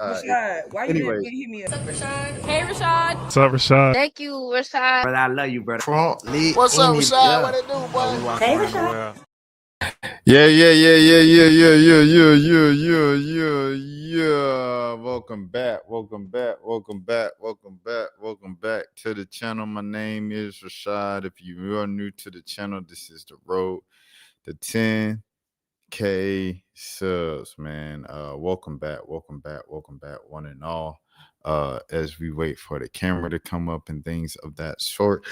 Rashad, why you didn't hit me up? What's up, Rashad? Hey, Rashad. What's up, Rashad? Thank you, Rashad. Brother, I love you, brother. What's up, Rashad? What it do, boy? Hey, Rashad. Yeah. Welcome back to the channel. My name is Rashad. If you are new to the channel, this is the road to 10K subs, man. Welcome back, one and all. As we wait for the camera to come up and things of that sort.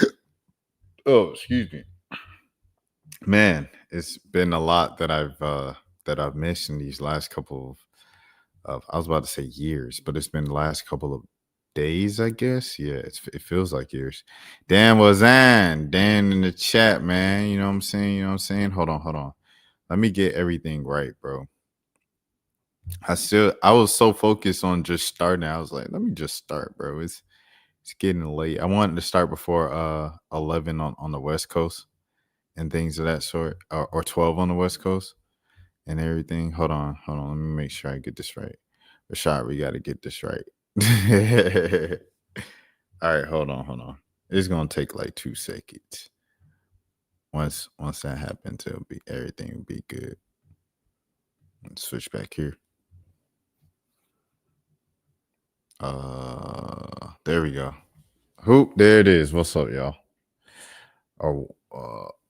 Oh, excuse me. Man, it's been a lot that I've missed in these last couple of I was about to say years, but it's been the last couple of days, I guess. Yeah, it feels like years. Dan in the chat, man. You know what I'm saying? Hold on. Let me get everything right, bro. I was so focused on just starting. I was like, let me just start, bro. It's getting late. I wanted to start before 11 on the West Coast and things of that sort, or 12 on the West Coast and everything. Hold on. Let me make sure I get this right. Rashad, we got to get this right. All right, hold on. It's going to take like 2 seconds. Once that happens, everything will be good. Let's switch back here. There we go. There it is. What's up, y'all?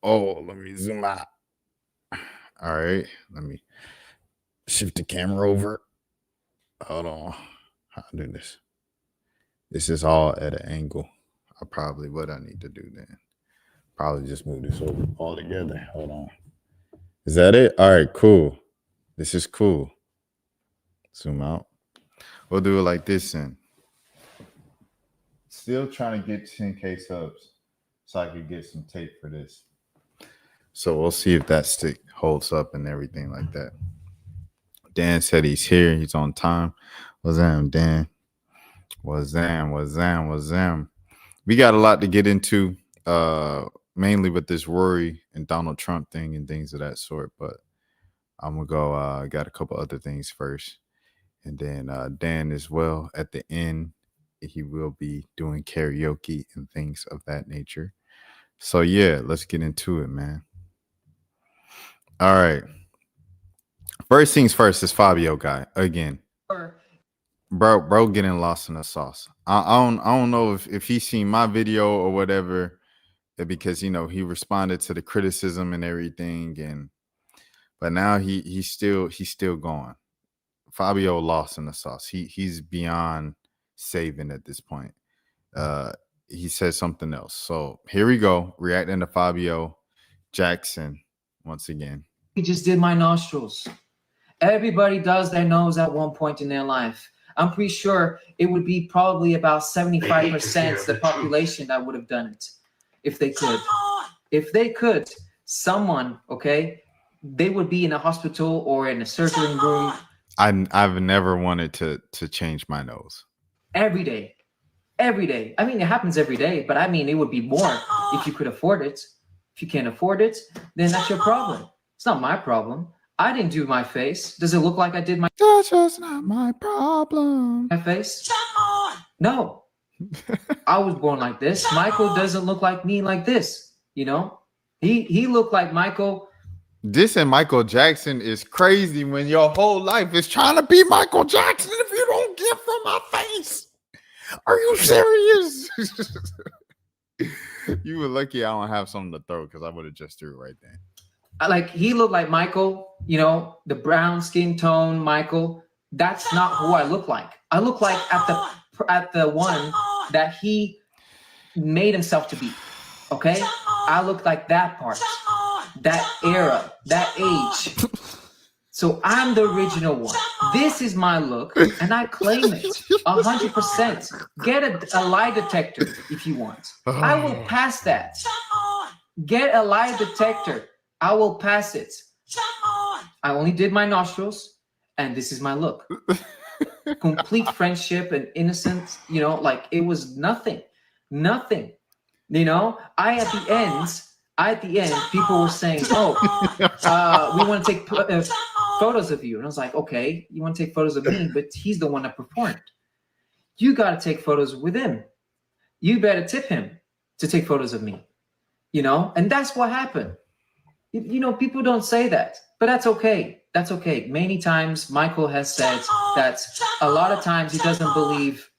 Let me zoom out. All right, let me shift the camera over. Hold on. How I do this? This is all at an angle. What I need to do then. Probably just move this over all together. Hold on. Is that it? All right, cool. This is cool. Zoom out. We'll do it like this then. Still trying to get 10K subs so I could get some tape for this. So we'll see if that stick holds up and everything like that. Dan said he's here. He's on time. What's up, Dan? What's them? We got a lot to get into, mainly with this Rory and Donald Trump thing and things of that sort. But I'm going to go, got a couple other things first. And then Dan as well at the end. He will be doing karaoke and things of that nature. So, yeah, let's get into it, man. All right. First things first, this Fabio guy again. Bro, getting lost in the sauce. I don't know if he's seen my video or whatever, because he responded to the criticism and everything, but now he's still gone. Fabio lost in the sauce. He's beyond saving at this point. He said something else. So here we go, reacting to Fabio Jackson once again. He just did my nostrils. Everybody does their nose at one point in their life. I'm pretty sure it would be probably about 75% of the population that would have done it if they could. If they could, someone, okay, they would be in a hospital or in a surgery room. I've never wanted to change my nose. Every day. I mean, it happens every day, but I mean, it would be more if you could afford it. If you can't afford it, then that's your problem. It's not my problem. I didn't do my face. Does it look like I did my? That's just not my problem. My face? No. I was born like this. Michael doesn't look like me like this. He looked like Michael. This and Michael Jackson is crazy when your whole life is trying to be Michael Jackson if you don't get from my face. Are you serious? You were lucky I don't have something to throw, because I would have just threw it right there. He looked like Michael, the brown skin tone Michael. That's not who I look like. I look like at the one that he made himself to be. Okay? I look like that part, that era, that age. So I'm the original one. This is my look, and I claim it 100%. Get a lie detector if you want. I will pass that. Get a lie detector. I will pass it. I only did my nostrils, and this is my look. Complete friendship and innocence. It was nothing. At the end, people were saying, "Oh, we want to take photos of you. And I was like, okay, you want to take photos of me, but he's the one that performed. You got to take photos with him. You better tip him to take photos of me, and that's what happened. People don't say that, but that's okay. That's okay. Many times Michael has said that a lot of times he doesn't believe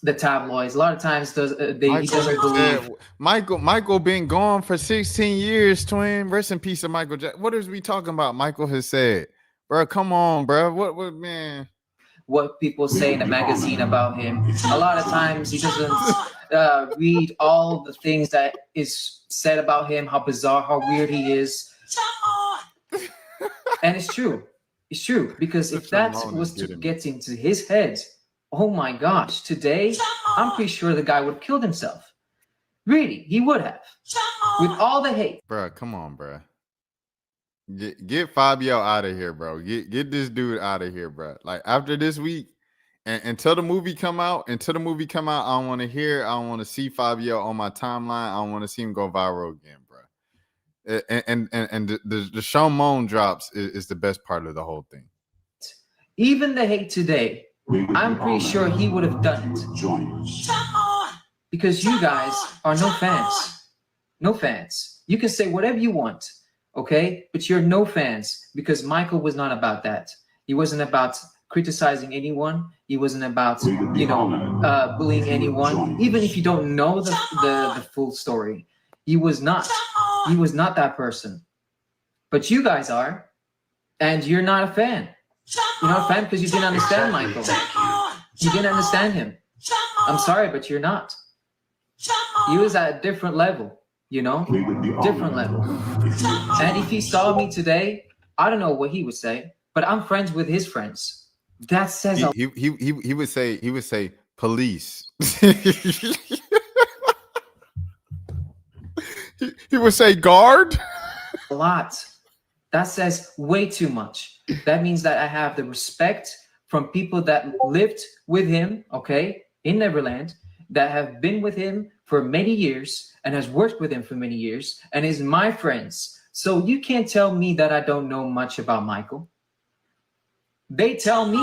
the tabloids. A lot of times he doesn't believe. Michael been gone for 16 years, twin. Rest in peace of Michael Jackson. What is we talking about? Michael has said, bro, come on, bro. What, man? What people say in the magazine about him. A lot of times he doesn't read all the things that is said about him, how bizarre, how weird he is. And it's true. It's true. Because if that was to get into his head, oh my gosh, today, I'm pretty sure the guy would have killed himself. Really, he would have. With all the hate. Bro, come on, bro. Get Fabio out of here, bro. Get this dude out of here, bro. Like after this week, and until the movie come out, I don't want to hear, I don't want to see Fabio on my timeline. I don't want to see him go viral again, bro. And the Showmone drops is the best part of the whole thing. Even the hate today, I'm pretty sure he would have done it. Because you guys are no fans. No fans. You can say whatever you want. Okay, but you're no fans because Michael was not about that. He wasn't about criticizing anyone. He wasn't about bullying anyone. Even if you don't know the full story, he was not. He was not that person. But you guys are, and you're not a fan. You're not a fan because you didn't understand Michael. You didn't understand him. I'm sorry, but you're not. He was at a different level. Different level. And if he saw me today, I don't know what he would say, but I'm friends with his friends. That says he would say police. he would say guard. A lot. That says way too much. That means that I have the respect from people that lived with him, okay, in Neverland, that have been with him for many years and has worked with him for many years and is my friends. So you can't tell me that I don't know much about Michael. They tell me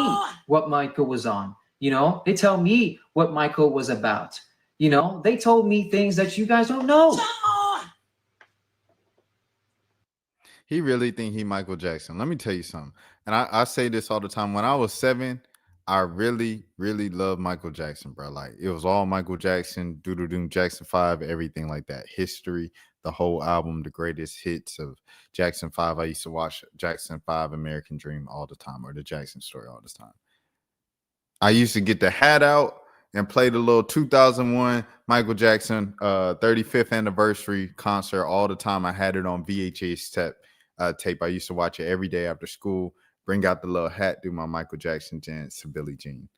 what Michael was on, they tell me what Michael was about. They told me things that you guys don't know. He really think he Michael Jackson. Let me tell you something. And I say this all the time. When I was 7, I really, really love Michael Jackson, bro. Like it was all Michael Jackson, Doodle Jackson 5, everything like that. History, the whole album, the greatest hits of Jackson 5. I used to watch Jackson 5, American Dream all the time, or the Jackson Story all the time. I used to get the hat out and play the little 2001 Michael Jackson 35th anniversary concert all the time. I had it on VHS tape. I used to watch it every day after school. Bring out the little hat, do my Michael Jackson dance to Billie Jean.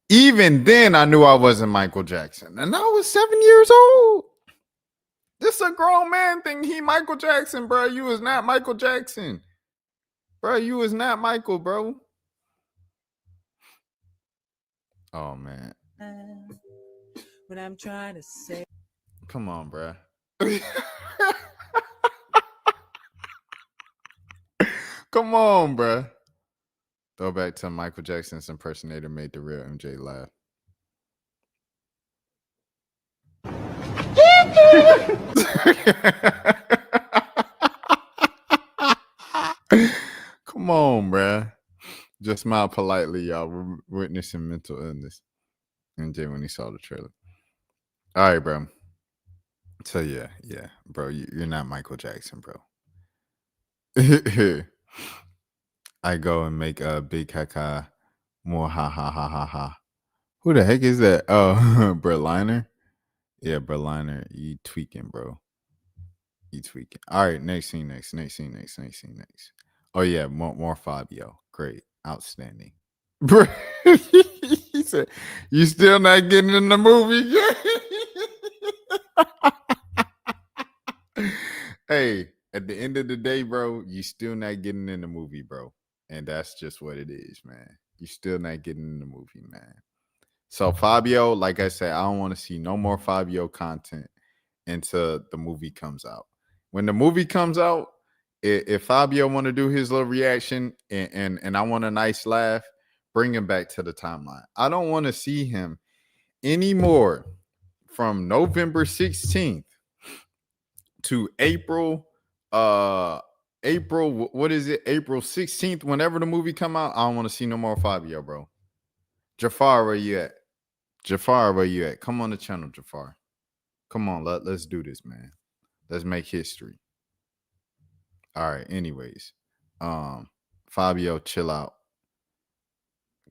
Even then, I knew I wasn't Michael Jackson. And I was 7 years old. This is a grown man thing. He Michael Jackson, bro. You was not Michael Jackson. Bro, you was not Michael, bro. Oh, man. What I'm trying to say. Come on, bro. Come on, bro. Throw back to Michael Jackson's impersonator made the real MJ laugh. Come on, bro. Just smile politely, y'all. We're witnessing mental illness. MJ when he saw the trailer. All right, bro. So yeah, bro. You're not Michael Jackson, bro. I go and make a big caca, more ha ha ha ha ha. Who the heck is that? Oh, Berliner. Yeah, Berliner. You tweaking, bro. You tweaking. All right, next scene. Oh yeah, more Fabio. Great, outstanding. He said, "You still not getting in the movie?" Hey, at the end of the day, bro, you still not getting in the movie, bro. And that's just what it is, man. You still not getting in the movie, man. So Fabio, like I said, I don't want to see no more Fabio content until the movie comes out. When the movie comes out, if Fabio want to do his little reaction and I want a nice laugh, bring him back to the timeline. I don't want to see him anymore from November 16th to April what is it? April 16th, whenever the movie come out. I don't want to see no more Fabio, bro. Jafar, where you at? Jafar, where you at? Come on the channel, Jafar. Come on, let's do this, man. Let's make history. All right, anyways. Fabio, chill out.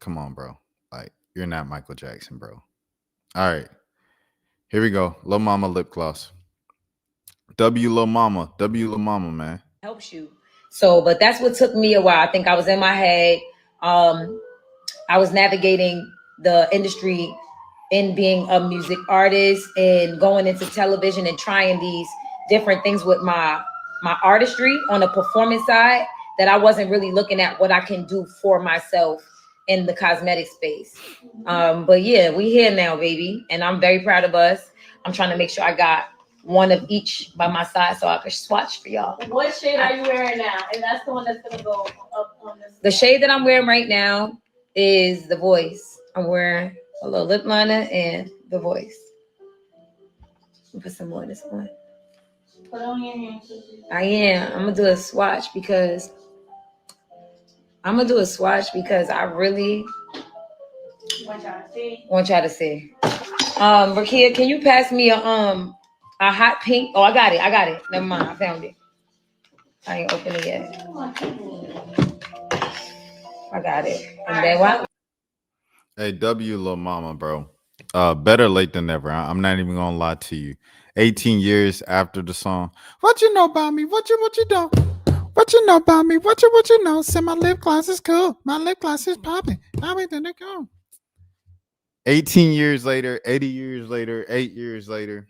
Come on, bro. Like, you're not Michael Jackson, bro. All right. Here we go. Lil Mama lip gloss. W Lil Mama, man. Helps you. So, but that's what took me a while. I think I was in my head. I was navigating the industry in being a music artist and going into television and trying these different things with my artistry on the performance side, that I wasn't really looking at what I can do for myself in the cosmetic space. But yeah, we here now, baby. And I'm very proud of us. I'm trying to make sure I got one of each by my side so I can swatch for y'all. What shade are you wearing now? And that's the one that's gonna go up on this. The shade that I'm wearing right now is The Voice. I'm wearing a little lip liner and The Voice. Put some more of this one. Put on your hands. I am. I'm gonna do a swatch because I really want y'all to see. Rakia, can you pass me a hot pink? Oh, I got it. Never mind, I found it. I ain't opened it yet. I got it. And then what? Hey, W Lil Mama, bro. Better late than never. I'm not even gonna lie to you. 18 years after the song. What you know about me? What you know? What you know about me? What you know? Say my lip gloss is cool. My lip gloss is popping. How we did it go? 18 years later, 80 years later, 8 years later.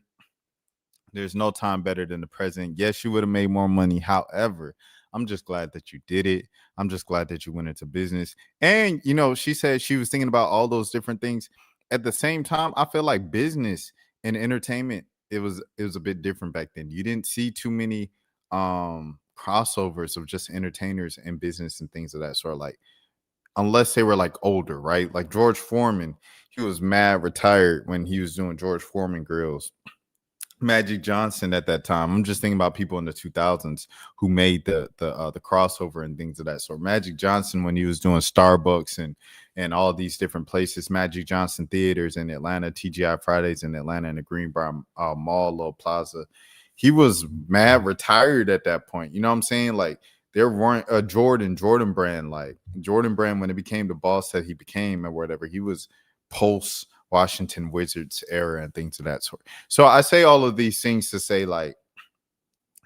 There's no time better than the present. Yes, you would have made more money. However, I'm just glad that you did it. I'm just glad that you went into business. And, you know, she said she was thinking about all those different things. At the same time, I feel like business and entertainment, it was a bit different back then. You didn't see too many crossovers of just entertainers and business and things of that sort. Like, unless they were like older, right? Like George Foreman, he was mad retired when he was doing George Foreman grills. Magic Johnson at that time. I'm just thinking about people in the 2000s who made the crossover and things of that sort. Magic Johnson, when he was doing Starbucks and all these different places, Magic Johnson theaters in Atlanta, TGI Fridays in Atlanta, and the Greenbrier Mall, Little Plaza. He was mad retired at that point. You know what I'm saying? Like, there weren't a Jordan brand, like Jordan brand, when it became the boss that he became or whatever, he was post Washington Wizards era and things of that sort. So I say all of these things to say, like,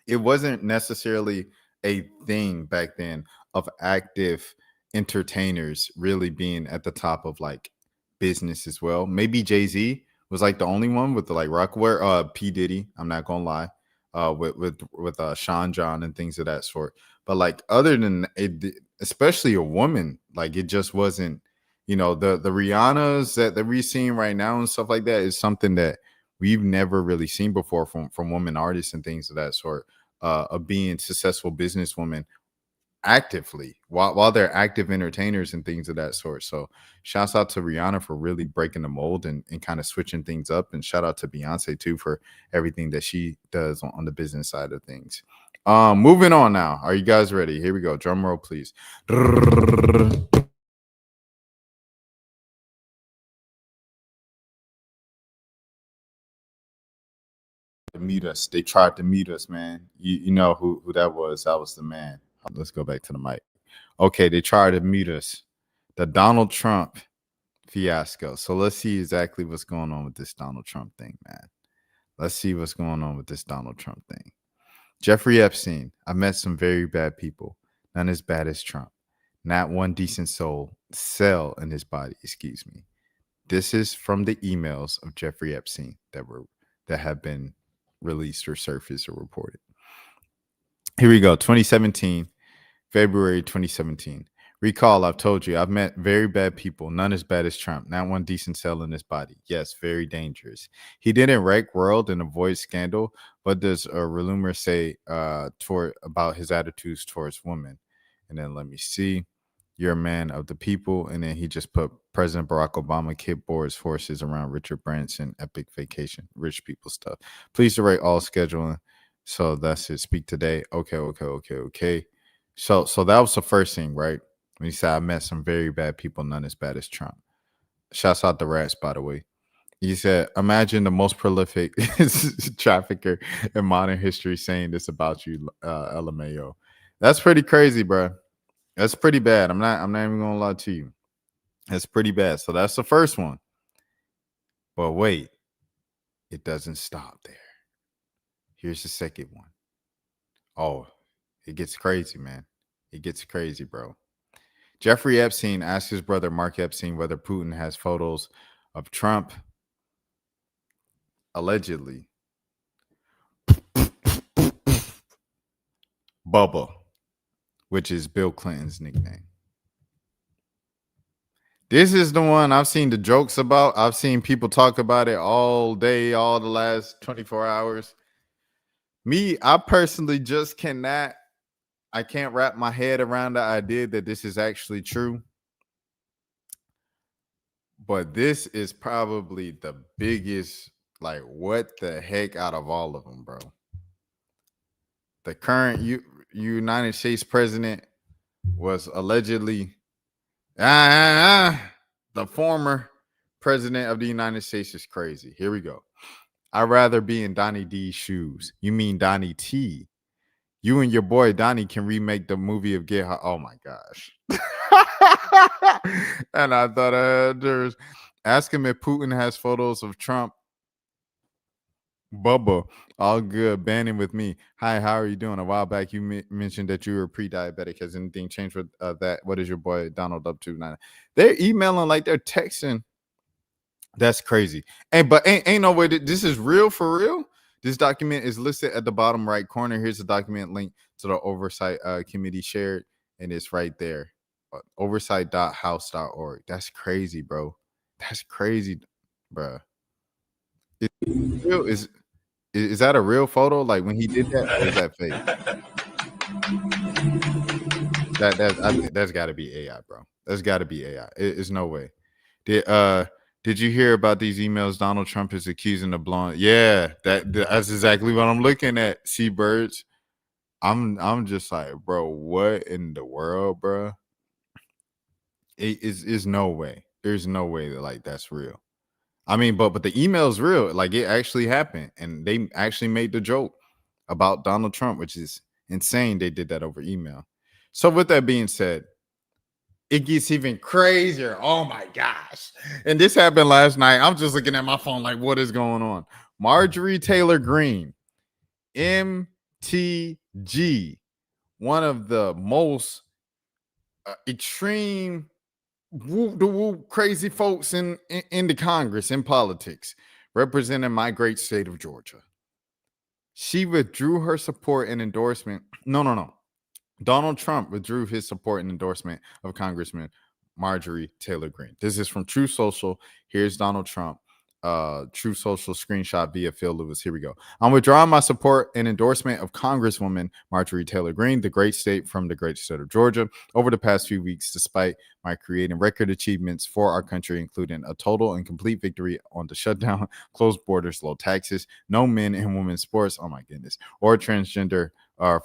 it wasn't necessarily a thing back then of active entertainers really being at the top of like business as well. Maybe Jay-Z was like the only one with the like Rockaware, P. Diddy, I'm not gonna lie, with Sean John and things of that sort. But like, other than it, especially a woman, like, it just wasn't, you know, the Rihannas that we're seeing right now and stuff like that is something that we've never really seen before from women artists and things of that sort, of being successful businesswomen actively while they're active entertainers and things of that sort. So shouts out to Rihanna for really breaking the mold and kind of switching things up, and shout out to Beyonce too for everything that she does on the business side of things. Moving on now. Are you guys ready? Here we go. Drum roll, please. To meet us. They tried to meet us, man. You know who that was. That was the man. Let's go back to the mic. Okay, they tried to meet us. The Donald Trump fiasco. So let's see exactly what's going on with this Donald Trump thing, man. Let's see what's going on with this Donald Trump thing. Jeffrey Epstein. I met some very bad people. None as bad as Trump. Not one decent cell in his body, excuse me. This is from the emails of Jeffrey Epstein that have been released or surfaced or reported. Here we go. 2017, February 2017. Recall, I've told you, I've met very bad people, none as bad as Trump. Not one decent cell in his body. Yes, very dangerous. He didn't wreck world and avoid scandal. What does Relumer say toward about his attitudes towards women? And then let me see. You're a man of the people. And then he just put President Barack Obama kickboards forces around Richard Branson, epic vacation, rich people stuff. Please direct all scheduling. So that's it. Speak today. Okay. So that was the first thing, right? When he said, I met some very bad people, none as bad as Trump. Shouts out the rats, by the way. He said, imagine the most prolific trafficker in modern history saying this about you, LMAO. That's pretty crazy, bro. That's pretty bad. I'm not even gonna lie to you. That's pretty bad. So that's the first one. But wait, it doesn't stop there. Here's the second one. Oh, it gets crazy, man. It gets crazy, bro. Jeffrey Epstein asked his brother Mark Epstein whether Putin has photos of Trump. Allegedly. Bubba, which is Bill Clinton's nickname. This is the one I've seen the jokes about. I've seen people talk about it all day, all the last 24 hours. Me, I personally just cannot. I can't wrap my head around the idea that this is actually true. But this is probably the biggest, like, what the heck out of all of them, bro. The current United States president was allegedly the former president of the United States is crazy. Here we go. I'd rather be in Donnie D's shoes. You mean Donnie T? You and your boy Donnie can remake the movie of Get High. Oh my gosh. And I thought there's ask him if Putin has photos of Trump. Bubba, all good. Banning with me. Hi, how are you doing? A while back, you mentioned that you were pre-diabetic. Has anything changed with that? What is your boy Donald up to now? They're emailing like they're texting. That's crazy. But ain't no way that this is real for real. This document is listed at the bottom right corner. Here's the document link to the oversight committee shared, and it's right there. Oversight.house.org. That's crazy, bro. That's crazy, bro. Is that a real photo? Like when he did that, or is that fake? That's got to be AI, bro. That's got to be AI. It's no way. Did you hear about these emails? Donald Trump is accusing the blonde. Yeah, that's exactly what I'm looking at. Seabirds. I'm just like, bro, what in the world, bro? It is no way. There's no way that like that's real. I mean, but the email is real. Like it actually happened, and they actually made the joke about Donald Trump, which is insane. They did that over email. So with that being said, it gets even crazier. Oh my gosh. And this happened last night. I'm just looking at my phone like, what is going on? Marjorie Taylor Greene, MTG, one of the most extreme crazy folks in the Congress, in politics, representing my great state of Georgia. She withdrew her support and endorsement. No. Donald Trump withdrew his support and endorsement of Congressman Marjorie Taylor Greene. This is from True Social. Here's Donald Trump. True Social screenshot via Phil Lewis. Here we go. I'm withdrawing my support and endorsement of Congresswoman Marjorie Taylor Greene, the great state from the great state of Georgia, over the past few weeks, despite my creating record achievements for our country, including a total and complete victory on the shutdown, closed borders, low taxes, no men and women's sports, oh my goodness, or transgender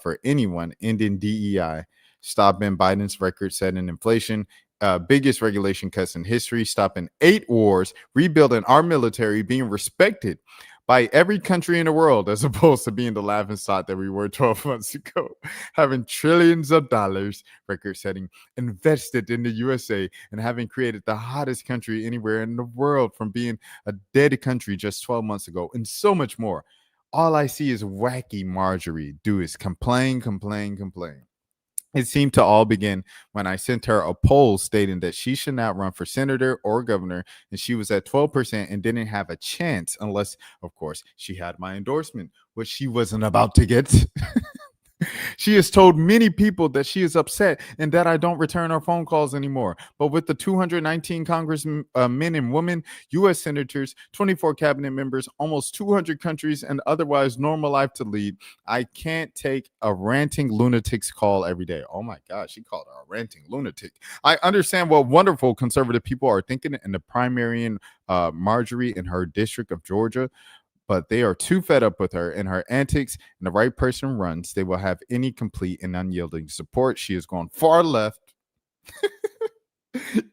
for anyone, ending DEI, stopping Biden's record-setting inflation, biggest regulation cuts in history, stopping 8 wars, rebuilding our military, being respected by every country in the world, as opposed to being the laughingstock that we were 12 months ago, having trillions of dollars, record-setting, invested in the USA, and having created the hottest country anywhere in the world from being a dead country just 12 months ago, and so much more. All I see is wacky Marjorie do is complain. It seemed to all begin when I sent her a poll stating that she should not run for senator or governor, and she was at 12% and didn't have a chance unless, of course, she had my endorsement, which she wasn't about to get. She has told many people that she is upset and that I don't return her phone calls anymore. But with the 219 congressmen and women, U.S. senators, 24 cabinet members, almost 200 countries, and otherwise normal life to lead, I can't take a ranting lunatic's call every day. Oh my God, she called her a ranting lunatic. I understand what wonderful conservative people are thinking in the primary in Marjorie in her district of Georgia, but they are too fed up with her and her antics, and the right person runs, they will have any complete and unyielding support. She has gone far left,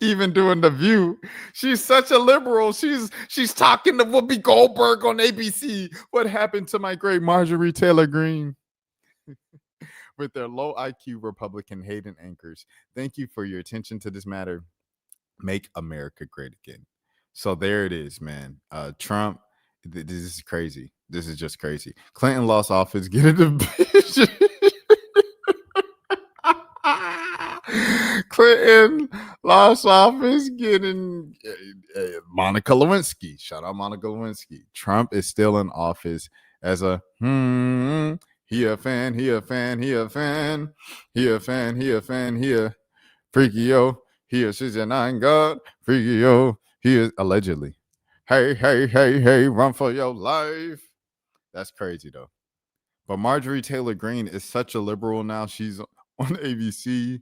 even doing The View. She's such a liberal. She's talking to Whoopi Goldberg on ABC. What happened to my great Marjorie Taylor Greene? With their low IQ Republican hating anchors. Thank you for your attention to this matter. Make America great again. So there it is, man. Trump, this is crazy. This is just crazy. Clinton lost office. Get it a bitch. Clinton lost office. Getting Monica Lewinsky. Shout out Monica Lewinsky. Trump is still in office as a he a fan. He a fan. He a fan. He a fan. He a fan. He a freaky yo. He is a nine god. Freaky yo. He is allegedly. Hey, hey, hey, hey, run for your life. That's crazy though. But Marjorie Taylor Greene is such a liberal now. She's on ABC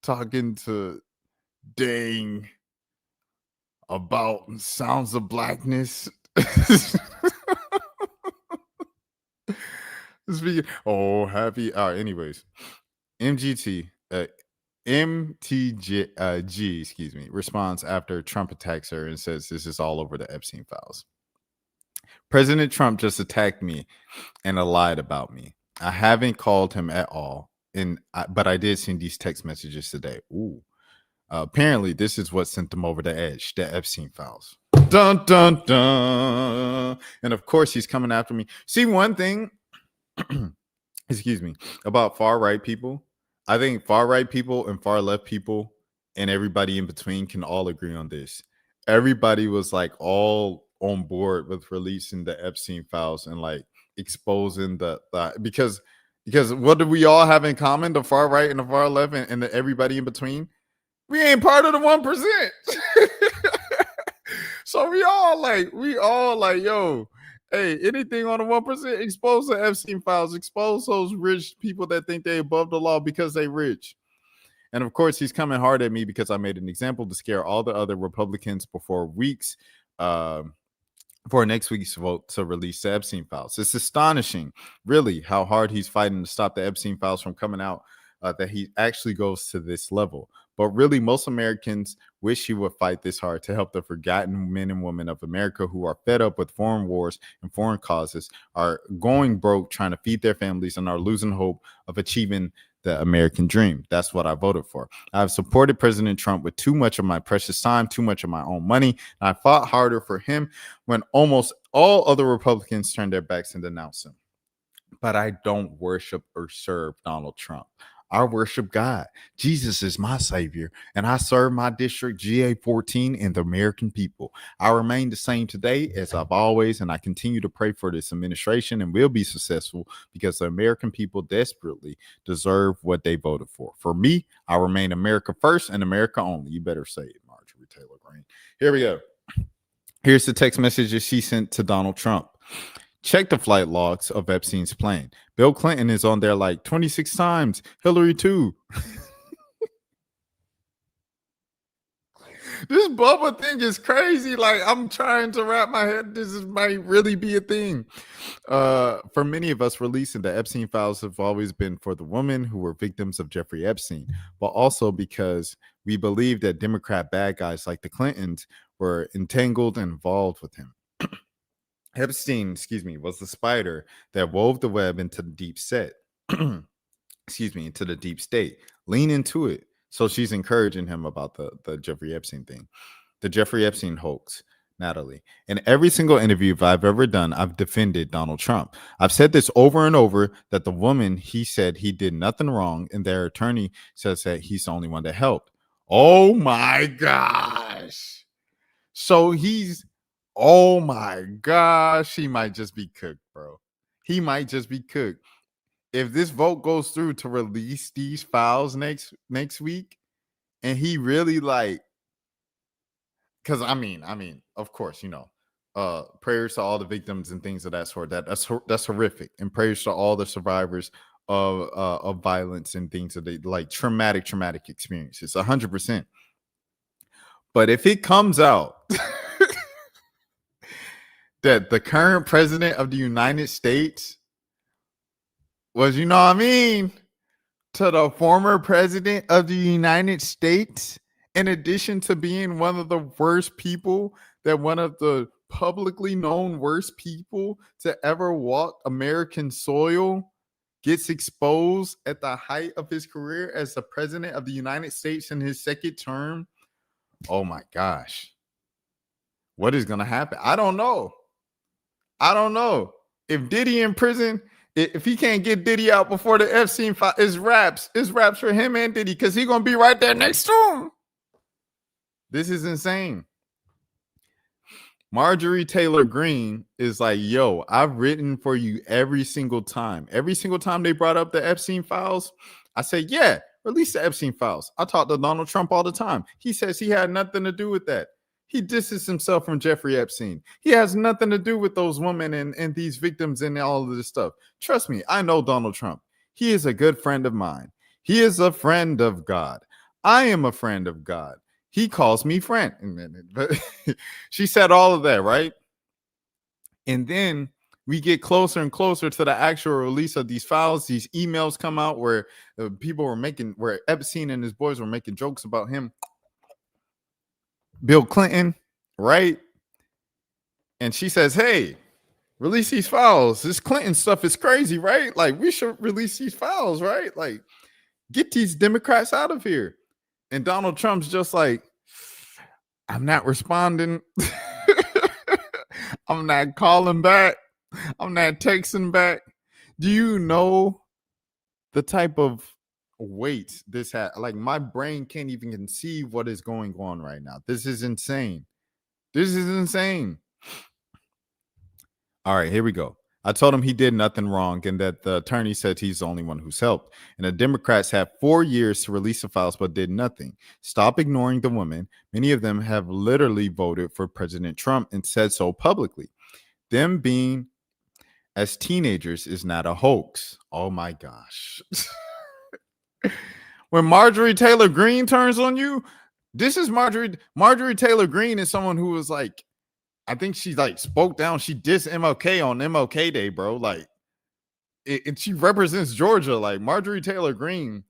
talking to Dang about sounds of blackness. Speaking, oh, happy. Anyways, MGT, MTG, excuse me, responds after Trump attacks her and says this is all over the Epstein files. President Trump just attacked me and lied about me. I haven't called him at all, but I did send these text messages today. Ooh. Apparently, this is what sent them over the edge, the Epstein files. Dun, dun, dun. And of course, he's coming after me. See, one thing, excuse me, about far right people, I think far right people and far left people and everybody in between can all agree on this. Everybody was like all on board with releasing the Epstein files and like exposing the because what do we all have in common? The far right and the far left and everybody in between. We ain't part of the 1%. So we all like, yo, hey, anything on the 1%, expose the Epstein files, expose those rich people that think they above the law because they rich. And of course, he's coming hard at me because I made an example to scare all the other Republicans before for next week's vote to release the Epstein files. It's astonishing, really, how hard he's fighting to stop the Epstein files from coming out, that he actually goes to this level. But really, most Americans wish he would fight this hard to help the forgotten men and women of America who are fed up with foreign wars and foreign causes, are going broke trying to feed their families, and are losing hope of achieving the American dream. That's what I voted for. I've supported President Trump with too much of my precious time, too much of my own money. And I fought harder for him when almost all other Republicans turned their backs and denounced him. But I don't worship or serve Donald Trump. I worship God. Jesus is my savior, and I serve my district GA14 and the American people. I remain the same today as I've always, and I continue to pray for this administration and will be successful because the American people desperately deserve what they voted for. For me, I remain America first and America only. You better say it, Marjorie Taylor Greene. Here we go. Here's the text message that she sent to Donald Trump. Check the flight logs of Epstein's plane. Bill Clinton is on there like 26 times. Hillary too. This Bubba thing is crazy. Like, I'm trying to wrap my head. This might really be a thing. For many of us, releasing the Epstein files have always been for the women who were victims of Jeffrey Epstein, but also because we believe that Democrat bad guys like the Clintons were entangled and involved with him. Epstein, was the spider that wove the web into the deep set. Into the deep state. Lean into it. So she's encouraging him about the Jeffrey Epstein thing, the Jeffrey Epstein hoax, Natalie. In every single interview I've ever done, I've defended Donald Trump. I've said this over and over, that the woman, he said he did nothing wrong, and their attorney says that he's the only one that helped. Oh my gosh. So oh my gosh, he might just be cooked, bro. He might just be cooked. if this vote goes through to release these files next week, and he really like, because I mean, of course, prayers to all the victims and things of that sort. That's horrific, and prayers to all the survivors of violence and things that they like traumatic experiences. 100%. But if it comes out that the current president of the United States was, to the former president of the United States, in addition to being one of the worst people, that one of the publicly known worst people to ever walk American soil, gets exposed at the height of his career as the president of the United States in his second term. Oh my gosh. What is going to happen? I don't know. If Diddy in prison, if he can't get Diddy out before the Epstein file, it's raps for him and Diddy, because he's going to be right there next to him. This is insane. Marjorie Taylor Greene is like, yo, I've written for you every single time. Every single time they brought up the Epstein files, I say, yeah, release the Epstein files. I talk to Donald Trump all the time. He says he had nothing to do with that. He distances himself from Jeffrey Epstein. He has nothing to do with those women and these victims and all of this stuff. Trust me, I know Donald Trump. He is a good friend of mine. He is a friend of God. I am a friend of God. He calls me friend. But she said all of that, right? And then we get closer and closer to the actual release of these files. These emails come out where where Epstein and his boys were making jokes about him, Bill Clinton, right? And she says, hey, release these files. This Clinton stuff is crazy, right? Like, we should release these files, right? Like, get these Democrats out of here. And Donald Trump's just like, I'm not responding. I'm not calling back. I'm not texting back. Do you know the type of weight this had? Like, my brain can't even conceive what is going on right now. This is insane. All right, here we go. I told him he did nothing wrong and that the attorney said he's the only one who's helped. And the Democrats have 4 years to release the files but did nothing. Stop ignoring the women. Many of them have literally voted for President Trump and said so publicly. Them being as teenagers is not a hoax. Oh my gosh. When Marjorie Taylor Greene turns on you, this is Marjorie Taylor Greene is someone who was like, I think she like spoke down. She dissed MLK on MLK Day, bro. Like, and she represents Georgia. Like, Marjorie Taylor Greene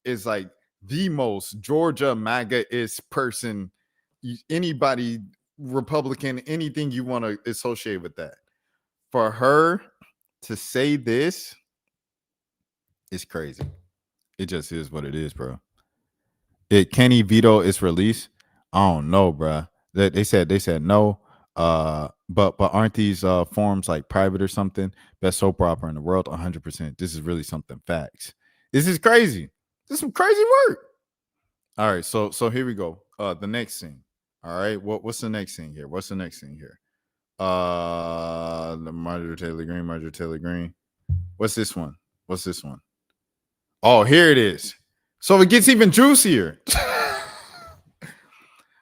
is like the most Georgia MAGA-ist person. Anybody Republican, anything you want to associate with that. For her to say this is crazy. It just is what it is, bro. Can he veto its release? I don't know, bro. They said no. But aren't these forums like private or something? Best soap opera in the world, 100%. This is really something. Facts. This is crazy. This is some crazy work. All right, so here we go. The next scene. All right, what's the next scene here? The Marjorie Taylor Greene. What's this one? Oh, here it is. So it gets even juicier.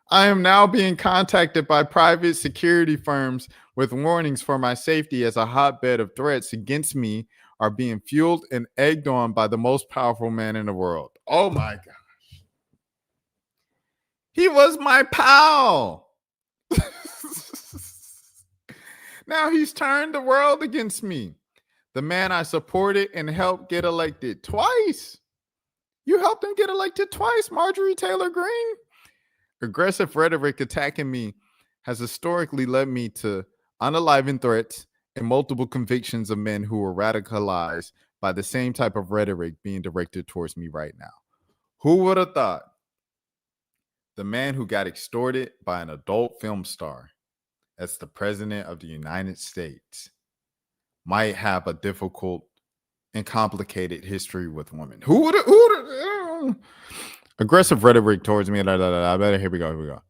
I am now being contacted by private security firms with warnings for my safety as a hotbed of threats against me are being fueled and egged on by the most powerful man in the world. Oh my gosh. He was my pal. Now he's turned the world against me. The man I supported and helped get elected twice. You helped him get elected twice, Marjorie Taylor Greene. Aggressive rhetoric attacking me has historically led me to unalivened threats and multiple convictions of men who were radicalized by the same type of rhetoric being directed towards me right now. Who would have thought the man who got extorted by an adult film star as the president of the United States might have a difficult and complicated history with women? Who would have? Aggressive rhetoric towards me. Here we go.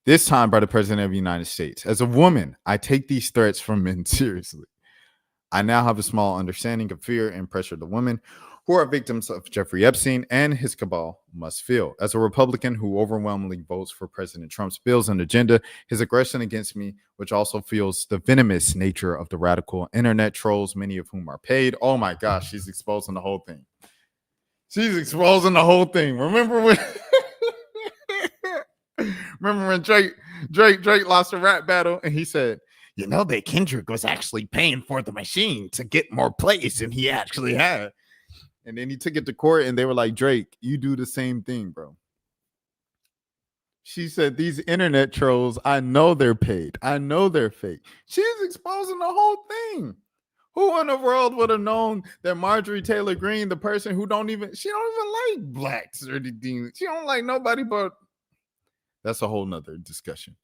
This time by the president of the United States. As a woman, I take these threats from men seriously. I now have a small understanding of fear and pressure the women who are victims of Jeffrey Epstein and his cabal must feel. As a Republican who overwhelmingly votes for President Trump's bills and agenda, his aggression against me, which also feels the venomous nature of the radical internet trolls, many of whom are paid. Oh my gosh, she's exposing the whole thing. She's exposing the whole thing. Remember when Drake lost a rap battle and he said, you know that Kendrick was actually paying for the machine to get more plays than he actually had. And then he took it to court and they were like, Drake, you do the same thing, bro. She said, these internet trolls, I know they're paid. I know they're fake. She's exposing the whole thing. Who in the world would have known that Marjorie Taylor Greene, the person who don't even like blacks or anything. She don't like nobody, but that's a whole nother discussion.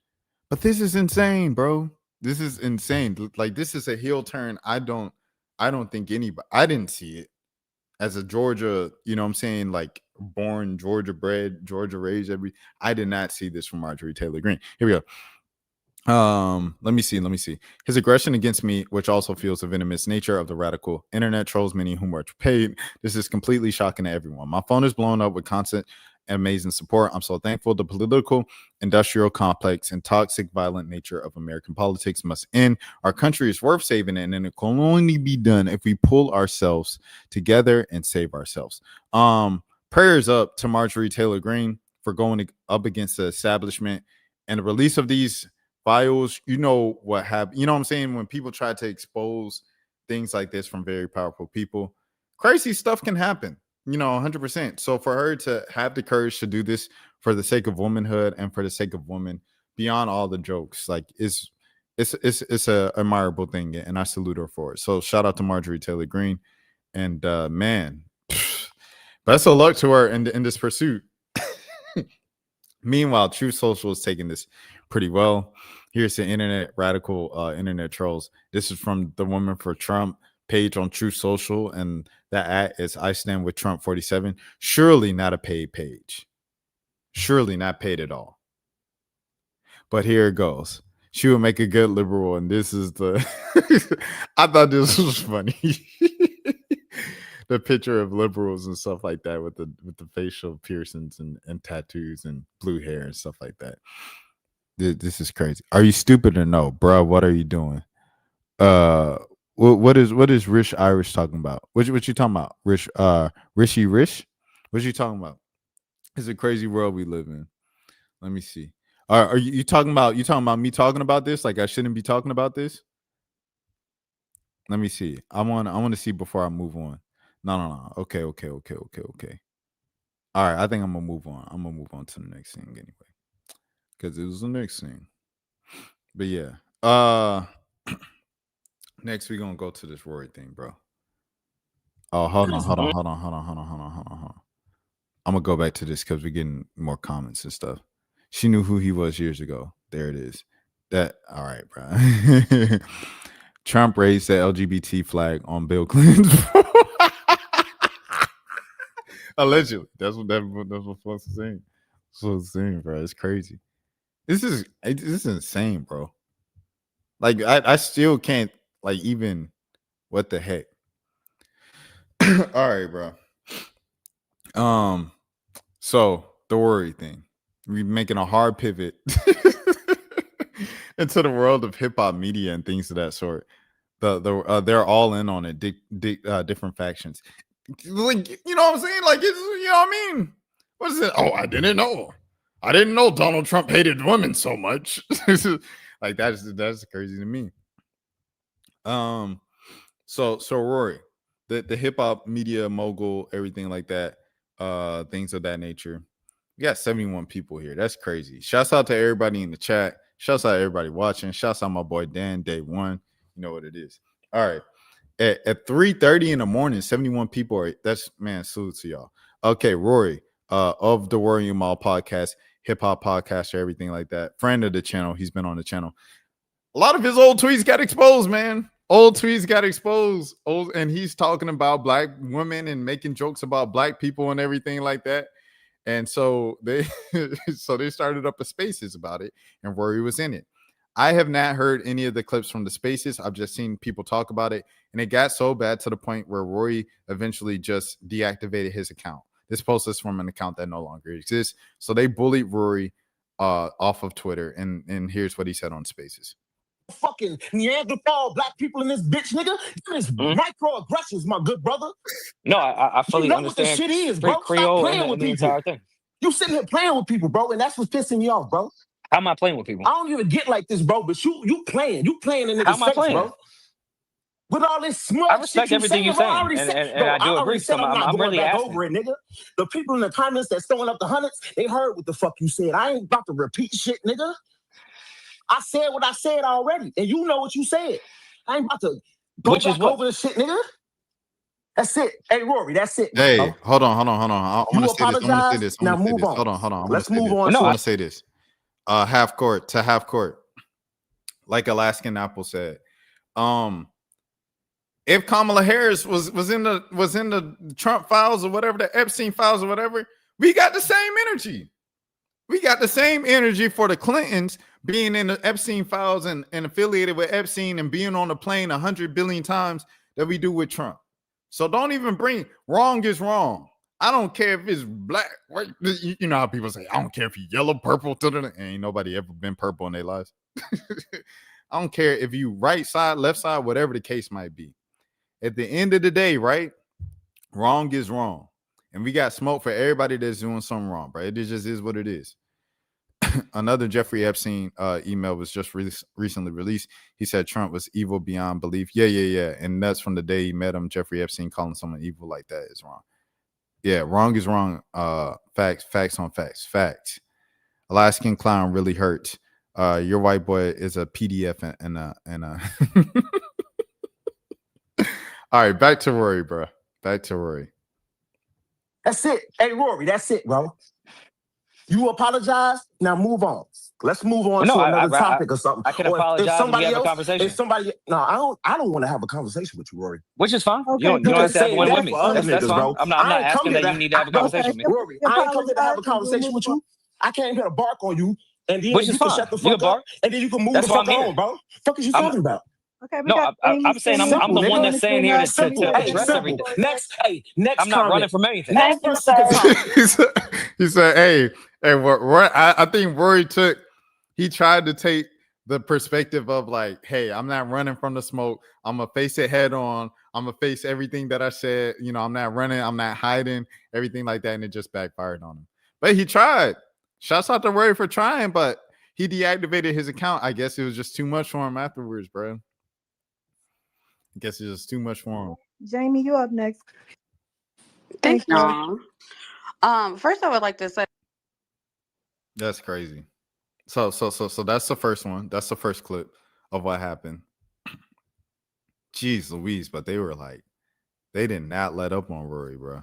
But this is insane, bro. This is insane. Like, this is a heel turn. I don't think anybody, I didn't see it. As a Georgia, you know what I'm saying, like born, Georgia bred, Georgia raised, I did not see this from Marjorie Taylor Greene. Here we go. Let me see. His aggression against me, which also feels the venomous nature of the radical internet trolls, many of whom are paid. This is completely shocking to everyone. My phone is blown up with constant and amazing support. I'm so thankful. The political, industrial complex, and toxic, violent nature of American politics must end. Our country is worth saving, and it can only be done if we pull ourselves together and save ourselves. Prayers up to Marjorie Taylor Greene for going up against the establishment and the release of these files. You know what happened? You know what I'm saying? When people try to expose things like this from very powerful people, crazy stuff can happen. 100%. So for her to have the courage to do this for the sake of womanhood and for the sake of women, beyond all the jokes, like it's a admirable thing, and I salute her for it. So shout out to Marjorie Taylor Greene, and man, best of luck to her in this pursuit. Meanwhile, Truth Social is taking this pretty well. Here's the internet radical internet trolls. This is from the Woman for Trump page on Truth Social, and that is I Stand With Trump 47. Surely not a paid page. Surely not paid at all. But here it goes. She would make a good liberal, and this is the I thought this was funny. The picture of liberals and stuff like that with the facial piercings and tattoos and blue hair and stuff like that. This is crazy. Are you stupid or no, bro? What are you doing? What is Rich Irish talking about? What you talking about? Rishi Rich? What you talking about? It's a crazy world we live in. Let me see. Are you talking about me talking about this? Like I shouldn't be talking about this? Let me see. I want to see before I move on. No. Okay. All right, I think I'm gonna move on. I'm gonna move on to the next thing anyway, because it was the next thing. But yeah, next we're gonna go to this Rory thing, bro. Oh, hold on. I'm gonna go back to this because we're getting more comments and stuff. She knew who he was years ago. There it is. All right, bro. Trump raised the LGBT flag on Bill Clinton's. Allegedly, that's what folks are saying. That's what it's saying, bro. It's crazy. This is insane, bro. Like I still can't like even what the heck. All right, bro. So the worry thing, we're making a hard pivot into the world of hip hop media and things of that sort. They're all in on it. Different factions. Like, you know what I'm saying? Like, it's, you know what I mean? What is it? Oh, I didn't know Donald Trump hated women so much. Like that's crazy to me. So Rory, the hip hop media mogul, everything like that, things of that nature. We got 71 people here. That's crazy. Shouts out to everybody in the chat. Shouts out to everybody watching. Shouts out my boy Dan, day one. You know what it is. All right. At 3:30 in the morning, 71 people are, that's, man, salute to y'all. Okay, Rory, of the Rory and Mal podcast, hip hop podcast, or everything like that. Friend of the channel. He's been on the channel. A lot of his old tweets got exposed, man. And he's talking about black women and making jokes about black people and everything like that. And so they started up a spaces about it, and Rory was in it. I have not heard any of the clips from the spaces. I've just seen people talk about it, and it got so bad to the point where Rory eventually just deactivated his account. This post is from an account that no longer exists. So they bullied Rory off of Twitter, and here's what he said on spaces. Fucking Neanderthal black people in this bitch, nigga. This microaggressions, my good brother. No, I fully understand. What the shit is, Street bro. Creole Stop playing and with the people. entire thing. You sitting here playing with people, bro, and that's what's pissing me off, bro. How am I playing with people? I don't even get like this, bro, but you playing in How niggas' am I face, playing? bro. With all this smart I respect shit everything you're saying, and I do agree. I'm I'm going really back asking. over it, nigga. The people in the comments that's throwing up the hundreds, they heard what the fuck you said. I ain't about to repeat shit, nigga. I said what I said already, and you know what you said. I ain't about to go back over the shit, nigga. That's it. Hey, Rory, that's it. Hey, bro. hold on. I want to say this. Now move on. Hold on. Let's move on. I want to say this. Half court. Like Alaskan Apple said. If Kamala Harris was in the Trump files or whatever, the Epstein files or whatever, we got the same energy. We got the same energy for the Clintons being in the Epstein files and affiliated with Epstein and being on the plane 100 billion times that we do with Trump. So don't even bring wrong is wrong. I don't care if it's black, white. You know how people say, I don't care if you yellow, purple. Ain't nobody ever been purple in their lives. I don't care if you right side, left side, whatever the case might be. At the end of the day, right? Wrong is wrong. And we got smoke for everybody that's doing something wrong, bro. It just is what it is. Another Jeffrey Epstein email was just recently released. He said Trump was evil beyond belief. Yeah. And that's from the day he met him. Jeffrey Epstein calling someone evil like that is wrong. Yeah, wrong is wrong. Facts on facts. Alaskan clown really hurt. Your white boy is a PDF and a All right, back to Rory, bro. Back to Rory. That's it. Hey, Rory, that's it, bro. You apologize. Now move on. Let's move on to another topic or something. I can apologize and we have a conversation. If somebody, no, I don't want to have a conversation with you, Rory. Which is fine. Okay, you don't have to have one with me. That's fine. Bro. I'm not asking that you need to have a conversation with me. Rory, I ain't coming to have a conversation with you. I came here to bark on you, and then Which you is can fine. shut the fuck up, and then you can move the fuck on, bro. What the fuck is you talking about? Okay, no, I'm saying I'm the one that's saying here to address everything. Next I'm not running from anything. Thank you, sir. he said, hey, I think Rory he tried to take the perspective of like, hey, I'm not running from the smoke. I'm going to face it head on. I'm going to face everything that I said. You know, I'm not running. I'm not hiding, everything like that. And it just backfired on him. But he tried. Shouts out to Rory for trying, but he deactivated his account. I guess it was just too much for him afterwards, bro. I guess it's just too much for him. Jamie, you up next. Thank you. First I would like to say that's crazy. So that's the first one. That's the first clip of what happened. Jeez Louise, but they were like, they did not let up on Rory, bro.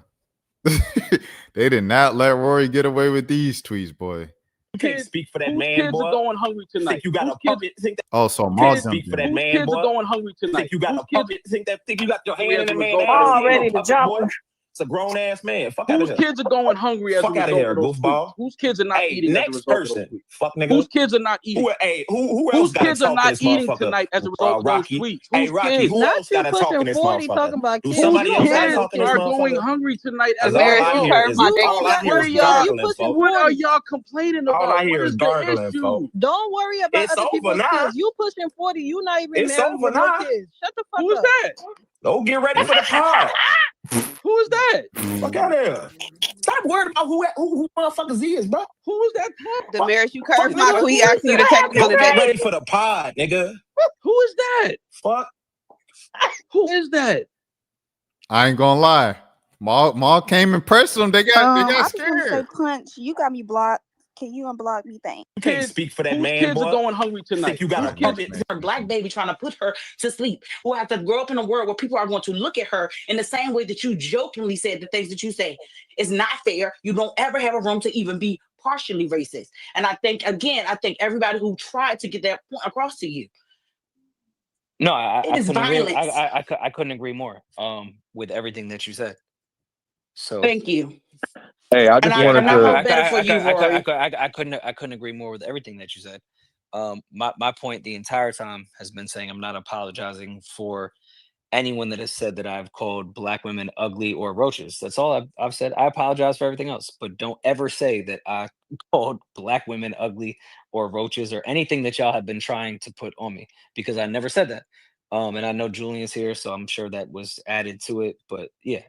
They did not let Rory get away with these tweets, boy. You can't speak for that man, kids boy. Are going hungry tonight. Think you got a puppet? Think that? Oh, so Can't speak for that man, kids boy. are going hungry tonight. Think you got a puppet? Think you got your hand in the man? Already the jump. It's a grown ass man. Fuck out of Whose here. kids are going hungry as a Fuck out of result here, of those goofball. tweets? Whose kids are not eating next as a result person. of those tweets? Fuck nigga. Whose kids are not eating? Who else Whose gotta kids are talk to not this eating motherfucker? tonight as a result of those Rocky. tweets? Hey, Whose Rocky, kids? who else gotta talk to this motherfucker? Do somebody else gotta talk to this are going motherfucker? hungry tonight as a All I result. hear is gargling, folks. What are y'all complaining about? All I hear What is is gargling, the issue? folks. Don't worry about It's other over people's now. kids. You pushing 40, you not even It's married over with no now. kids. Shut the fuck Who is up. that? Oh, get ready for the pod. Who is that? Fuck out of here. Stop worrying about who motherfuckers is, bro. Who is that? Damaris, you cursed my tweet asking you to take me Go to the get day. ready for the pod, nigga. Who is that? Fuck. Who is that? I ain't gonna lie. Maul came and pressed them. They got I just want to say, scared. Punch, you got me blocked. Can you unblock me? Thanks. You can't speak for that Whose man, kids boy. are going hungry tonight? Think you got a puppet? Her black baby trying to put her to sleep, who has to grow up in a world where people are going to look at her in the same way that you jokingly said the things that you say. It's not fair. You don't ever have a room to even be partially racist. And I think everybody who tried to get that point across to you. No, I couldn't agree. Violence. I couldn't agree more with everything that you said. So thank you. Hey, I just wanted to. I couldn't agree more with everything that you said. My point the entire time has been saying I'm not apologizing for anyone that has said that I've called black women ugly or roaches. That's all I've said. I apologize for everything else, but don't ever say that I called black women ugly or roaches or anything that y'all have been trying to put on me, because I never said that. And I know Julian's here, so I'm sure that was added to it. But yeah,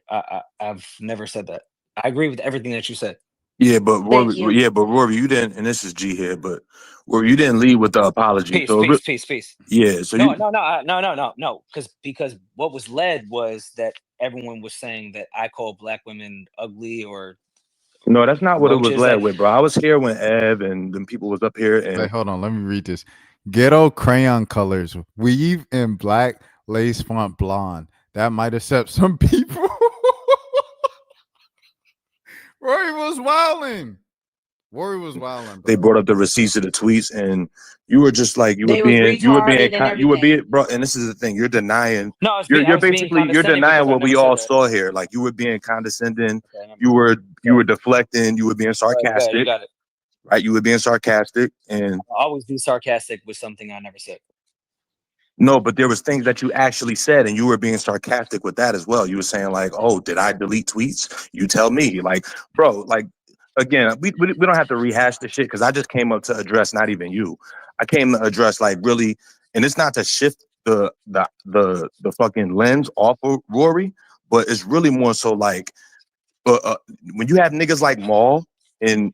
I've never said that. I agree with everything that you said. Yeah, but Thank you. Rory, you didn't, and this is G here, but Rory, you didn't lead with the apology. Peace, So peace. yeah, so No. Because what was led was that everyone was saying that I called black women ugly or no, that's not what it was roaches. led Like, with, bro. I was here when Ev and them people was up here, Hey, and hold on. Let me read this. Ghetto crayon colors. Weave in black lace front blonde. That might upset some people. Rory was wilding. they Bro. brought up the receipts of the tweets, and you were just like They was retarded and you were being, everything. bro. And this is the thing, you're denying. no, I You're was being basically condescending denying because I what we never said all that. saw here. Like you were being condescending. Okay, You were deflecting. You were being all right, you sarcastic. got it. Right? You were being sarcastic, and I'll always be sarcastic with something I never said. no, but there was things that you actually said, and you were being sarcastic with that as well. You were saying like, "Oh, did I delete tweets?" You tell me, like, bro, like, again, we don't have to rehash the shit because I just came up to address not even you. I came to address like really, and it's not to shift the fucking lens off of Rory, but it's really more so like, when you have niggas like Maul and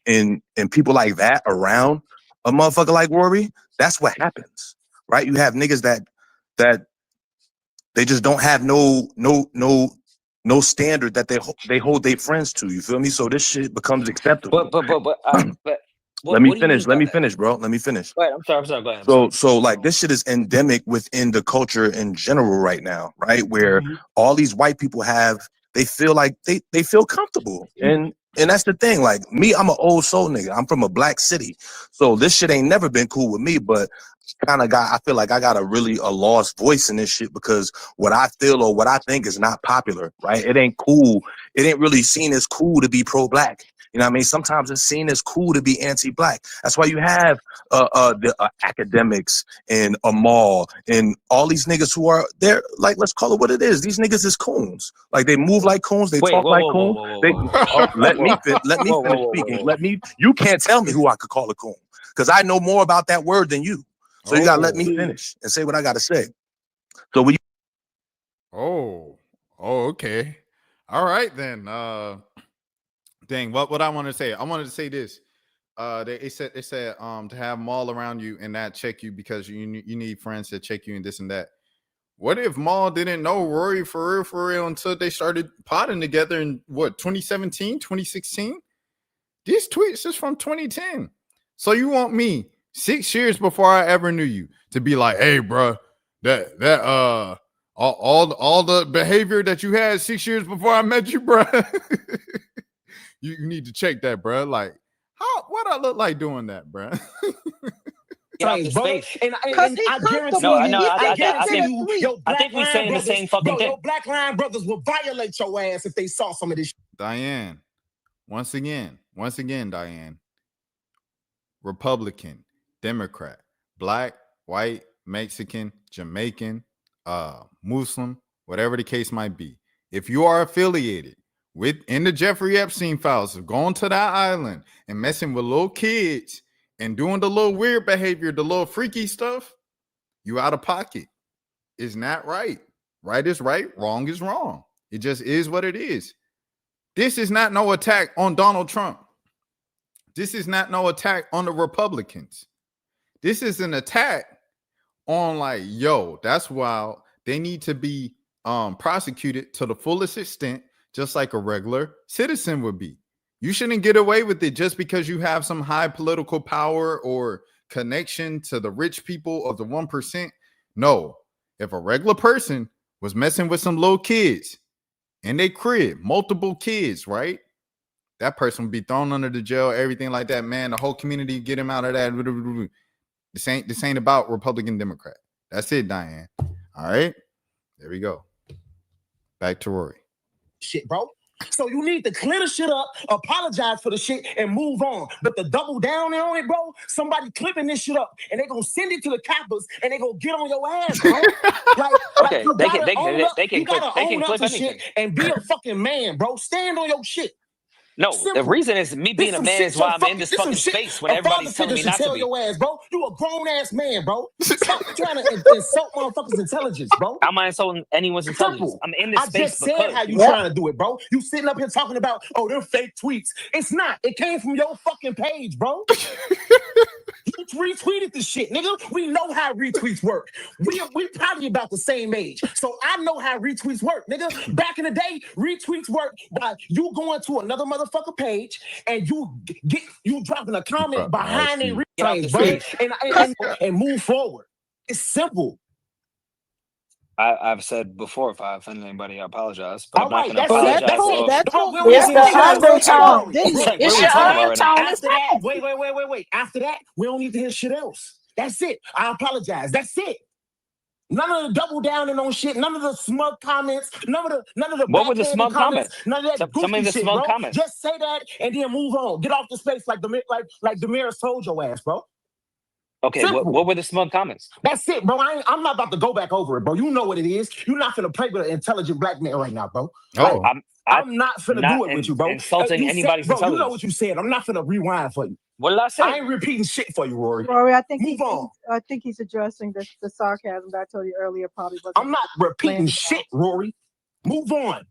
people like that around a motherfucker like Rory, that's what happens, right? You have niggas that they just don't have no standard that they hold their friends to. You feel me? So this shit becomes acceptable. But Let me what do you mean finish. Let by me that? finish, bro. Let me finish. Wait, I'm sorry. Go ahead. So like this shit is endemic within the culture in general right now, right? Where all these white people they feel like they feel comfortable. And that's the thing. Like me, I'm an old soul nigga. I'm from a black city. So this shit ain't never been cool with me, but I feel like I got a lost voice in this shit because what I feel or what I think is not popular, right? It ain't cool. It ain't really seen as cool to be pro-black. You know what I mean? Sometimes it's seen as cool to be anti-black. That's why you have the academics and Amal and all these niggas who are there. Like, let's call it what it is. These niggas is coons. Like they move like coons. They talk like coons. Let me finish speaking. You can't tell me who I could call a coon because I know more about that word than you. So you gotta let me finish and say what I gotta say. So when Oh, okay. All right then. Dang, what I want to say. I wanted to say this. They said to have Maul around you and not check you because you need friends to check you and this and that. What if Maul didn't know Rory for real until they started potting together in 2017, 2016? These tweets is from 2010. So you want me 6 years before I ever knew you to be like, hey, bro, all the behavior that you had 6 years before I met you, bro. you need to check that, bro. Like, what I look like doing that, bro? Get out this space. And I guarantee I think we're saying the same fucking thing. Your black line brothers will violate your ass if they saw some of this shit. Diane, once again, Diane, Republican, Democrat, black, white, Mexican, Jamaican, Muslim, whatever the case might be. If you are affiliated in the Jeffrey Epstein files, going to that island and messing with little kids and doing the little weird behavior, the little freaky stuff, you out of pocket. It's not right. Right is right. Wrong is wrong. It just is what it is. This is not no attack on Donald Trump. This is not no attack on the Republicans. This is an attack on like, yo, that's wild. They need to be prosecuted to the fullest extent, just like a regular citizen would be. You shouldn't get away with it just because you have some high political power or connection to the rich people of the 1%. No, if a regular person was messing with some little kids in their crib, multiple kids, right? That person would be thrown under the jail, everything like that, man. The whole community, get him out of that. This ain't about Republican, Democrat. That's it, Diane. All right, there we go. Back to Rory. Shit, bro. So you need to clear the shit up, apologize for the shit, and move on. But the double down on it, bro, somebody clipping this shit up, and they gonna send it to the Kappas, and they gonna get on your ass, bro. Like Okay, you they gotta can own up. they can You clip gotta they can own up clip to anything. shit and be a fucking man, bro. Stand on your shit. No, the Simple. reason is me being This a some man shit is why your I'm in this this some fucking shit space when a father everybody's telling figure me should not to tell be. your ass, bro. You a grown ass man, bro. Stop trying to insult motherfuckers' intelligence, bro. I'm not insulting anyone's intelligence. Simple. I'm in this I space just said because how you people. trying to do it, bro. You sitting up here talking about, oh, they're fake tweets. It's not. It came from your fucking page, bro. You retweeted this shit, nigga. We know how retweets work. We probably about the same age. So I know how retweets work, nigga. Back in the day, retweets work by you going to another motherfucker page and you dropping a comment behind their Get off the retweets, bro, stage. and move forward. It's simple. I've said before, if I offended anybody, I apologize. But All I'm not right, going to that's it. apologize. That's for- it. That's No, what we it's don't the need to hear undertone, else. didn't it? What are It's we your talking about right now? undertone. It's After that, fine. wait. After that, we don't need to hear shit else. That's it. I apologize. That's it. None of the double downing on shit. None of the smug comments. None of the What were the backhanded smug comments. comments? None of that Tell me goofy the shit, smug bro. comments. Just say that and then move on. Get off the space like Damaris told your ass, bro. Okay, what were the smug comments? That's it, bro. I'm not about to go back over it, bro. You know what it is. You're not finna play with an intelligent black man right now, bro. Oh, I'm not finna do it with you, bro. Insulting You said- anybody's bro, you know intelligence. what you said. I'm not finna rewind for you. What did I say? I ain't repeating shit for you, Rory. Rory, I think Move on. I think he's addressing the sarcasm that I told you earlier. Probably wasn't. I'm not repeating planned. shit, Rory. Move on.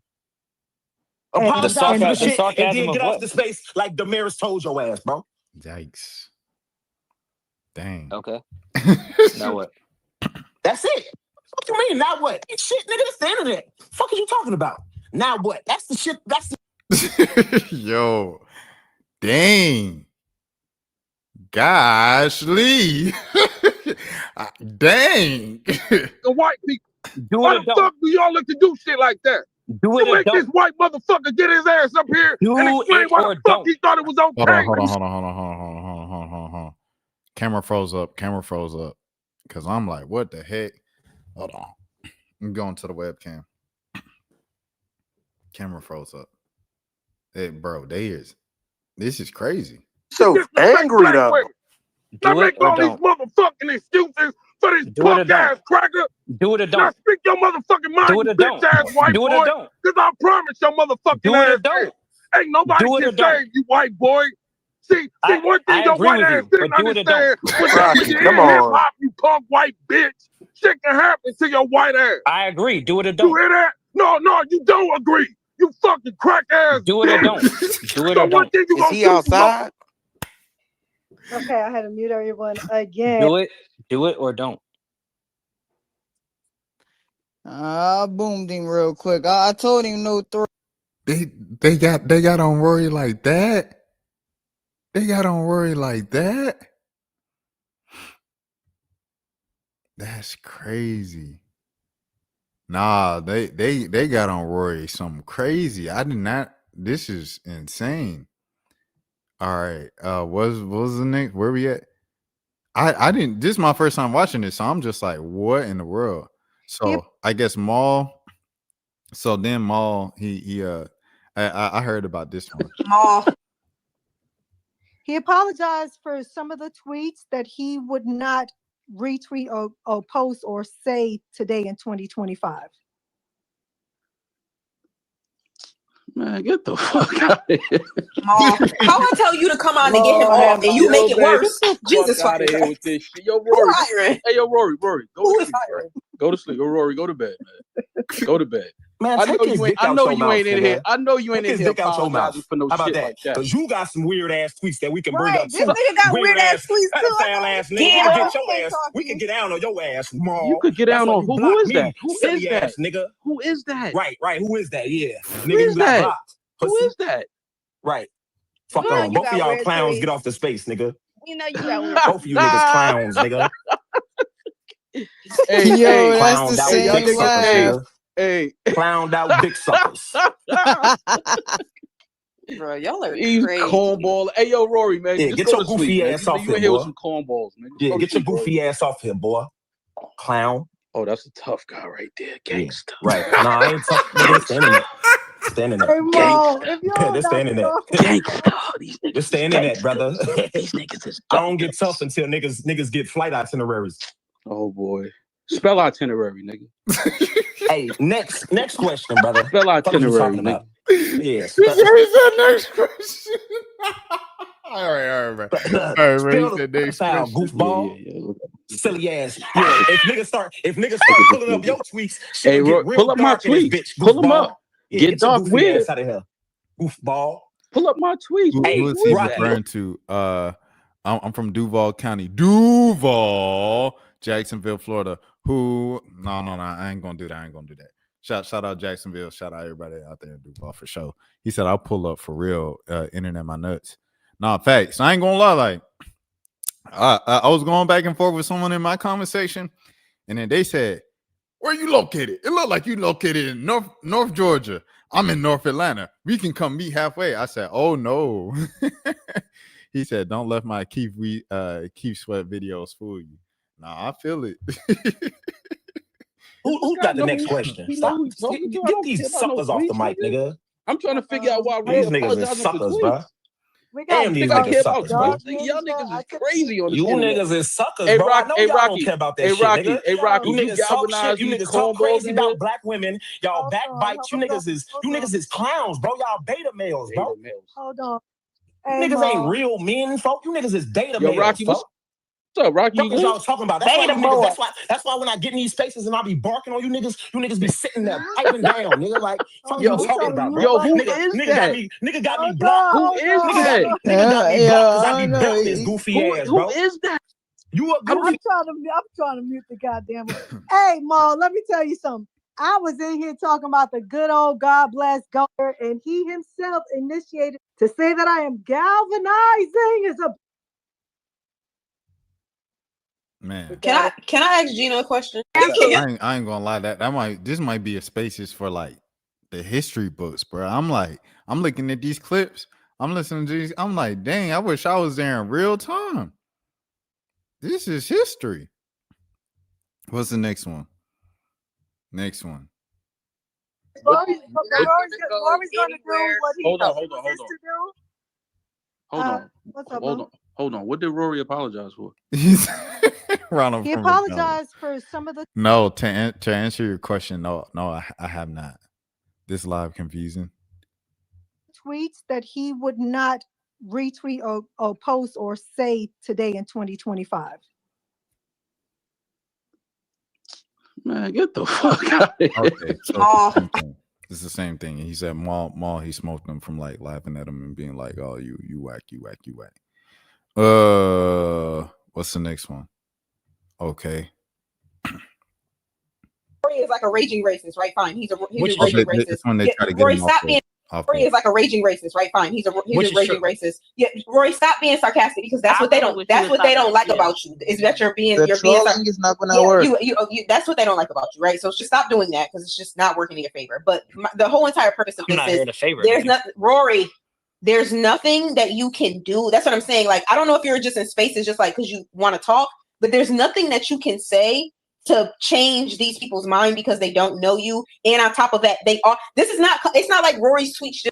And- Apologize for the shit and sarcasm then of get what? off the space like Damaris told your ass, bro. yikes. Dang. Okay. Now what? That's it. What you mean? Now what? Shit, nigga, it's the internet. Fuck are you talking about? Now what? That's the shit. That's the Yo. Dang. Gosh, Lee. Dang. The white people. Do Why it or the don't. fuck do y'all look to do shit like that? Do it You or make this don't. white motherfucker get his ass up here Do and explain it why or the fuck don't. he thought it was okay. Hold on. Camera froze up. Cause I'm like, what the heck? Hold on. I'm going to the webcam. Camera froze up. Hey, bro, this is crazy. So angry though. Not Do it make or all these don't. motherfucking excuses for this Do it or punk ass don't. cracker. Do it or Now don't. speak your motherfucking mind, Do you it or don't. bitch ass white Do it boy. or don't. Cause I promise your motherfucking Do it or ass don't. this. Ain't nobody Do it or can don't. save you, white boy. See, one thing I your agree white with ass you, didn't but do it or don't. understand was that when Rocky, you're come in hip on. hop, you punk white bitch, shit can happen to your white ass. I agree. Do it or You don't. hear that? No, you don't agree. You fucking crack ass Do it or bitch. don't. Do it So or one don't. thing you Is gonna he do, outside? Okay, I had to mute everyone again. Do it or don't. I boomed him real quick. I told him no throw. They got on Rory like that. They got on Rory like that. That's crazy. Nah, they got on Rory something crazy. I did not. This is insane. All right. What was the next? Where we at? I didn't. This is my first time watching this, so I'm just like, what in the world? So I guess Maul. So then Maul, I heard about this one. Maul. He apologized for some of the tweets that he would not retweet or post or say today in 2025. Man, get the fuck out of here. Maul. How I tell you to come on and get him off and you make it worse? Jesus Fuck out of fucking here with Christ. this shit. Yo, Who Rory. hiring? Hey, yo, Rory, go Who to is sleep. hiring? Go to sleep. Yo, Rory, go to bed, man. Go to bed. Man, I take know his you ain't. dick I out know your you mouth, ain't in nigga. here. I know you ain't Take in his here dick out your mouth. apologizing for no How about shit that? like that. Because you got some weird ass tweets that we can bring Right, up this too. nigga got weird ass tweets too. pedophile ass nigga. Get We him. can get your ass. We can get down on your ass, Maul. You could get That's down why on you who blocked is me, that? Who silly is that? ass nigga. Who is that? Right. Who is that? Yeah, Who nigga, is you got that? blocked. Who Pussy. is that? Right. Fuck We know on. you Both of got y'all weird clowns tweets. get off the space, nigga. We know you got weird Both of you niggas clowns, nigga. Hey, Yo, hey, that's the Clowned out hey, y'all dick same niggas, suckers, hey, laugh. nigga. hey. Clowned out dick suckers. Bro, y'all are These crazy. cornball. Hey, yo, Rory, man, Yeah, just get go your to sleep, goofy man. ass You off in here, here with boy. some cornballs, man. Just Yeah, go to get your sleep, Rory. goofy ass off here, boy. Clown. Oh, that's a tough guy right there, Yeah, gangster. right. Nah, I ain't tough, nigga. It's the internet. This the internet. Hey, Mo, if you This don't the knock it internet. off, This the internet, brother. I don't get tough until niggas get flight itineraries. Oh boy. Spell itinerary, nigga. Hey, next question, brother. Spell What are you itinerary, talking nigga. about? Yeah. He said next question. all right, bro. All right, bro. He said next Sound question. goofball. Silly ass. Yeah, if niggas start pulling up your tweets, shit Hey, will get real pull up my dark in this tweets. bitch. Pull them Goofball. up. Yeah, Get your dark goofy with ass it. out of here. Goofball. Pull up my tweets. Who is he Rocky. referring to? I'm from Duval County. Duval, Jacksonville, Florida. No, I ain't gonna do that. Shout out Jacksonville. Shout out everybody out there in Duval for sure. He said I'll pull up for real. Internet my nuts. Nah, facts. I ain't gonna lie. Like I was going back and forth with someone in my conversation, and then they said, "Where you located? It looked like you located in North Georgia. I'm in North Atlanta. We can come meet halfway." I said, "Oh no." He said, "Don't let my Keith Sweat videos fool you." Nah, I feel it. Who got the next question? Stop. Get these suckers off the mic, nigga. I'm trying to figure out why These Ray niggas is apologizing for suckers, tweets. bro. we got Damn, these Nigga, I niggas care about suckers, bro. tweets. Nigga, y'all niggas is crazy on this You internet. niggas is suckers, Hey, bro. I Rocky, know hey, y'all Rocky, don't care about that hey, shit, Rocky, nigga. hey, Rocky, You you niggas talk galvanize shit. You these niggas talk cornballs crazy in about here. black women. Y'all backbite. You niggas is clowns, bro. Y'all beta males, bro. hold on. You Hey, niggas ain't Mo. real men, folk. You niggas is beta Yo, males, Rocky, folk. what's up, Rocky? You Fuck is good? y'all talking about? That's why Beta you niggas. boy. That's why when I get in these spaces and I be barking on you niggas be sitting there piping down, nigga. Like, fuck Hold you on. We talking trying to about, mute bro? Yo, who Rocky. is Nigga that? got me Hold blocked. Who on. is Hold that? on. Nigga got me blocked because I I be don't know. belting his goofy ass, Who bro. is that? You a I'm goofy. trying to mute the goddamn. Hey, Mo, let me tell you something. I was in here talking about the good old God bless governor, and he himself initiated to say that I am galvanizing is a Man, Can I ask Gina a question? I ain't gonna lie. This might be a spaces for like the history books, bro. I'm looking at these clips. I'm listening to these. I'm like, dang, I wish I was there in real time. This is history. What's the next one? Rory's going Rory's going to do what he Hold on. to do. What's up, bro? Hold on. What did Rory apologize for? Ronald He from apologized for some of the No, to answer your question, no, I have not. This live confusing. tweets that he would not retweet or post or say today in 2025. Man, get the fuck out of here. Okay, so it's the same thing. He said Maul, he smoked them from like laughing at him and being like, "Oh, you whack. What's the next one? Okay. Rory is like a raging racist, right? Fine. He's a raging racist. This one they try to get Rory, him stop being. Rory is like a raging racist, right? Fine. He's a raging racist. Yeah, Rory, stop being sarcastic because that's what they don't. That's what they don't like about you. Is that you're being. You're being sarcastic. Is not gonna work. You. That's what they don't like about you, right? So just stop doing that because it's just not working in your favor. But the whole entire purpose of this is there's nothing, Rory. There's nothing that you can do. That's what I'm saying. Like I don't know if you're just in spaces just like because you want to talk, but there's nothing that you can say to change these people's mind because they don't know you. And on top of that, it's not like Rory's tweets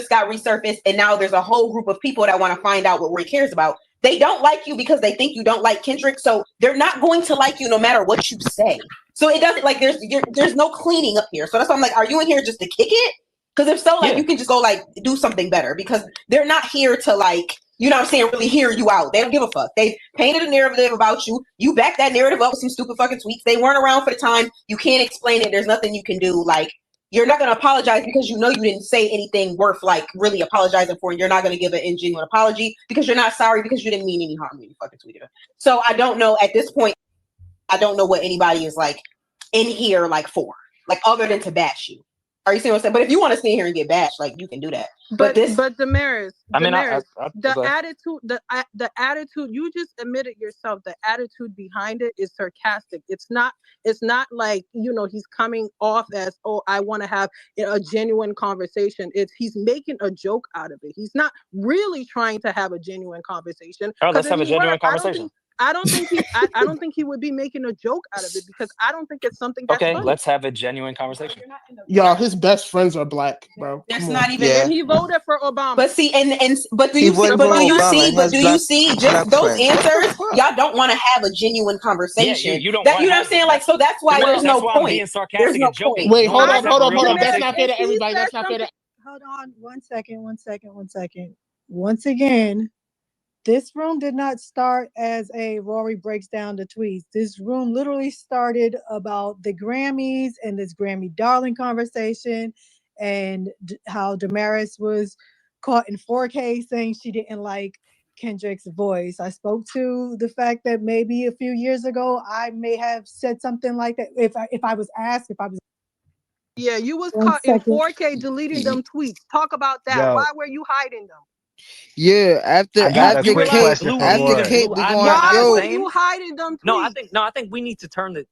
just got resurfaced and now there's a whole group of people that want to find out what Rory cares about. They don't like you because they think you don't like Kendrick. So they're not going to like you no matter what you say. So it doesn't like there's no cleaning up here. So that's why I'm like, are you in here just to kick it? Because if so, like you can just go like do something better because they're not here to like, you know what I'm saying, really hear you out. They don't give a fuck. They painted a narrative about you. You back that narrative up with some stupid fucking tweets. They weren't around for the time. You can't explain it. There's nothing you can do. Like, you're not going to apologize because you know you didn't say anything worth like really apologizing for. And you're not going to give an ingenuine apology because you're not sorry because you didn't mean any harm when you fucking tweeted it. So I don't know at this point. I don't know what anybody is like in here like for, like other than to bash you. Are you seeing what I'm saying? But if you want to stay here and get bashed, like you can do that. But Damaris, the the attitude you just admitted yourself, the attitude behind it is sarcastic. It's not like, you know, he's coming off as, oh, I want to have a genuine conversation. He's making a joke out of it. He's not really trying to have a genuine conversation. Oh, let's have a genuine conversation. I don't think I don't think he would be making a joke out of it because I don't think it's something that's Okay, funny. let's have a genuine conversation. Y'all, his best friends are black, bro. There's Come not on. even. And he voted for Obama. But see, but do He you see? wouldn't But vote do you Obama. see? He But has do you black see? black Just those friends. answers, y'all don't want to have a genuine conversation. you don't That wanna you know what have I'm saying? them. Like, so that's why there's That's no why I'm point. being There's sarcastic no and joking. point. Wait, No hold one up, wants to hold have a up, real hold up. That's conversation. not fair to If he everybody. said That's not fair to. Hold on one second. Once again, this room did not start as a Rory breaks down the tweets. This room literally started about the Grammys and this Grammy darling conversation and how Damaris was caught in 4K saying she didn't like Kendrick's voice. I spoke to the fact that maybe a few years ago I may have said something like that if I was asked if I was. Yeah, you was caught in 4K deleting them tweets. Talk about that. Yo. Why were you hiding them? Yeah, after I got a after quick Kate question for Rory. Kate be going, Why yo, were you hiding them tweets? No, I think we need to turn the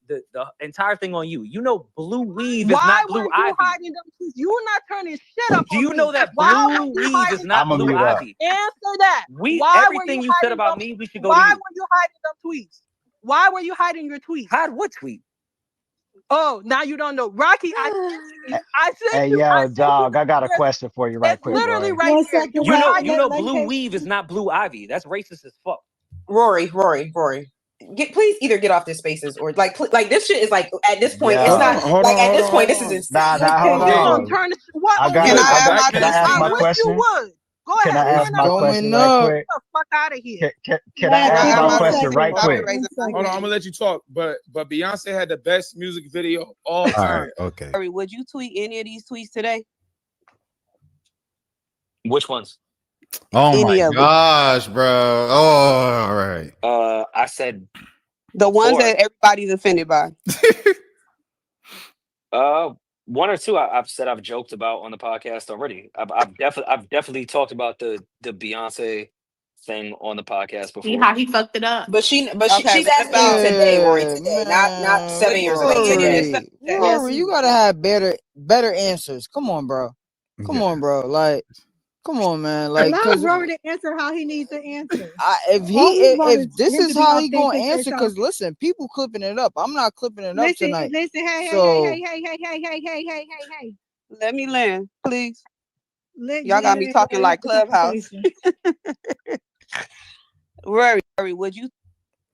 entire thing on you. You know, Blue Weave is Why not were Blue you Ivy. hiding them tweets? You were not turning shit up Do on you me. know that Why Blue were you Weave hiding is them not I'ma Blue mute up. Ivy? Answer that. We Why were everything you you said hiding about them? me, we should go to Why you. were you hiding them tweets? Why were you hiding your tweets? Hide what tweet? Oh, now you don't know. Rocky, I sent Hey, you. yo, dog, I got a question for you right It's quick, literally Rory. right here. You know Blue Weave is not Blue Ivy. That's racist as fuck. Rory. Please either get off this spaces or like this shit is like at this point it's not like at this point this is insane. Hold on. What I got can can I ask my I wish question? you would. Go Can ahead. I ask my question right quick? Get the fuck out of here. Can I ask my question right quick? Hold on, I'm gonna let you talk. But Beyonce had the best music video of all All time. right, okay. Rory, would you tweet any of these tweets today? Which ones? Oh Any my of them. gosh, bro. Oh, all right. I said The ones before. that everybody's offended by. One or two I've said I've joked about on the podcast already. I've definitely talked about the Beyonce thing on the podcast before. See how he fucked it up. But she's Okay, asking you today, Rory, today, not 7 years ago. Today. Rory, you gotta have better answers. Come on, bro. Come on, bro. Like, come on, man. Like, Allow cause Rory to answer how he needs to answer. if this is how he gonna answer, cause listen, people clipping it up. I'm not clipping it up tonight. Listen, hey. Let me land, please. Let Y'all got me talking like Clubhouse. conversation. Rory, would you?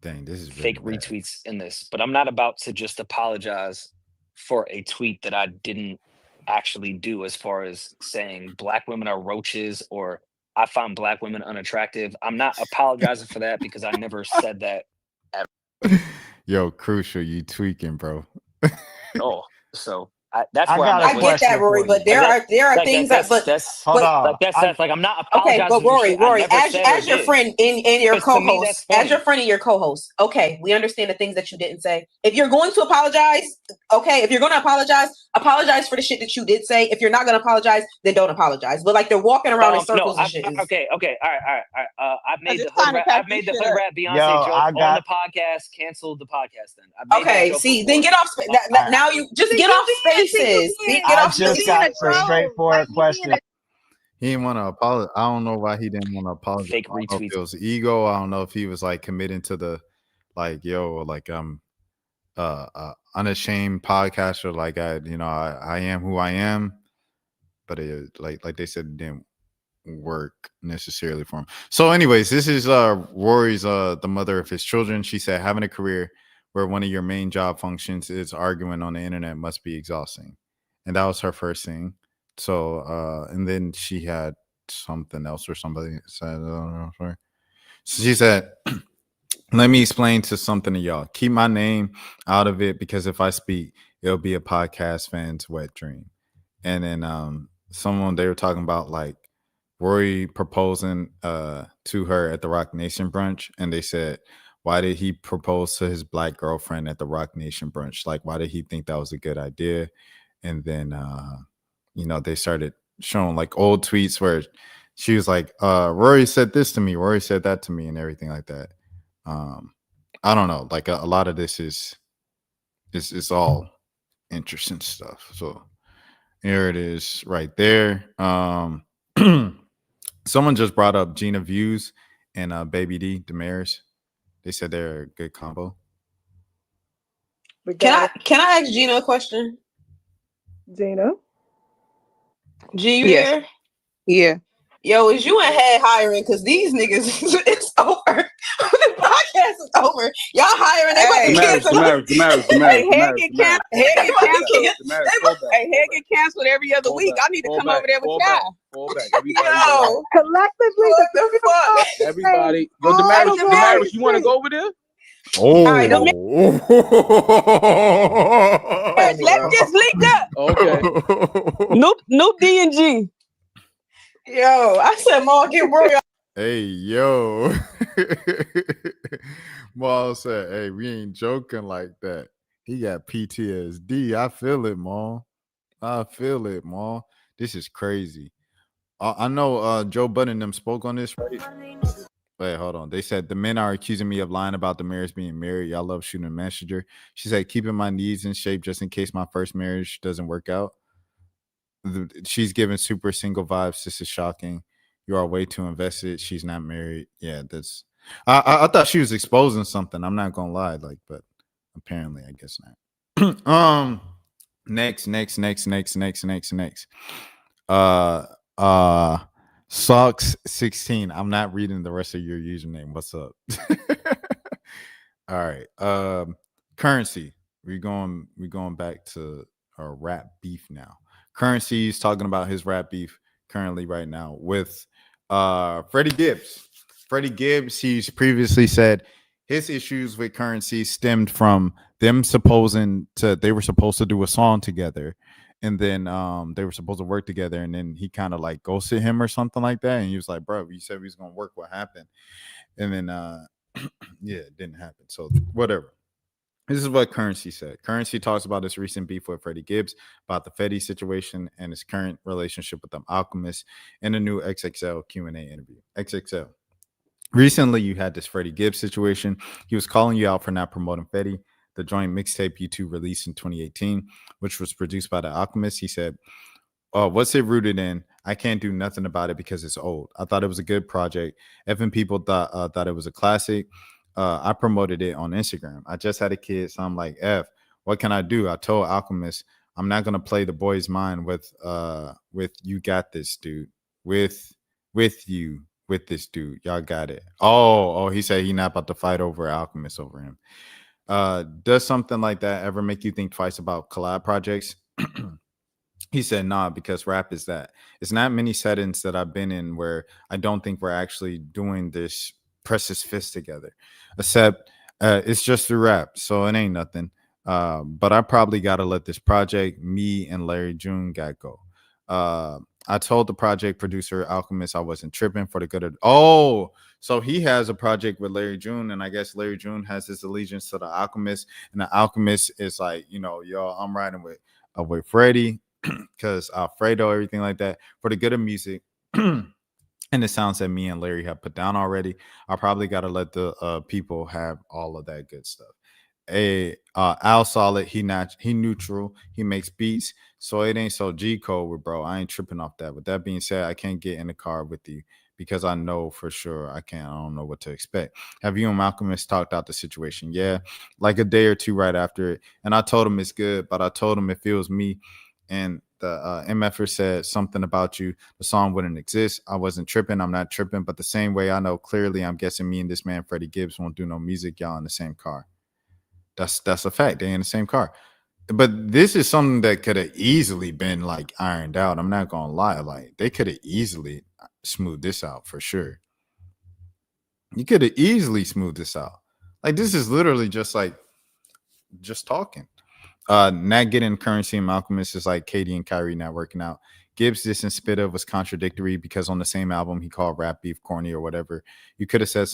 Dang, this is fake retweets in this, but I'm not about to just apologize for a tweet that I didn't actually do, as far as saying black women are roaches or I find black women unattractive. I'm not apologizing for that because I never said that ever. Yo, Crucial, you tweaking, bro. Oh, so that's I where I'm I get that, Rory, but there are things that that's like I'm not okay, apologizing. but for Rory, shit I never as said or your did. friend and your 'Cause to me, co-host, that's funny. as your friend and your co-host, okay, we understand the things that you didn't say. If you're going to apologize, okay, if you're going to apologize for the shit that you did say. If you're not going to apologize, then don't apologize. But like they're walking around in circles and shit. Okay, all right. I've made the hood rat Beyonce Yo, joke I on got- the podcast. Canceled the podcast. Then I made that Okay, joke see, before. then get off. Now you just get off spaces. Get I off just spaces. got a straightforward question. He didn't want to apologize. I don't know why he didn't want to apologize. Fake I don't know if retweets. it was ego. I don't know if he was like committing to the like, yo, like unashamed podcaster. Like I am who I am. But it like they said, it didn't work necessarily for him. So, anyways, this is Rory's the mother of his children. She said having a career where one of your main job functions is arguing on the internet must be exhausting. And that was her first thing. So and then she had something else or somebody said, I don't know, sorry. So she said, let me explain to something to y'all. Keep my name out of it because if I speak, it'll be a podcast fan's wet dream. And then they were talking about like Rory proposing to her at the Rock Nation brunch, and they said, why did he propose to his black girlfriend at the Rock Nation brunch? Like, why did he think that was a good idea? And then they started showing like old tweets where she was like, Rory said this to me, Rory said that to me, and everything like that. I don't know. Like a lot of this is all interesting stuff. So here it is right there. Someone just brought up Gina Views and Baby D, Damaris. They said they're a good combo. Can I ask Gina a question? Gina? G, you Yes. there? Yeah. Yo, is you in head hiring? Because these niggas, it's over. The podcast is over. Y'all hiring, they about to cancel us. Hey, head get canceled. Head They get about to canceled. cancel. Hey, head get canceled every other week. I need to come over there with y'all. Yo, collectively, what the fuck? Everybody, yo, all Damaris, the Damaris, you want to right go over there? Oh, All right, don't make, let's just link up. Okay. New D and G. Yo, I said, Mom, get Rory. Hey, yo. Mom said, hey, we ain't joking like that. He got PTSD. I feel it, Mom. I feel it, Mom. This is crazy. I know Joe Budden them spoke on this, right? Wait, hold on. They said the men are accusing me of lying about the marriage being married. Y'all love shooting a messenger. She said, keeping my knees in shape just in case my first marriage doesn't work out. She's giving super single vibes. This is shocking. You are way too invested. She's not married. Yeah, that's. I thought she was exposing something. I'm not gonna lie, like, but apparently, I guess not. Next. Socks 16. I'm not reading the rest of your username. What's up? All right. Currency. We're going back to our rap beef now. Currency is talking about his rap beef currently right now with Freddie Gibbs. Freddie Gibbs, he's previously said his issues with Currency stemmed from them they were supposed to do a song together, and then they were supposed to work together, and then he kind of like ghosted him or something like that, and he was like, bro, you said we was gonna work, what happened? And then yeah, it didn't happen, so whatever. This is what Currency said. Currency talks about his recent beef with Freddie Gibbs, about the Fetty situation, and his current relationship with the Alchemist in a new XXL Q&A interview. XXL. Recently, you had this Freddie Gibbs situation. He was calling you out for not promoting Fetty, the joint mixtape you two released in 2018, which was produced by the Alchemist. He said, what's it rooted in? I can't do nothing about it because it's old. I thought it was a good project. Even people thought it was a classic. I promoted it on Instagram. I just had a kid, so I'm like, what can I do? I told Alchemist, I'm not gonna play the boy's mind with you got this, dude. With this dude. Y'all got it. Oh, he said he not about to fight over Alchemist over him. Does something like that ever make you think twice about collab projects? He said, nah, because rap is that. It's not many settings that I've been in where I don't think we're actually doing this precious fist together, except it's just through rap, so it ain't nothing. But I probably got to let this project, me and Larry June, got go. I told the project producer Alchemist I wasn't tripping for the good of. So he has a project with Larry June, and I guess Larry June has his allegiance to the Alchemist, and the Alchemist is like, yo, I'm riding with Freddie because Alfredo, everything like that, for the good of music. And it sounds that me and Larry have put down already. I probably got to let the people have all of that good stuff. Al Solid, he neutral, he makes beats, so it ain't so G code with bro. I ain't tripping off that. With that being said, I can't get in the car with you because I know for sure I don't know what to expect. Have you and Alchemist talked out the situation? Yeah, like a day or two right after it, and I told him it's good, but I told him it feels me. And the MFer said something about you, the song wouldn't exist. I wasn't tripping. I'm not tripping. But the same way I know clearly, I'm guessing me and this man, Freddie Gibbs, won't do no music. Y'all in the same car. That's a fact. They in the same car. But this is something that could have easily been like ironed out. I'm not going to lie. Like they could have easily smoothed this out for sure. You could have easily smoothed this out. Like this is literally just talking. Not getting Currency and Alchemist is like Katie and Kyrie not working out. Gibbs this and Spitta was contradictory because on the same album he called rap beef corny or whatever. You could have said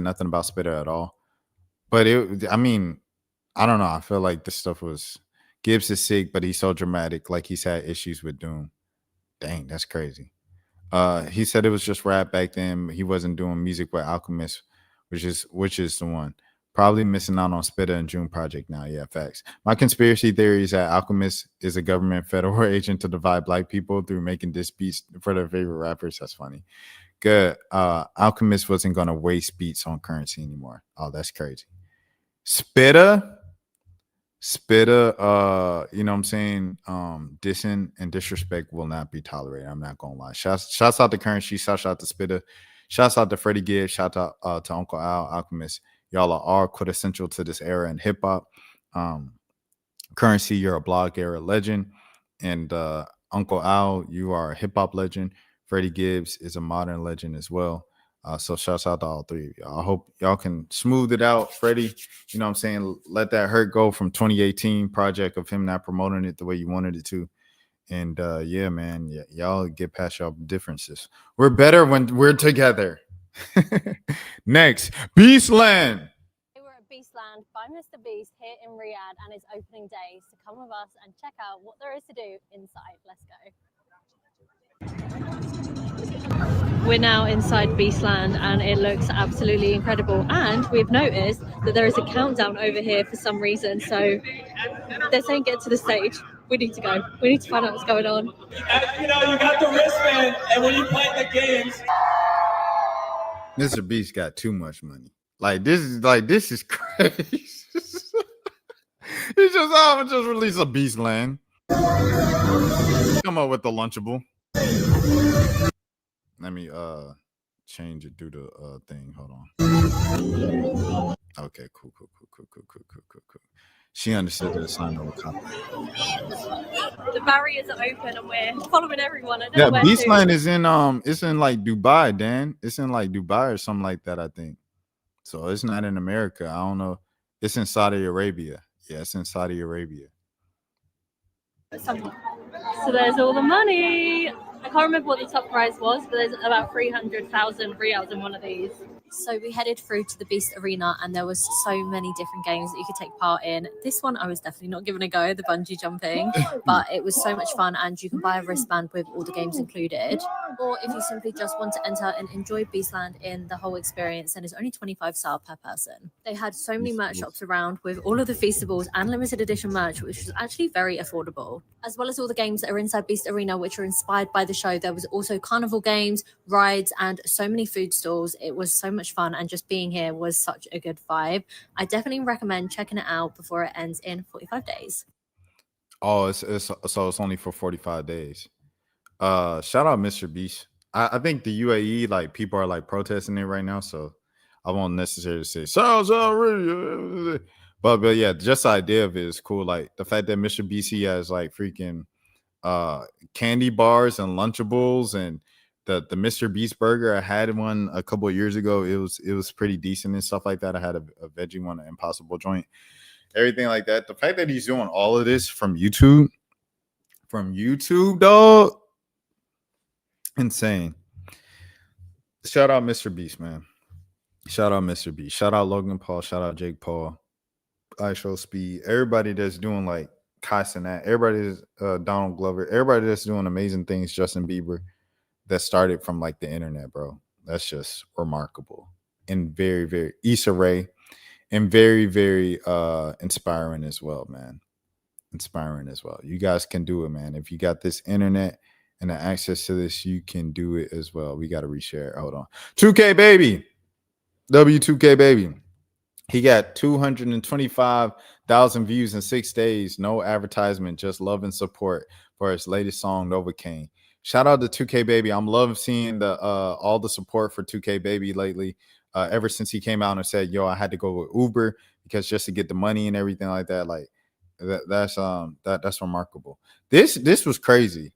nothing about Spitta at all. But I don't know. I feel like this stuff was Gibbs is sick, but he's so dramatic, like he's had issues with Doom. Dang, that's crazy. He said it was just rap back then. He wasn't doing music with Alchemist, which is the one. Probably missing out on Spitta and June project now. Yeah, facts. My conspiracy theory is that Alchemist is a government federal agent to divide black people through making diss beats for their favorite rappers. That's funny. Good. Alchemist wasn't gonna waste beats on Currency anymore. Oh, that's crazy. Spitta, you know what I'm saying? Dissing and disrespect will not be tolerated. I'm not gonna lie. Shouts out to Currency, shouts out to Spitta, shouts out to Freddie Gibbs, shout out to Uncle Al, Alchemist. Y'all are all quintessential to this era in hip hop. Currency, you're a blog era legend, and Uncle Al, you are a hip hop legend. Freddie Gibbs is a modern legend as well. So shouts out to all three of y'all. I hope y'all can smooth it out, Freddie. You know what I'm saying? Let that hurt go from 2018 project of him not promoting it the way you wanted it to. And yeah, man, y'all get past y'all differences. We're better when we're together. Next, Beastland. We're at Beastland by Mr. Beast here in Riyadh, and it's opening day. So come with us and check out what there is to do inside. Let's go. We're now inside Beastland and it looks absolutely incredible, and we've noticed that there is a countdown over here for some reason, so they're saying get to the stage. We need to go. We need to find out what's going on. You know, you got the wristband, and when you play the games, Mr. Beast got too much money. This is crazy. He's just I'm gonna just release a Beastland. Come up with the Lunchable. Let me change it through the thing. Hold on. Okay, cool. She understood the sign no copy. The barriers are open and we're following everyone. I don't Yeah, know where Beastland to. is in it's in like Dubai, Dan. It's in like Dubai or something like that, I think. So it's not in America. I don't know. It's in Saudi Arabia. Yeah, it's in Saudi Arabia. So there's all the money. I can't remember what the top prize was, but there's about 300,000 riyals in one of these. So we headed through to the Beast Arena and there was so many different games that you could take part in. This one I was definitely not giving a go, the bungee jumping, but it was so much fun and you can buy a wristband with all the games included. Or if you simply just want to enter and enjoy Beastland in the whole experience, then it's only 25 SAR per person. They had so many merch shops around with all of the Feastables and limited edition merch, which was actually very affordable. As well as all the games that are inside Beast Arena, which are inspired by the show, there was also carnival games, rides, and so many food stalls. It was so much fun, and just being here was such a good vibe. I definitely recommend checking it out before it ends in 45 days. Oh, it's only for 45 days. Shout out Mr. Beast. I think the UAE, like, people are like protesting it right now, so I won't necessarily say sounds already. But yeah, just the idea of it is cool. Like the fact that Mr. BC has like freaking candy bars and Lunchables, and the Mr. Beast burger. I had one a couple of years ago. It was pretty decent and stuff like that. I had a veggie one, an Impossible joint, everything like that. The fact that he's doing all of this from YouTube, dog, insane. Shout out Mr. Beast, man. Shout out Mr. Beast. Shout out Logan Paul. Shout out Jake Paul. iShow Speed. Everybody that's doing like Kai Cenat. Everybody that's Donald Glover. Everybody that's doing amazing things. Justin Bieber. That started from like the internet, bro. That's just remarkable and very, very Issa Rae, and very, very inspiring as well, man. Inspiring as well. You guys can do it, man. If you got this internet and the access to this, you can do it as well. We got to reshare. Hold on. 2K baby. W2K baby. He got 225,000 views in 6 days. No advertisement, just love and support for his latest song, Novocaine. Shout out to 2K baby. I'm loving seeing the all the support for 2K baby lately. Ever since he came out and said, "Yo, I had to go with Uber because just to get the money and everything like that." Like that's remarkable. This was crazy.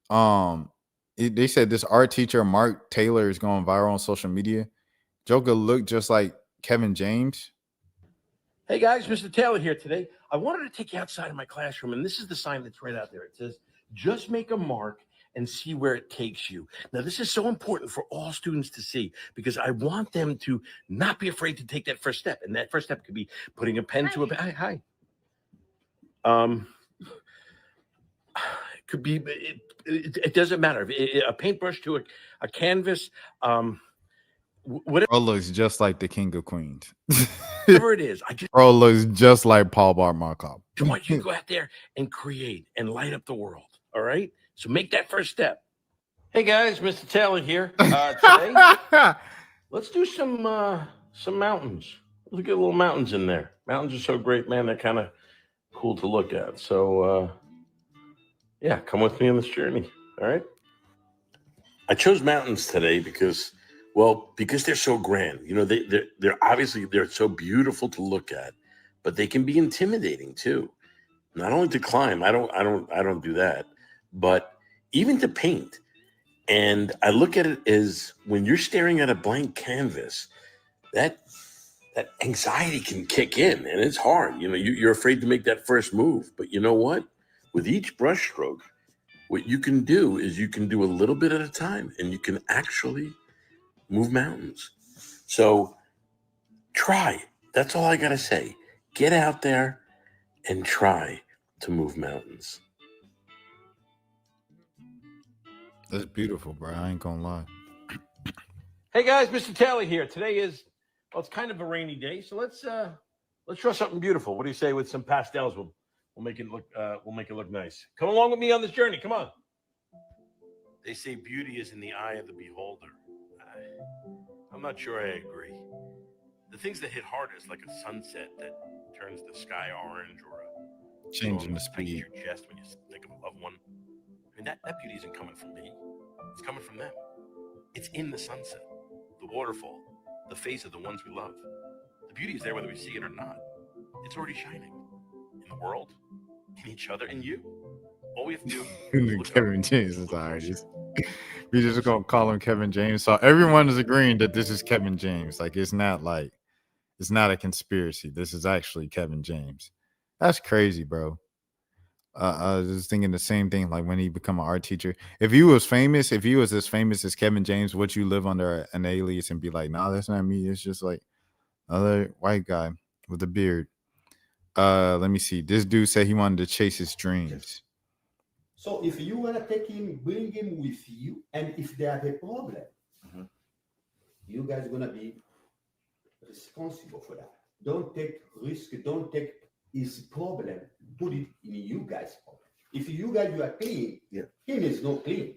They said this art teacher Mark Taylor is going viral on social media. Joker looked just like Kevin James. Hey guys, Mr. Taylor here today. I wanted to take you outside of my classroom, and this is the sign that's right out there. It says, "Just make a mark and see where it takes you." Now, this is so important for all students to see because I want them to not be afraid to take that first step. And that first step could be putting a pen to a hi. It could be it doesn't matter. A paintbrush to a canvas. Whatever. Bro looks just like the King of Queens. Whatever it is, Bro looks just like Paul Bar Markov. I want you to go out there and create and light up the world. All right. So make that first step. Hey guys, Mr. Taylor here. Today, let's do some mountains. Look at little mountains in there. Mountains are so great, man. They're kind of cool to look at. So, yeah, come with me on this journey. All right. I chose mountains today because they're so grand. You know, they're obviously they're so beautiful to look at, but they can be intimidating too. Not only to climb, I don't do that, but even to paint. And I look at it as when you're staring at a blank canvas, that anxiety can kick in, and it's hard. You know, you're afraid to make that first move. But you know what? With each brush stroke, what you can do is you can do a little bit at a time, and you can actually move mountains. So try. That's all I got to say. Get out there and try to move mountains. That's beautiful, bro. I ain't gonna lie. Hey guys, Mr. Taylor here. Today is, well, it's kind of a rainy day, so let's draw something beautiful. What do you say with some pastels? We'll make it look nice. Come along with me on this journey. Come on. They say beauty is in the eye of the beholder. I'm not sure I agree. The things that hit hardest, like a sunset that turns the sky orange, or a Changing the speed speed. your chest when you think of a loved one. I mean, that beauty isn't coming from me. It's coming from them. It's in the sunset, the waterfall, the face of the ones we love. The beauty is there whether we see it or not. It's already shining in the world, in each other, in you. All we have to do is Kevin James is the artist. We just gonna call him Kevin James. So everyone is agreeing that this is Kevin James. Like it's not a conspiracy. This is actually Kevin James. That's crazy, bro. I was just thinking the same thing. Like when he become an art teacher, if he was as famous as Kevin James, would you live under an alias and be like, "Nah, that's not me. It's just like another white guy with a beard." Let me see. This dude said he wanted to chase his dreams. So if you want to take him, bring him with you, and if they have a problem, you guys are going to be responsible for that. Don't take risk. Don't take his problem. Put it in you guys' problem. If you guys you are clean, him is not clean.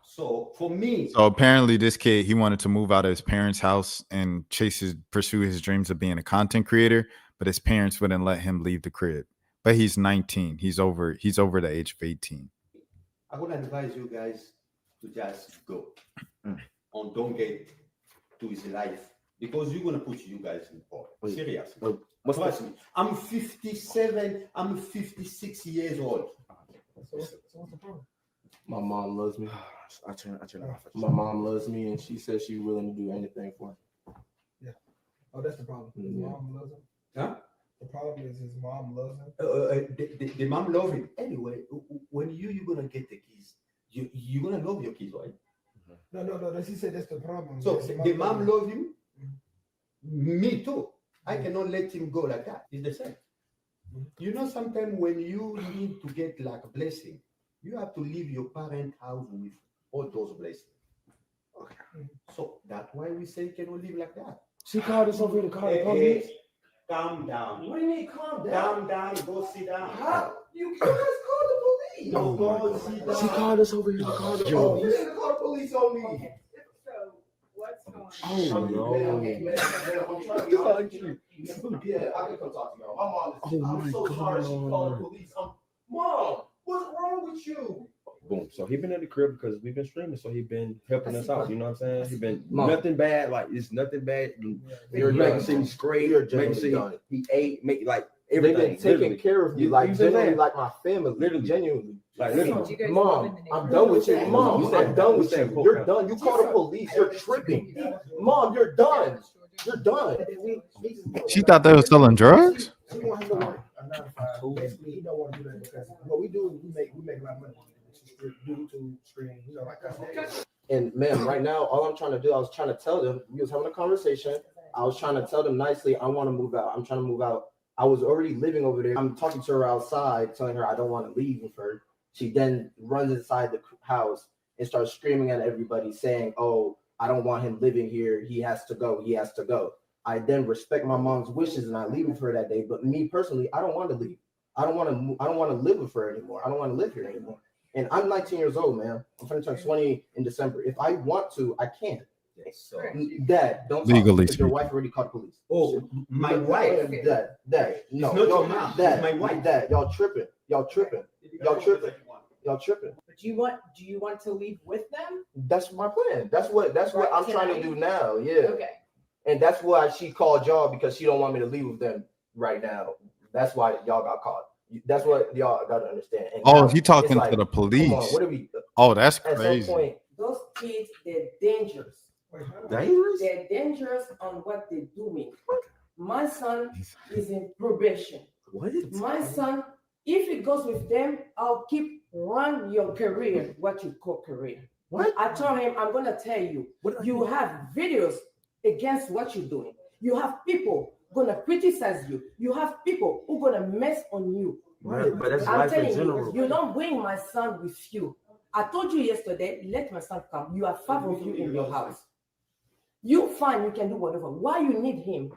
So for me. So apparently this kid, he wanted to move out of his parents' house and pursue his dreams of being a content creator, but his parents wouldn't let him leave the crib. But he's 19. He's over the age of 18. I would advise you guys to just go and don't get to his life because you're gonna put you guys in court. Seriously. Trust me. I'm 57. I'm 56 years old. So what's the problem? My mom loves me. I turn off. My mom loves me, and she says she's willing to do anything for me. Yeah. Oh, that's the problem. His mom loves him. Huh? The problem is his mom loves him. The mom loves him. Anyway, when you're gonna get the kids, you're gonna love your kids, right? No. She said that's the problem. So the mom loves him. Me too. I cannot let him go like that. It's the same. You know, sometimes when you need to get like a blessing, you have to leave your parent house with all those blessings. Okay. So that's why we say cannot live like that. She called us over here to call the police. Calm down. What do you mean calm down? Calm down. Go sit down. How? You guys called the police. No, go sit down. She called us over here to call the police. You didn't call the police on me. So what's going on? Oh no. I'm trying to talk to you. Yeah, I can come talk to you. My mom is, I'm so sorry she called the police. Mom, what's wrong with you? Boom. So he been at the crib because we've been streaming. So he been helping us out. You know what I'm saying? He been Mom. nothing bad. Like it's nothing bad. You're making done. sure he's great. You're Making sure done. he ate. Make like They've everything. been taking care of you, like genuinely, like my family. Literally. Genuinely. Like literally. Mom, I'm done with you. Mom, I'm done with you. You're done. You call the police. You're tripping. Mom, you're done. You're done. She thought they were selling drugs? He won't have to work. Basically, he don't want to do that because what we do, we make a lot of money. YouTube stream, you know, like that. And man, right now, all I'm trying to do, I was trying to tell them, we was having a conversation. I was trying to tell them nicely, I want to move out. I'm trying to move out. I was already living over there. I'm talking to her outside, telling her I don't want to leave with her. She then runs inside the house and starts screaming at everybody saying, "Oh, I don't want him living here. He has to go. He has to go." I then respect my mom's wishes and I leave with her that day. But me personally, I don't want to leave. I don't want to live with her anymore. I don't want to live here anymore. And I'm 19 years old, man. I'm going to turn 20 in December. If I want to, I can. Dad, don't talk Legally because your speaking. wife already called the police. Oh, my wife. Dad, no, It's not no, your mom, Dad, it's my wife. Dad, y'all tripping. Y'all tripping. But do you want to leave with them? That's my plan. That's what Right I'm trying to tonight? do now. Yeah. Okay. And that's why she called y'all, because she don't want me to leave with them right now. That's why y'all got caught. That's what y'all got to understand. And Oh, now he it's talking like, to the come on, police. what are we? Oh, that's At some crazy. point, Those kids, they're dangerous. dangerous? They're dangerous on what they're doing. My son is in probation. What? My son, if it goes with them, I'll keep run your career, what you call career. What? I told him, I'm gonna tell you, you have videos against what you're doing. You have people gonna criticize you. You have people who gonna mess on you. Right, but that's I'm life in telling general. you, you don't bring my son with you. I told you yesterday, let my son come. You have 5 of you in your house. You find you can do whatever. Why you need him?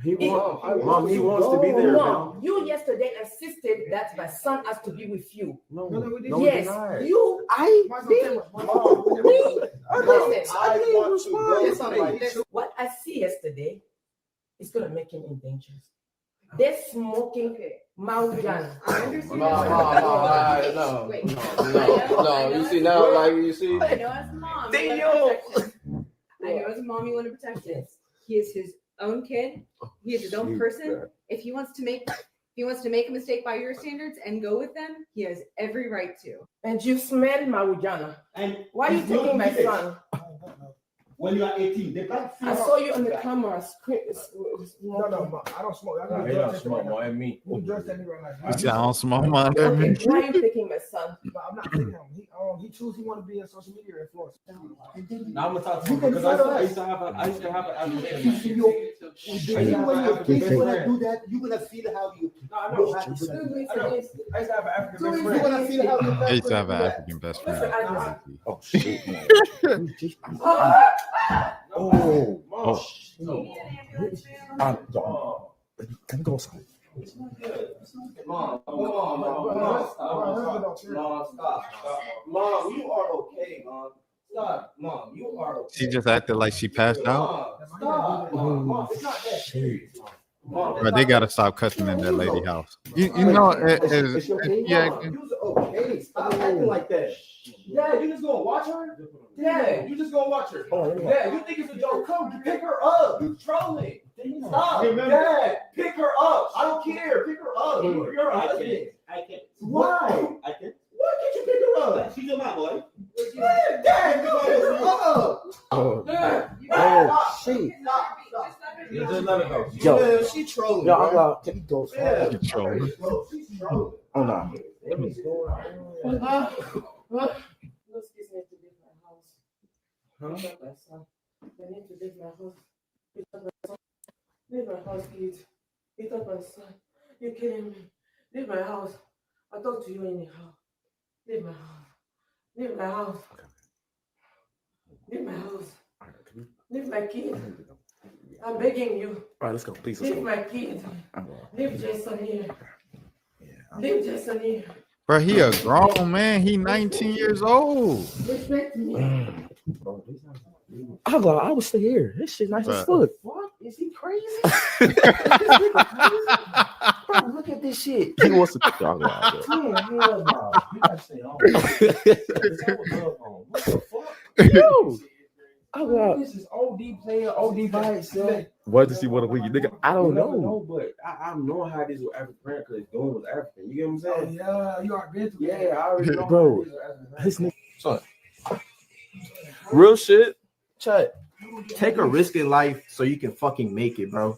He wants to be there. No, you yesterday insisted that my son has to be with you. No, yes, you. What I see yesterday is gonna make him endangered. They're smoking marijuana. I understand. No. You see now, like you see. I know as a mom. I know as a mom you want to protect him. He is his own kid. He is his own person. If he wants to make a mistake by your standards and go with them, he has every right to. And you smell marijuana. And why are you taking my son? When you are 18, I saw you on the camera. No, I don't smoke. He don't smoke more than me. You just tell me right now. You say I don't smoke mine. Okay, why are you taking my son? But I'm not taking him. He choose. He want to be a social media influencer. Now I'm gonna talk to You him can because settle I that. used to have an African When best you're gonna friend. do that, you're gonna feel how you. I know. I used to have an African best You're gonna friend. feel how your I used best to have an friend do that. African best friend. Oh shit, man. I'm done. Can we go outside? Mom, stop. Mom, you are okay, Mom. Stop, Mom, you are okay. She just acted like she passed out. Stop, Mom, it's not that serious. Bro, they gotta stop cussing in that lady house. You know, Is she okay? Mom, you okay. Stop acting like that. Dad, you just gonna watch her? Dad, you just gonna watch her. Dad, you think it's a joke? Come pick her up. You trolling. Stop. Dad, pick her up. I don't care. Pick her up. You're a husband. I can't. Why? I can't. Why can't you pick her up? She's my boy. Dad, you pick her up. Oh, shit. Stop. You just let her go. Yo, she trolling. Yo, I'm out. Can we go? You trolling. She's trolling. Hold on. Those kids need to leave my house. They need to leave my house. Leave my house, kids. Get up my son. You're kidding me. Leave my house. I'll talk to you anyhow. Leave my house. Leave my house. Leave my house. Leave my kid. I'm begging you. All right, let's go. Please. Leave my kid. Leave Jason here. Leave Jason here. Bro, he a grown man. He 19 years old. Respect me. I would stay here. This shit nice as fuck. What? Is he crazy? Bro, look at this shit. He wants to hell no. You gotta stay home. What the fuck? Yo. This is OD player, OD by itself. What does he want to leave? Nigga, I don't know. But I know how this with African parent because doing was African. You get what I'm saying? Yeah, you are been through. Yeah, I already know. Bro, his nigga, son. Real shit. Chat. Take a risk in life so you can fucking make it, bro.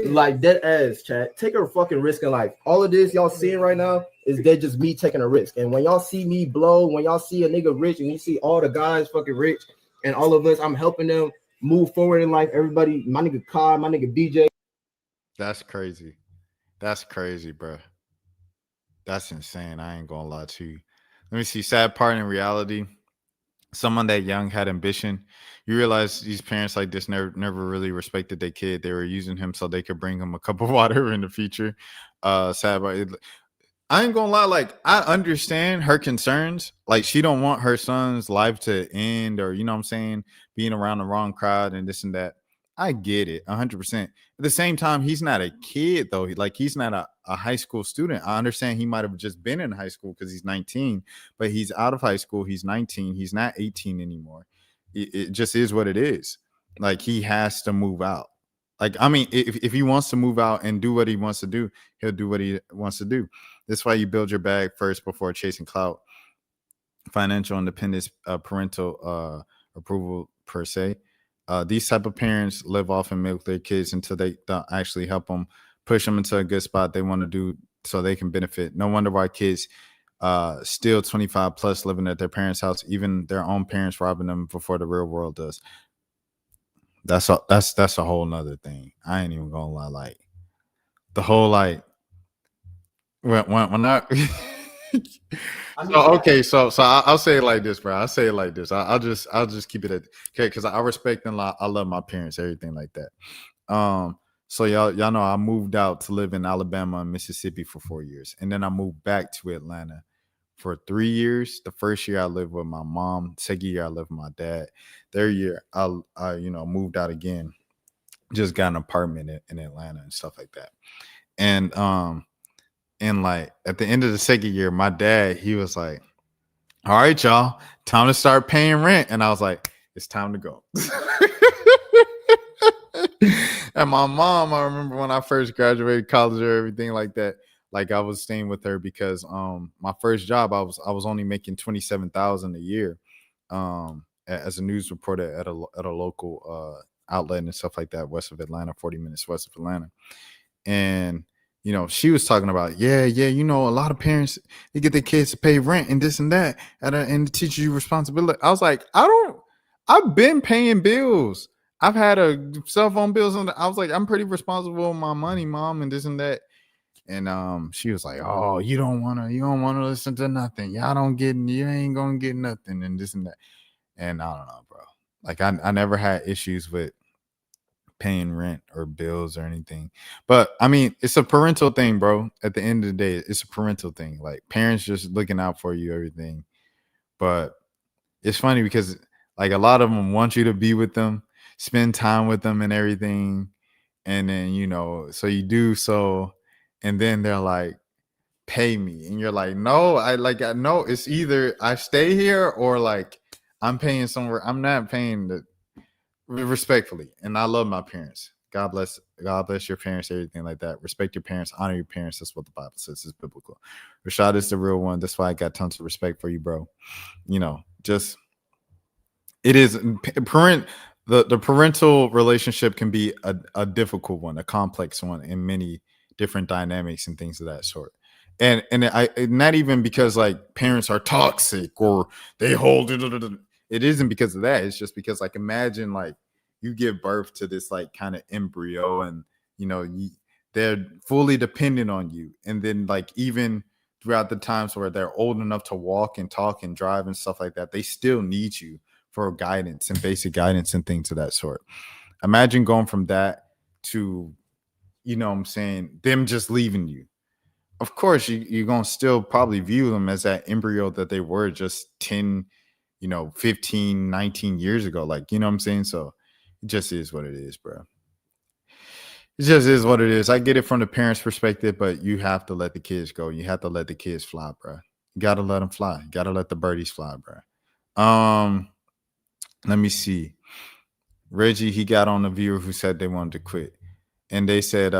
Like dead ass, chat. Take a fucking risk in life. All of this y'all seeing right now is that just me taking a risk. And when y'all see me blow, when y'all see a nigga rich, and you see all the guys fucking rich, and all of us, I'm helping them move forward in life. Everybody, my nigga Kai, my nigga DJ. That's crazy. That's crazy, bro. That's insane. I ain't gonna lie to you. Let me see. Sad part in reality. Someone that young had ambition. You realize these parents like this never really respected their kid. They were using him so they could bring him a cup of water in the future. Sad part. I ain't gonna lie, like I understand her concerns. Like she don't want her son's life to end, or you know what I'm saying, being around the wrong crowd and this and that. I get it 100%. At the same time, he's not a kid though. He's not a high school student. I understand he might have just been in high school because he's 19, but he's out of high school. He's 19. He's not 18 anymore. It just is what it is. Like he has to move out. Like, I mean, if he wants to move out and do what he wants to do, he'll do what he wants to do. That's why you build your bag first before chasing clout. Financial independence, parental approval per se. These type of parents live off and milk their kids until they don't actually help them, push them into a good spot they want to do so they can benefit. No wonder why kids still 25 plus living at their parents' house, even their own parents robbing them before the real world does. That's a whole nother thing. I ain't even gonna lie. Like the whole like when I so I'll say it like this, bro. I'll say it like this. I'll just keep it at okay, because I respect and I love my parents, everything like that. So y'all know I moved out to live in Alabama and Mississippi for 4 years, and then I moved back to Atlanta for 3 years. The first year I lived with my mom. Second year I lived with my dad. Third year I moved out again. Just got an apartment in Atlanta and stuff like that. And like at the end of the second year, my dad, he was like, all right, y'all, time to start paying rent. And I was like, it's time to go. And my mom, I remember when I first graduated college or everything like that, like I was staying with her because my first job, I was only making $27,000 a year as a news reporter at a local outlet and stuff like that, west of Atlanta, 40 minutes west of Atlanta. And she was talking about, yeah, a lot of parents, they get their kids to pay rent and this and that, and it teaches you responsibility. I was like, I've been paying bills. I've had a cell phone bills on. I was like, I'm pretty responsible with my money, mom, and this and that. And she was like, oh, you don't want to listen to nothing. You ain't gonna get nothing, and this and that. And I don't know, bro. Like I never had issues with paying rent or bills or anything, but I mean, it's a parental thing, bro. At the end of the day, it's a parental thing. Like parents just looking out for you, everything. But it's funny because like a lot of them want you to be with them, spend time with them and everything. And then, so you do so, and then they're like, pay me. And you're like, no, I know it's either I stay here or like I'm paying somewhere. I'm not paying respectfully. And I love my parents. God bless your parents, everything like that. Respect your parents, honor your parents. That's what the Bible says. It's biblical. Rashad is the real one. That's why I got tons of respect for you, bro. Just it is the parental relationship can be a difficult one, a complex one in many different dynamics and things of that sort. And not even because like parents are toxic or they hold it. It isn't because of that. It's just because like imagine like you give birth to this like kind of embryo and they're fully dependent on you. And then like even throughout the times where they're old enough to walk and talk and drive and stuff like that, they still need you for guidance and basic guidance and things of that sort. Imagine going from that to, what I'm saying, them just leaving you. Of course, you're going to still probably view them as that embryo that they were just 10, 15, 19 years ago. Like, you know what I'm saying? So it just is what it is, bro. It just is what it is. I get it from the parents' perspective, but you have to let the kids go. You have to let the kids fly, bro. You got to let them fly. You got to let the birdies fly, bro. Let me see. Reggie, he got on a viewer who said they wanted to quit. And they said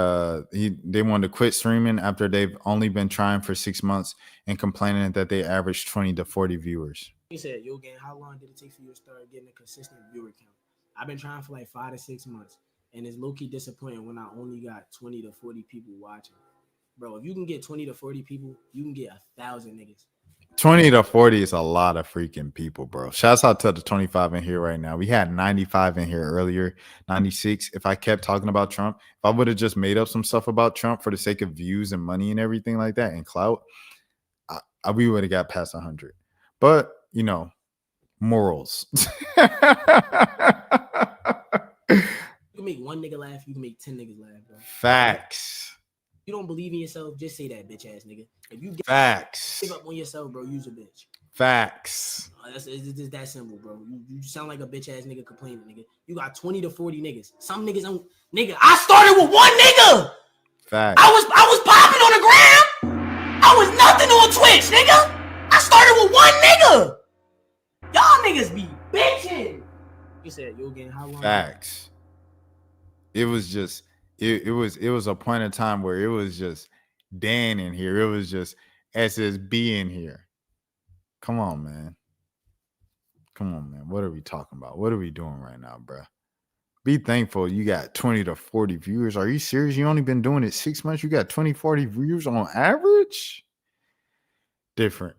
they wanted to quit streaming after they've only been trying for 6 months and complaining that they averaged 20 to 40 viewers. He said, yo, gang, how long did it take for you to start getting a consistent viewer count? I've been trying for like 5 to 6 months. And it's low-key disappointing when I only got 20 to 40 people watching. Bro, if you can get 20 to 40 people, you can get 1,000 niggas. 20 to 40 is a lot of freaking people, bro. Shouts out to the 25 in here right now. We had 95 in here earlier, 96. If I kept talking about Trump, if I would have just made up some stuff about Trump for the sake of views and money and everything like that and clout, we would have got past 100. But, morals. You can make one nigga laugh, you can make 10 niggas laugh, bro. Facts. You don't believe in yourself, just say that, bitch ass nigga. If you Facts. give up on yourself, bro, use a bitch. Facts. It's just that simple, bro. You sound like a bitch ass nigga complaining, nigga. You got 20 to 40 niggas. Some niggas don't. Nigga, I started with one nigga. Facts. I was popping on the gram. I was nothing on Twitch, nigga. I started with one nigga. Y'all niggas be bitching. You said you'll get how long? Facts. It was just it was a point in time where it was just Dan in here. It was just SSB in here. Come on, man. Come on, man. What are we talking about? What are we doing right now, bro? Be thankful you got 20 to 40 viewers. Are you serious? You only been doing it 6 months. You got 20, 40 viewers on average? Different.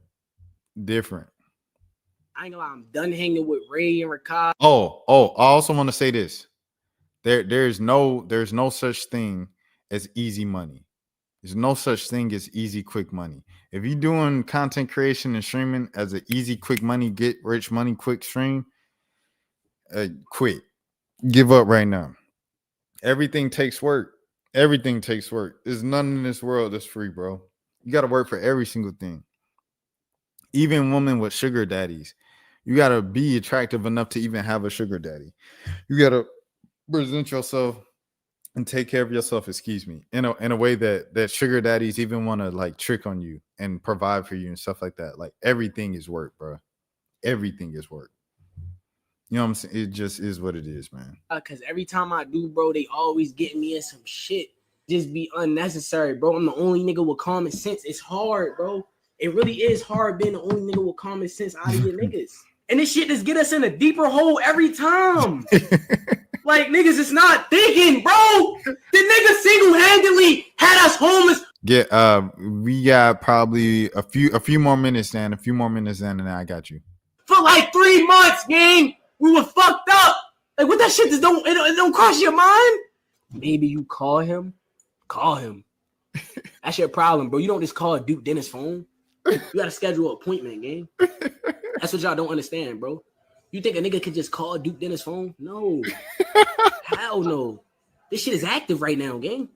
I ain't gonna lie, I'm done hanging with Ray and Ricard. Oh, I also want to say this. There's no such thing as easy money. There's no such thing as easy, quick money. If you're doing content creation and streaming as an easy, quick money, get rich money, quick stream, quit. Give up right now. Everything takes work. Everything takes work. There's none in this world that's free, bro. You got to work for every single thing. Even women with sugar daddies. You got to be attractive enough to even have a sugar daddy. You got to present yourself and take care of yourself, in a way that sugar daddies even want to like trick on you and provide for you and stuff like that. Like everything is work, bro. Everything is work. You know what I'm saying? It just is what it is, man. Cause every time I do, bro, they always get me in some shit. Just be unnecessary, bro. I'm the only nigga with common sense. It's hard, bro. It really is hard being the only nigga with common sense out of your niggas. And this shit just get us in a deeper hole every time. Like, niggas is not thinking, bro. The nigga single-handedly had us homeless. We got probably a few more minutes, Dan. A few more minutes, Dan, and I got you. For like 3 months, gang. We were fucked up. Like, what that shit just don't cross your mind? Maybe you call him. Call him. That's your problem, bro. You don't just call Duke Dennis' phone. You gotta schedule an appointment, gang. That's what y'all don't understand, bro. You think a nigga could just call Duke Dennis' phone? No. Hell no. This shit is active right now, gang.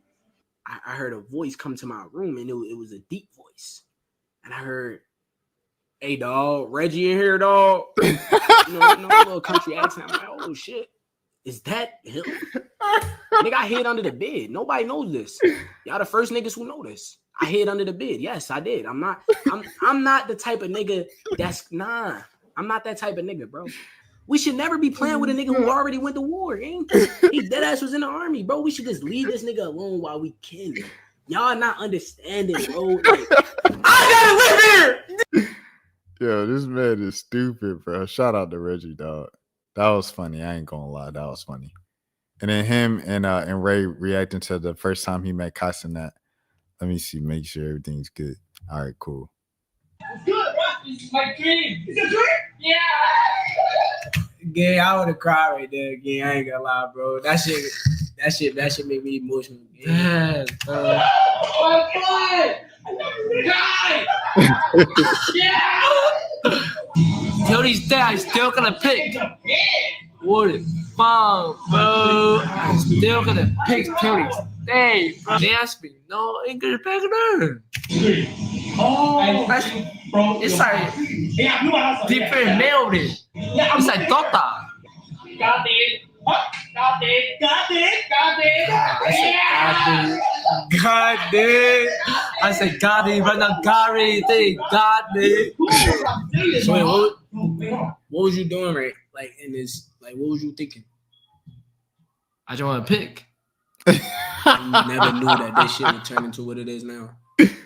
I heard a voice come to my room, and it was a deep voice. And I heard, "Hey, dog, Reggie in here, dog." No little country accent. I'm like, oh, shit. Is that him? Nigga, I hid under the bed. Nobody knows this. Y'all the first niggas who know this. I hid under the bed. Yes, I did. I'm not the type of nigga I'm not that type of nigga, bro. We should never be playing with a nigga who already went to war, gang. He dead ass was in the army, bro. We should just leave this nigga alone while we can. Y'all not understanding, bro. Like, I gotta live here. Yo, this man is stupid, bro. Shout out to Reggie, dog. That was funny. I ain't gonna lie. That was funny. And then him and Ray reacting to the first time he met Castanet. Let me see, make sure everything's good. All right, cool. It's good, bro. This is my dream. It's a dream? Yeah. Gang, I would have cried right there. Gang, I ain't gonna lie, bro. That shit make me emotional. Yeah, bro. Oh, God. God. Yeah. Jody's dead. I'm still gonna pick. What the fuck, bro? I'm still gonna pick Jody's dead, bro. They asked me, no English back there. Oh, it's like different melody. It's like Dota. Got it. Got it. Got it. Got it. God it. I said God it, but not Gary. God it. So what was you doing, right? Like in this, like what was you thinking? I just want to pick. You never knew that this shit would turn into what it is now.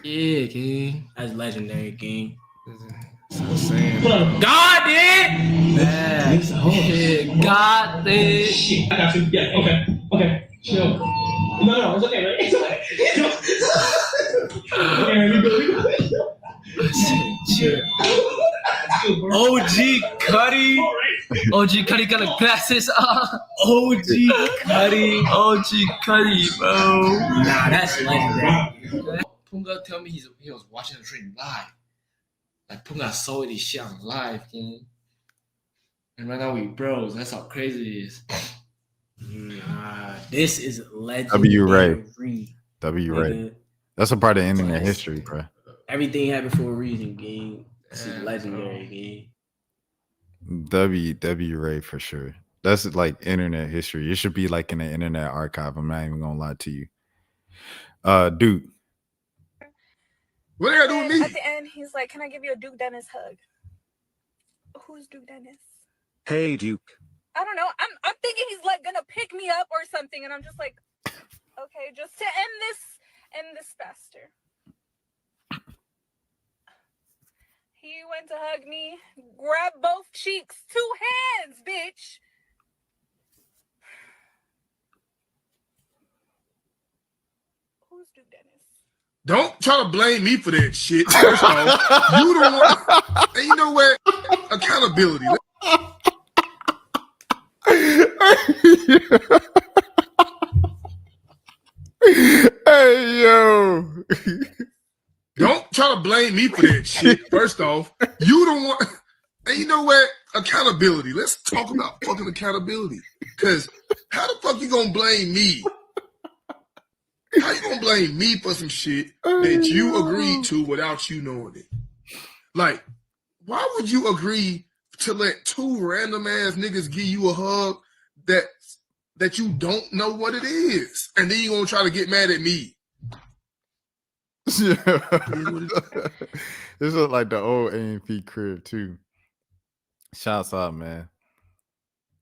Yeah, king. That's legendary, king. So saying. God did. Yeah, God did. I got you. Yeah. Okay. Chill. No, it's okay, right? It's okay. Okay, Chill. OG Cuddy. OG Cuddy got the glasses on. OG Cuddy, bro. Nah, that's legendary. Punga tell me he was watching the stream live. Like Punga saw this shit on live, king. And right now we bros. That's how crazy it is. Nah, this is legendary. W. Ray. That's a part of internet history, bro. Everything happened for a reason, gang. This is legendary, gang. W Ray for sure. That's like internet history. It should be like in the internet archive. I'm not even gonna lie to you. Dude. What they gotta do with me? At the end, he's like, "Can I give you a Duke Dennis hug?" Who's Duke Dennis? Hey, Duke. I don't know. I'm thinking he's like gonna pick me up or something, and I'm just like, okay, just to end this faster. He went to hug me, grab both cheeks, 2 hands, bitch. Who's Duke Dennis? Don't try to blame me for that shit. First off, you don't want. And you know what? Accountability. Hey yo. Don't try to blame me for that shit. First off, you don't want. And you know what? Accountability. Let's talk about fucking accountability. Because how the fuck you gonna blame me? How you gonna blame me for some shit that you agreed to without you knowing it? Like, why would you agree to let 2 random ass niggas give you a hug that you don't know what it is, and then you gonna try to get mad at me? Yeah. This look like the old A&P crib too. Shouts out, man.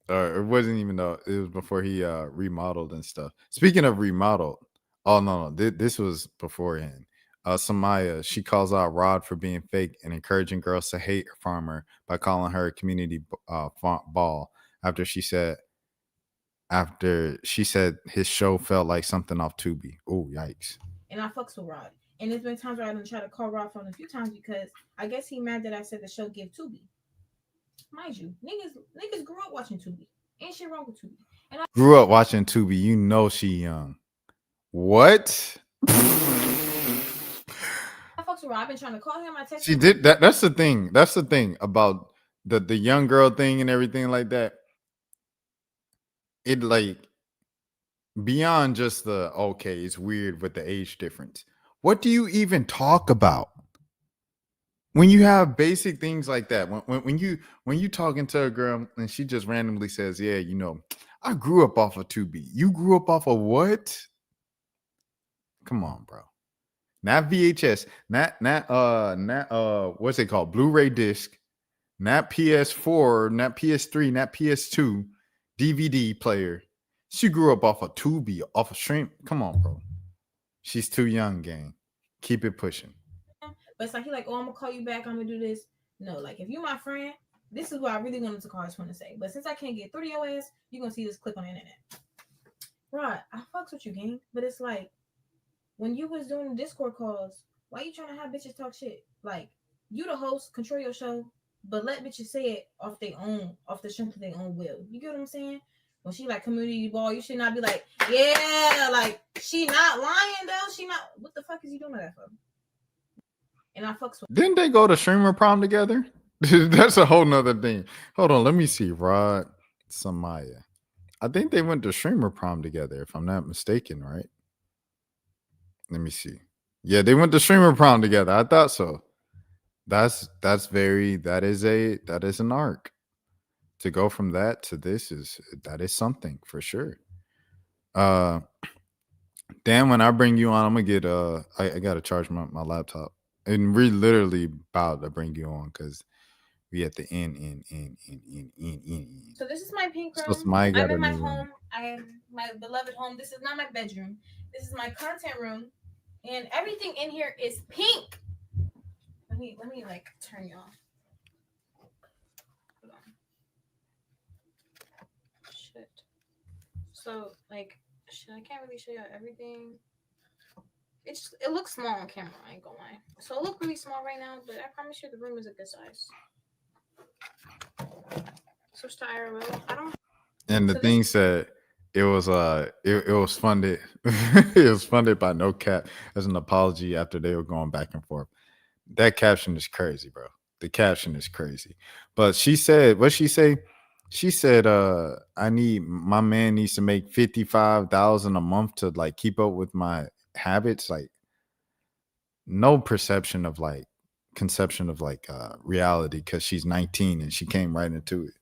It wasn't even though it was before he remodeled and stuff. Speaking of remodeled, no, this was beforehand. Samaya, she calls out Rod for being fake and encouraging girls to hate Farmer by calling her a community ball after she said his show felt like something off Tubi. Oh, yikes. And I fucks with Rod. And there's been times where I done try to call Rod phone a few times because I guess he mad that I said the show give Tubi. Mind you, niggas grew up watching Tubi. Ain't shit wrong with Tubi. And I Grew up watching Tubi. You know she young. What? fucks with Rod. I've been trying to call him. I text She him. did that. That's the thing. That's the thing about the young girl thing and everything like that. It like beyond just the okay, it's weird with the age difference. What do you even talk about when you have basic things like that? When you talking to a girl and she just randomly says, "Yeah, you know, I grew up off of Tubi." You grew up off of what? Come on, bro. Not VHS, not what's it called? Blu-ray disc, not PS4, not PS3, not PS2, DVD player. She grew up off of Tubi, off of Shrimp. Come on, bro. She's too young, gang. Keep it pushing. But it's like he like, oh, I'm gonna call you back. I'm gonna do this. No, like if you my friend, this is what I really wanted to call his friend to say. But since I can't get through to your ass, you're gonna see this clip on the internet. Right, I fucks with you, gang. But it's like when you was doing Discord calls, why you trying to have bitches talk shit? Like you the host, control your show, but let bitches say it off their own, off the strength of their own will. You get what I'm saying? When she like community ball, you should not be like, yeah, like she not lying though. She not. What the fuck is you doing that for? And I fucks with. Didn't they go to streamer prom together? That's a whole nother thing. Hold on, let me see. Rod, Samaya. I think they went to streamer prom together, if I'm not mistaken, right? Let me see. Yeah, they went to streamer prom together. I thought so. That is an arc. To go from that to this is something for sure. Dan, when I bring you on, I'm gonna get I gotta charge my laptop. And we're literally about to bring you on because we at the end. So this is my pink room. So I'm in my home. I am my beloved home. This is not my bedroom. This is my content room, and everything in here is pink. Let me like turn you off. Hold on. Shit. So like, shit, I can't really show you everything. It looks small on camera. I ain't gonna lie. So it looks really small right now, but I promise you the room is a good size. Switch to IRL. I don't. And the thing said it was funded. It was funded by No Cap as an apology after they were going back and forth. That caption is crazy, bro. The caption is crazy. But she said, what she say? She said, my man needs to make $55,000 a month to like keep up with my habits. Like, no perception of like conception of like reality because she's 19 and she came right into it.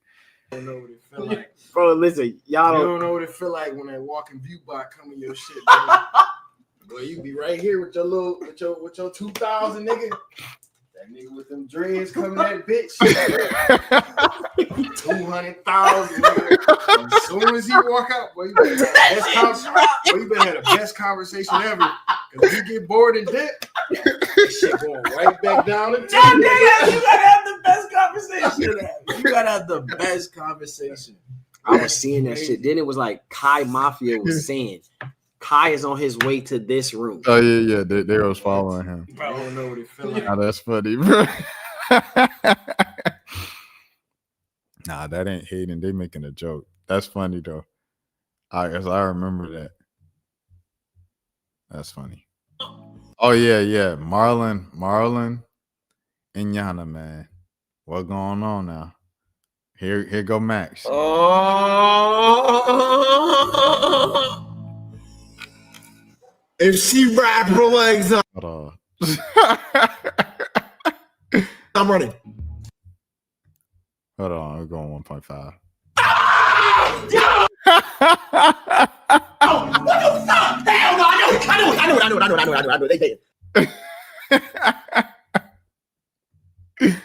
I don't know what it feel like. Bro, listen, y'all You don't. don't know what it feel like when that walking view bot come in your shit, bro. Boy, you be right here with your little with your 2000 nigga. That nigga with them dreads coming that bitch. 200,000. As soon as he walk out, boy, you better have the best conversation ever. Cause you get bored and dip, that shit going right back down the Damn, nigga, you gotta have the best conversation. You gotta have the best conversation. I was seeing that shit. Then it was like Kai Mafia was saying, Kai is on his way to this room. Oh yeah, they was following him. Bro, I don't know what it feel like. Oh, that's funny, bro. Nah, that ain't hating. They making a joke. That's funny though. I remember that. That's funny. Oh yeah. Marlon and Yana, man. What going on now? Here go Max. Oh. If she wrap her legs up, Hold on. I'm running. Hold on, we're going 1.5. Oh, what the fuck? Hell no, I know it. They did.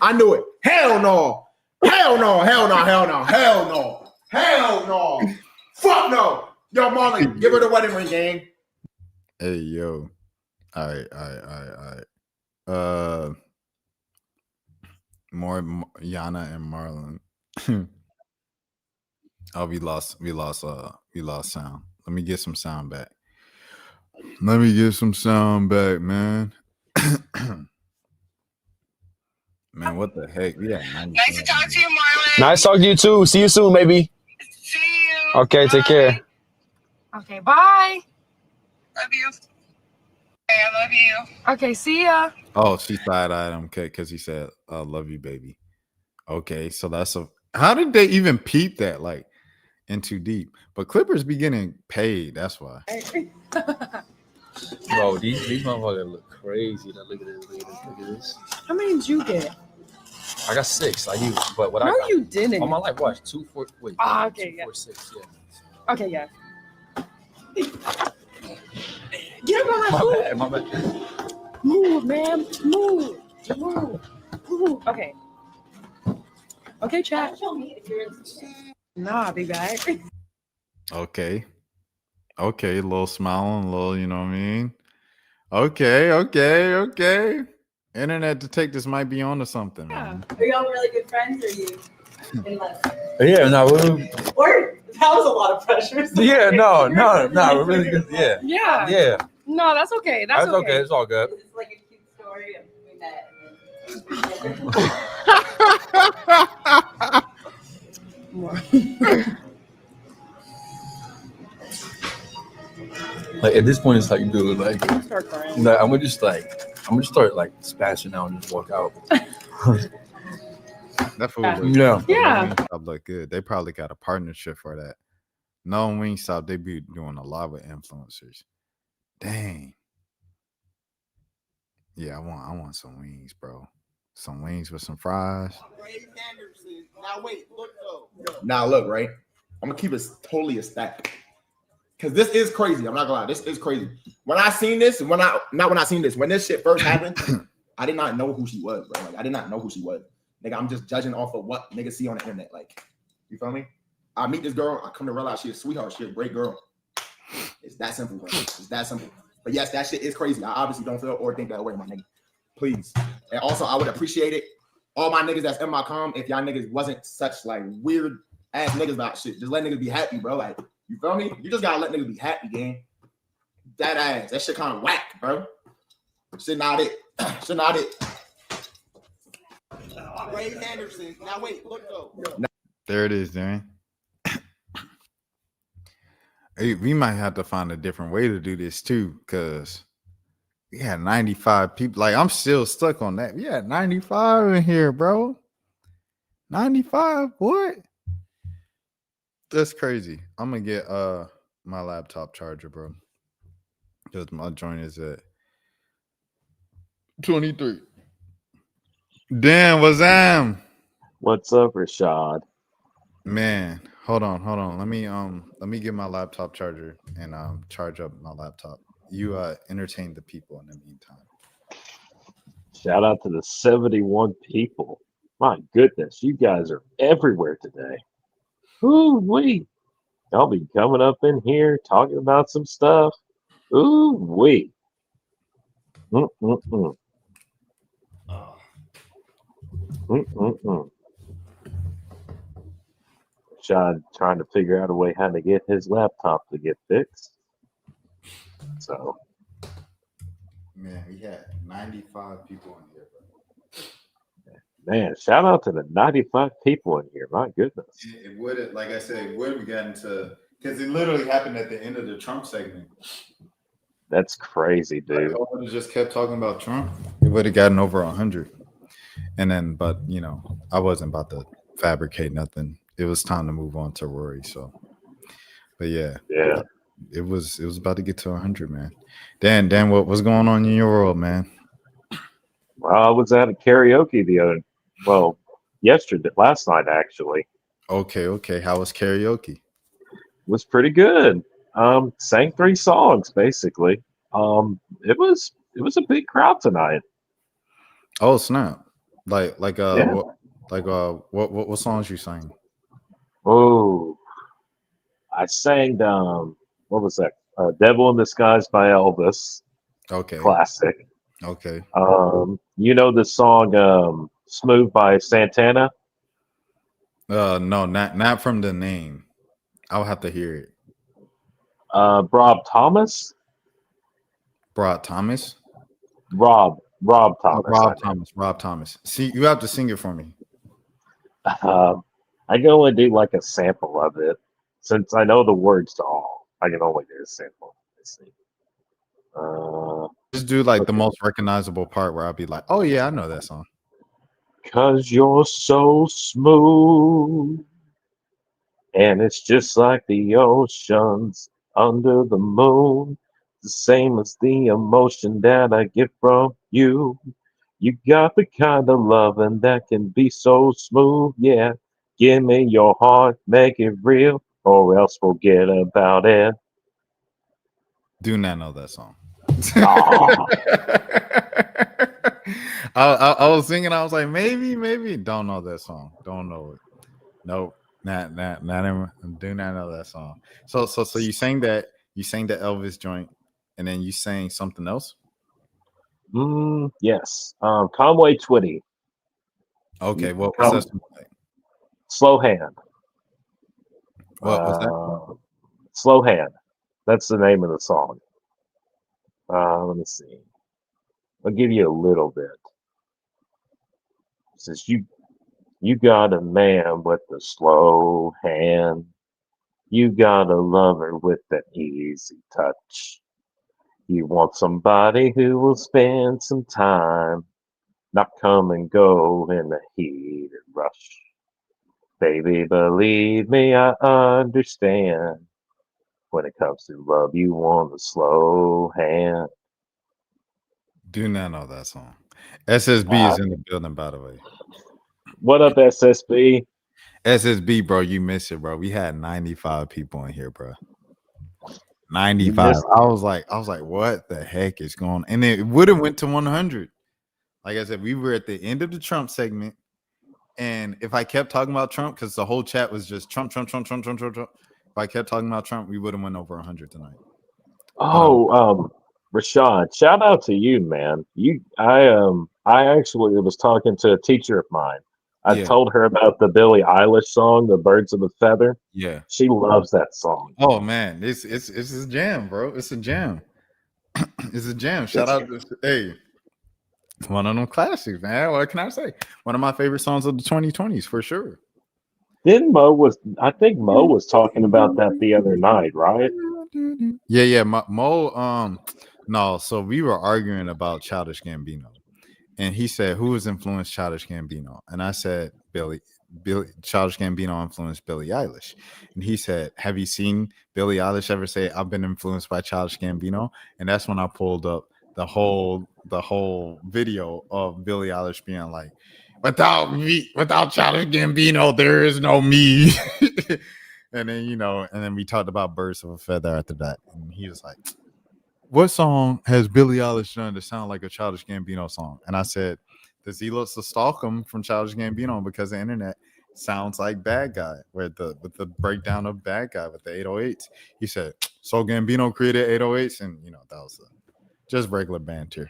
I knew it. Hell no. Fuck no. Yo, Marlon, give her the wedding ring, gang. Hey, yo. All right. More Yana and Marlon. Oh, we lost sound. Let me get some sound back. Man. Man, what the heck? Yeah. Nice to talk to you, Marlon. Nice talking to you too. See you soon, maybe. See you. Okay, take care. Okay, bye. Love you. Okay, I love you. Okay, see ya. Oh, she side-eyed him because he said, "I love you, baby." Okay, so that's a. How did they even peep that like in too deep? But Clippers be getting paid. That's why. Bro, these motherfuckers look crazy. Now, look at this. How many did you get? I got 6. I used, but what I No, got you didn't. on my life, watch 2, 4. Wait, Ah, okay, 2, yeah. 4, 6. Yeah. Okay, yeah. Get up on my food. My bad. Move, man. Move. Okay. Okay, chat. Nah, big bag. Okay, a little smiling, a little, you know what I mean? Okay. Internet detectives might be onto something, man. Are y'all really good friends, or you in love? Yeah, no, Or that was a lot of pressure. yeah, no, we're really good. Yeah. Yeah. No, that's okay. That's okay. It's all good. It's like a cute story. And we met. Like at this point, it's like, dude, like, Start crying. nah, I'm gonna start like smashing out and just walk out. That food Yeah. looks Yeah. Yeah. Wingstop look good. They probably got a partnership for that. No Wingstop, they be doing a lot with influencers. Dang. Yeah, I want some wings, bro. Some wings with some fries. Now wait, look though. Now look, right? I'm gonna keep it totally a stack. Cause this is crazy. I'm not gonna lie, this is crazy. When I seen this, when this shit first happened, I did not know who she was, bro. Like I did not know who she was. Nigga, I'm just judging off of what niggas see on the internet. Like, you feel me? I meet this girl, I come to realize she's a sweetheart, she's a great girl. It's that simple, bro. It's that simple. But yes, that shit is crazy. I obviously don't feel or think that way, my nigga. Please. And also, I would appreciate it. All my niggas that's in my com, if y'all niggas wasn't such like weird ass niggas about shit, just let niggas be happy, bro. Like, you feel me? You just gotta let niggas be happy, gang. That ass, that shit kind of whack, bro. Shit not it. Shit not it. Ray Anderson. Now wait, look though. There it is, Dan. Hey, we might have to find a different way to do this too, because we had 95 people. Like, I'm still stuck on that. We had 95 in here, bro. 95? What? That's crazy. I'm gonna get my laptop charger, bro. Because my joint is at 23. Damn, what's up? What's up, Rashad? Man, hold on. Let me get my laptop charger and charge up my laptop. You entertain the people in the meantime. Shout out to the 71 people. My goodness, you guys are everywhere today. Ooh wee. Y'all be coming up in here talking about some stuff. Ooh wee. Mm-mm-mm. Mm-mm-mm. Rashad trying to figure out a way how to get his laptop to get fixed. So, Man, we had 95 people in here, bro. man, shout out to the 95 people in here. My goodness. It would have, like I said, it would have gotten to, because it literally happened at the end of the Trump segment. That's crazy, dude. Like, I would have just kept talking about Trump. It would have gotten over 100. And then, but you know, I wasn't about to fabricate nothing. It was time to move on to Rory. So, but yeah, it was about to get to 100, man. Dan, what's going on in your world, man? Well, I was at a karaoke last night actually. Okay. How was karaoke? Was pretty good. Sang 3 songs basically. It was a big crowd tonight. Oh snap! What songs you sang? Oh, I sang what was that? "Devil in Disguise" by Elvis. Okay. Classic. Okay. You know the song "Smooth" by Santana? No, not from the name. I'll have to hear it. Rob Thomas. Rob Thomas. Rob Thomas. Rob Thomas. See, you have to sing it for me. I can only do like a sample of it since I know the words to all. I can only do a sample. Let's see. Just do like the most recognizable part where I'll be like, "Oh yeah, I know that song." 'Cause you're so smooth, and it's just like the oceans under the moon, the same as the emotion that I get from you. You got the kind of loving that can be so smooth, yeah. Give me your heart, make it real, or else forget about it. Do not know that song. Aw. I was singing. I was like, maybe. Don't know that song. Don't know it. Nope. Not. Do not know that song. So you sang that. You sang the Elvis joint, and then you sang something else. Yes. Conway Twitty. Okay. What's that song like? Slow Hand. What was that? Slow Hand. That's the name of the song. Let me see. I'll give you a little bit. It says you got a man with a slow hand. You got a lover with an easy touch. You want somebody who will spend some time, not come and go in a heated rush. Baby, believe me, I understand. When it comes to love, you want a slow hand. Do not know that song. SSB is in the building, by the way. What up, SSB? SSB, bro, you missed it, bro. We had 95 people in here, bro. 95. I was like, what the heck is going on? And it would have went to 100. Like I said, we were at the end of the Trump segment. And if I kept talking about Trump, because the whole chat was just Trump. If I kept talking about Trump, we would have went over 100 tonight. Rashad, shout out to you, man. I actually was talking to a teacher of mine. I told her about the Billie Eilish song, "The Birds of a Feather." Yeah, she loves that song. Oh man, it's a jam, bro. It's a jam. It's a jam. Shout out to it's one of them classics, man. What can I say? One of my favorite songs of the 2020s for sure. I think Mo was talking about that the other night, right? Yeah. Mo. No. So we were arguing about Childish Gambino, and he said, "Who has influenced Childish Gambino?" And I said, Billy. Childish Gambino influenced Billie Eilish, and he said, "Have you seen Billie Eilish ever say I've been influenced by Childish Gambino?" And that's when I pulled up the whole video of Billie Eilish being like, without Childish Gambino, there is no me. And then, and then we talked about Birds of a Feather after that. And he was like, what song has Billie Eilish done to sound like a Childish Gambino song? And I said, does he looks to stalk him from Childish Gambino because the internet sounds like Bad Guy, with the breakdown of Bad Guy with the 808s. He said, so Gambino created 808s, and that was just regular banter.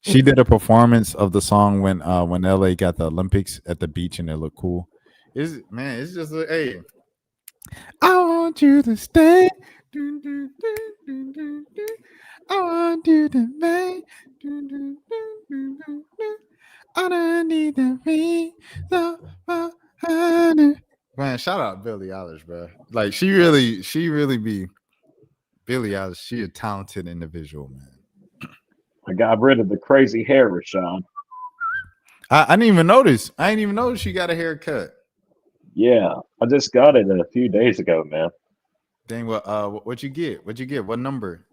She did a performance of the song when LA got the Olympics at the beach, and it looked cool. It's just hey, I want you to stay. I want you to make. I don't need to be so man, shout out Billie Eilish, bro. Like she really be Billie Eilish. She a talented individual, man. I got rid of the crazy hair, Rashad. I didn't even notice. I didn't even notice she got a haircut. Yeah, I just got it a few days ago, man. Dang, what you get? What'd you get? What number?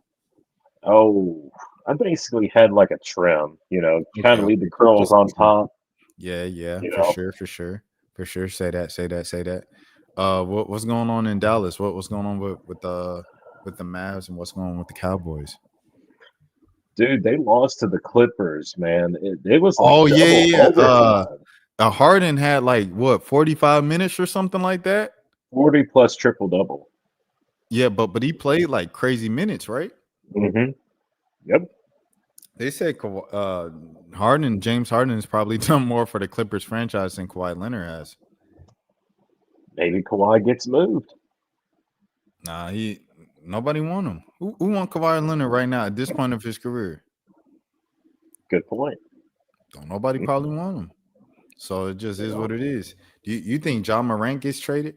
Oh, I basically had like a trim, kind of leave the curls on top. Yeah, for sure. Say that. What's going on in Dallas? What's going on with the Mavs, and what's going on with the Cowboys? Dude, they lost to the Clippers, man. It was like Harden had like 45 minutes or something like that. 40 plus triple double. Yeah, but he played like crazy minutes, right? Mm-hmm. Yep. They said James Harden has probably done more for the Clippers franchise than Kawhi Leonard has. Maybe Kawhi gets moved. Nah, nobody want him. Who want Kawhi Leonard right now at this point of his career? Good point. Don't nobody probably want him. So it just is what it is. You think John Morant gets traded?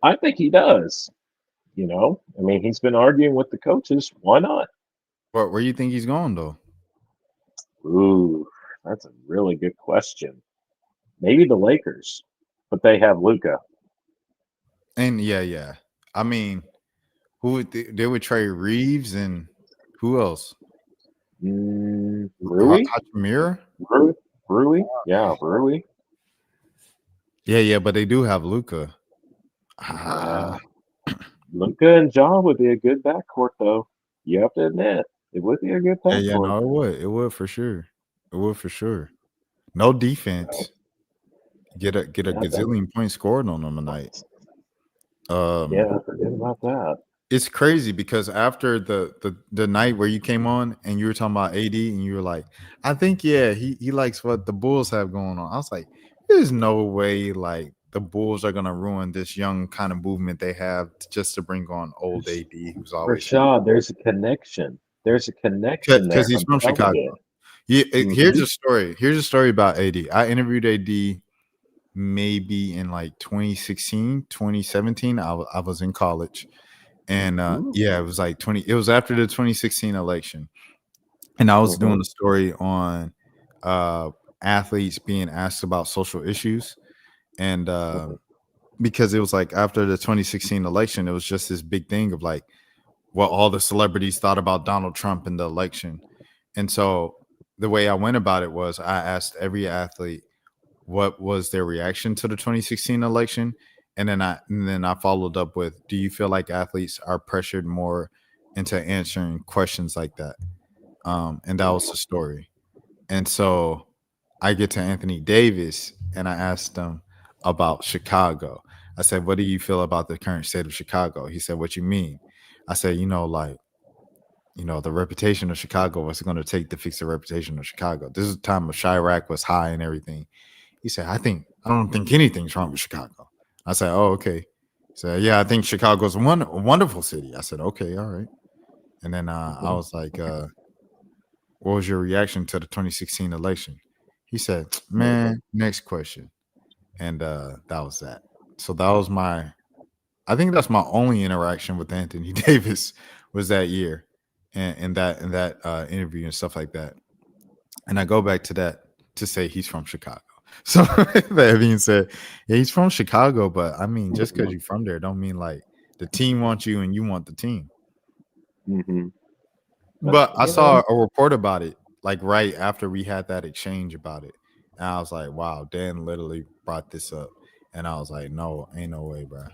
I think he does. I mean, he's been arguing with the coaches. Why not? Where do you think he's going, though? Ooh, that's a really good question. Maybe the Lakers, but they have Luka. And yeah. I mean, they would trade Reeves, and who else? Rui? Hachimura? Rui? Yeah, Rui. Yeah, but they do have Luka. Luka and Ja would be a good backcourt, though. You have to admit, it would be a good backcourt. Yeah, no, it would. It would for sure. No defense. Get a gazillion points scored on them tonight. Forget about that. It's crazy because after the night where you came on and you were talking about AD and you were like, I think he likes what the Bulls have going on. I was like, there's no way like the Bulls are gonna ruin this young kind of movement they have just to bring on old AD, who's always Rashad. There's a connection. Because he's from Chicago. Yeah, here's a story. Here's a story about AD. I interviewed AD maybe in like 2016, 2017. I was in college, and it was like it was after the 2016 election, and I was doing a story on athletes being asked about social issues. And because it was like after the 2016 election, it was just this big thing of like what all the celebrities thought about Donald Trump in the election. And so the way I went about it was I asked every athlete what was their reaction to the 2016 election. And then I followed up with, do you feel like athletes are pressured more into answering questions like that? And that was the story. And so I get to Anthony Davis and I asked him about Chicago. I said, what do you feel about the current state of Chicago? He said, what you mean? I said, the reputation of Chicago, what's it going to take to fix the reputation of Chicago? This is the time of Chirac was high and everything. He said, I don't think anything's wrong with Chicago. I said, oh, okay. He said, yeah, I think Chicago's a wonderful city. I said, okay, all right. And then I was like, what was your reaction to the 2016 election? He said, man, next question. And that was that. So that was I think that's my only interaction with Anthony Davis was that year and that interview and stuff like that. And I go back to that to say he's from Chicago. So that being said, yeah, he's from Chicago, but I mean, just because you're from there don't mean like the team wants you and you want the team. Mm-hmm. But I saw a report about it, like right after we had that exchange about it. And I was like, wow, Dan literally brought this up. And I was like, no, ain't no way, bro.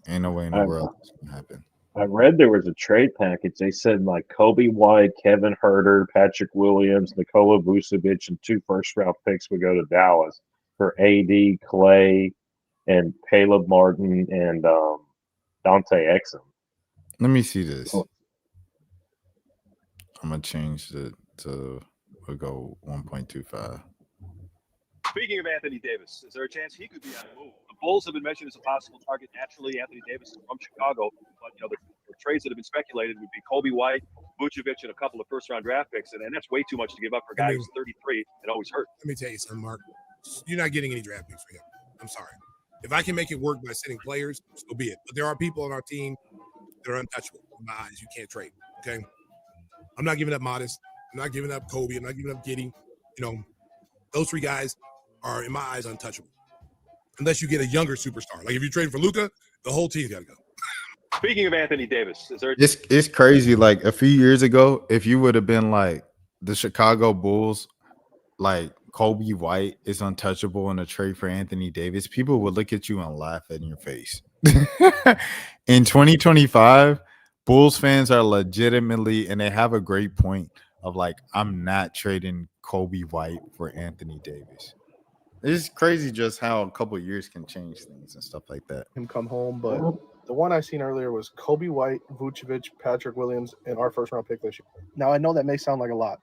Ain't no way in the world this can happen. I read there was a trade package. They said like Kobe White, Kevin Herter, Patrick Williams, Nikola Vucevic, and 2 first-round picks would go to Dallas for AD, Clay, and Caleb Martin and Dante Exum. Let me see this. I'm gonna change it to we'll go 1.25. Speaking of Anthony Davis, is there a chance he could be on the move? The Bulls have been mentioned as a possible target. Naturally, Anthony Davis is from Chicago, but the trades that have been speculated would be Kobe White, Vucevic, and a couple of first-round draft picks, and that's way too much to give up for a guy who's 33 and always hurt. Let me tell you something, Mark. You're not getting any draft picks for him. I'm sorry. If I can make it work by sitting players, so be it. But there are people on our team that are untouchable in my eyes. You can't trade. Okay. I'm not giving up Modest. I'm not giving up Kobe. I'm not giving up Giddey. Those 3 guys are, in my eyes, untouchable. Unless you get a younger superstar. Like if you're trading for Luka, the whole team's got to go. Speaking of Anthony Davis, is there? It's crazy. Like a few years ago, if you would have been like the Chicago Bulls, like Kobe White is untouchable in a trade for Anthony Davis, people would look at you and laugh in your face. In 2025, Bulls fans are legitimately, and they have a great point of like, I'm not trading Kobe White for Anthony Davis. It's crazy just how a couple of years can change things and stuff like that. Him come home, but the one I seen earlier was Kobe White, Vucevic, Patrick Williams, and our first-round pick this year. Now, I know that may sound like a lot,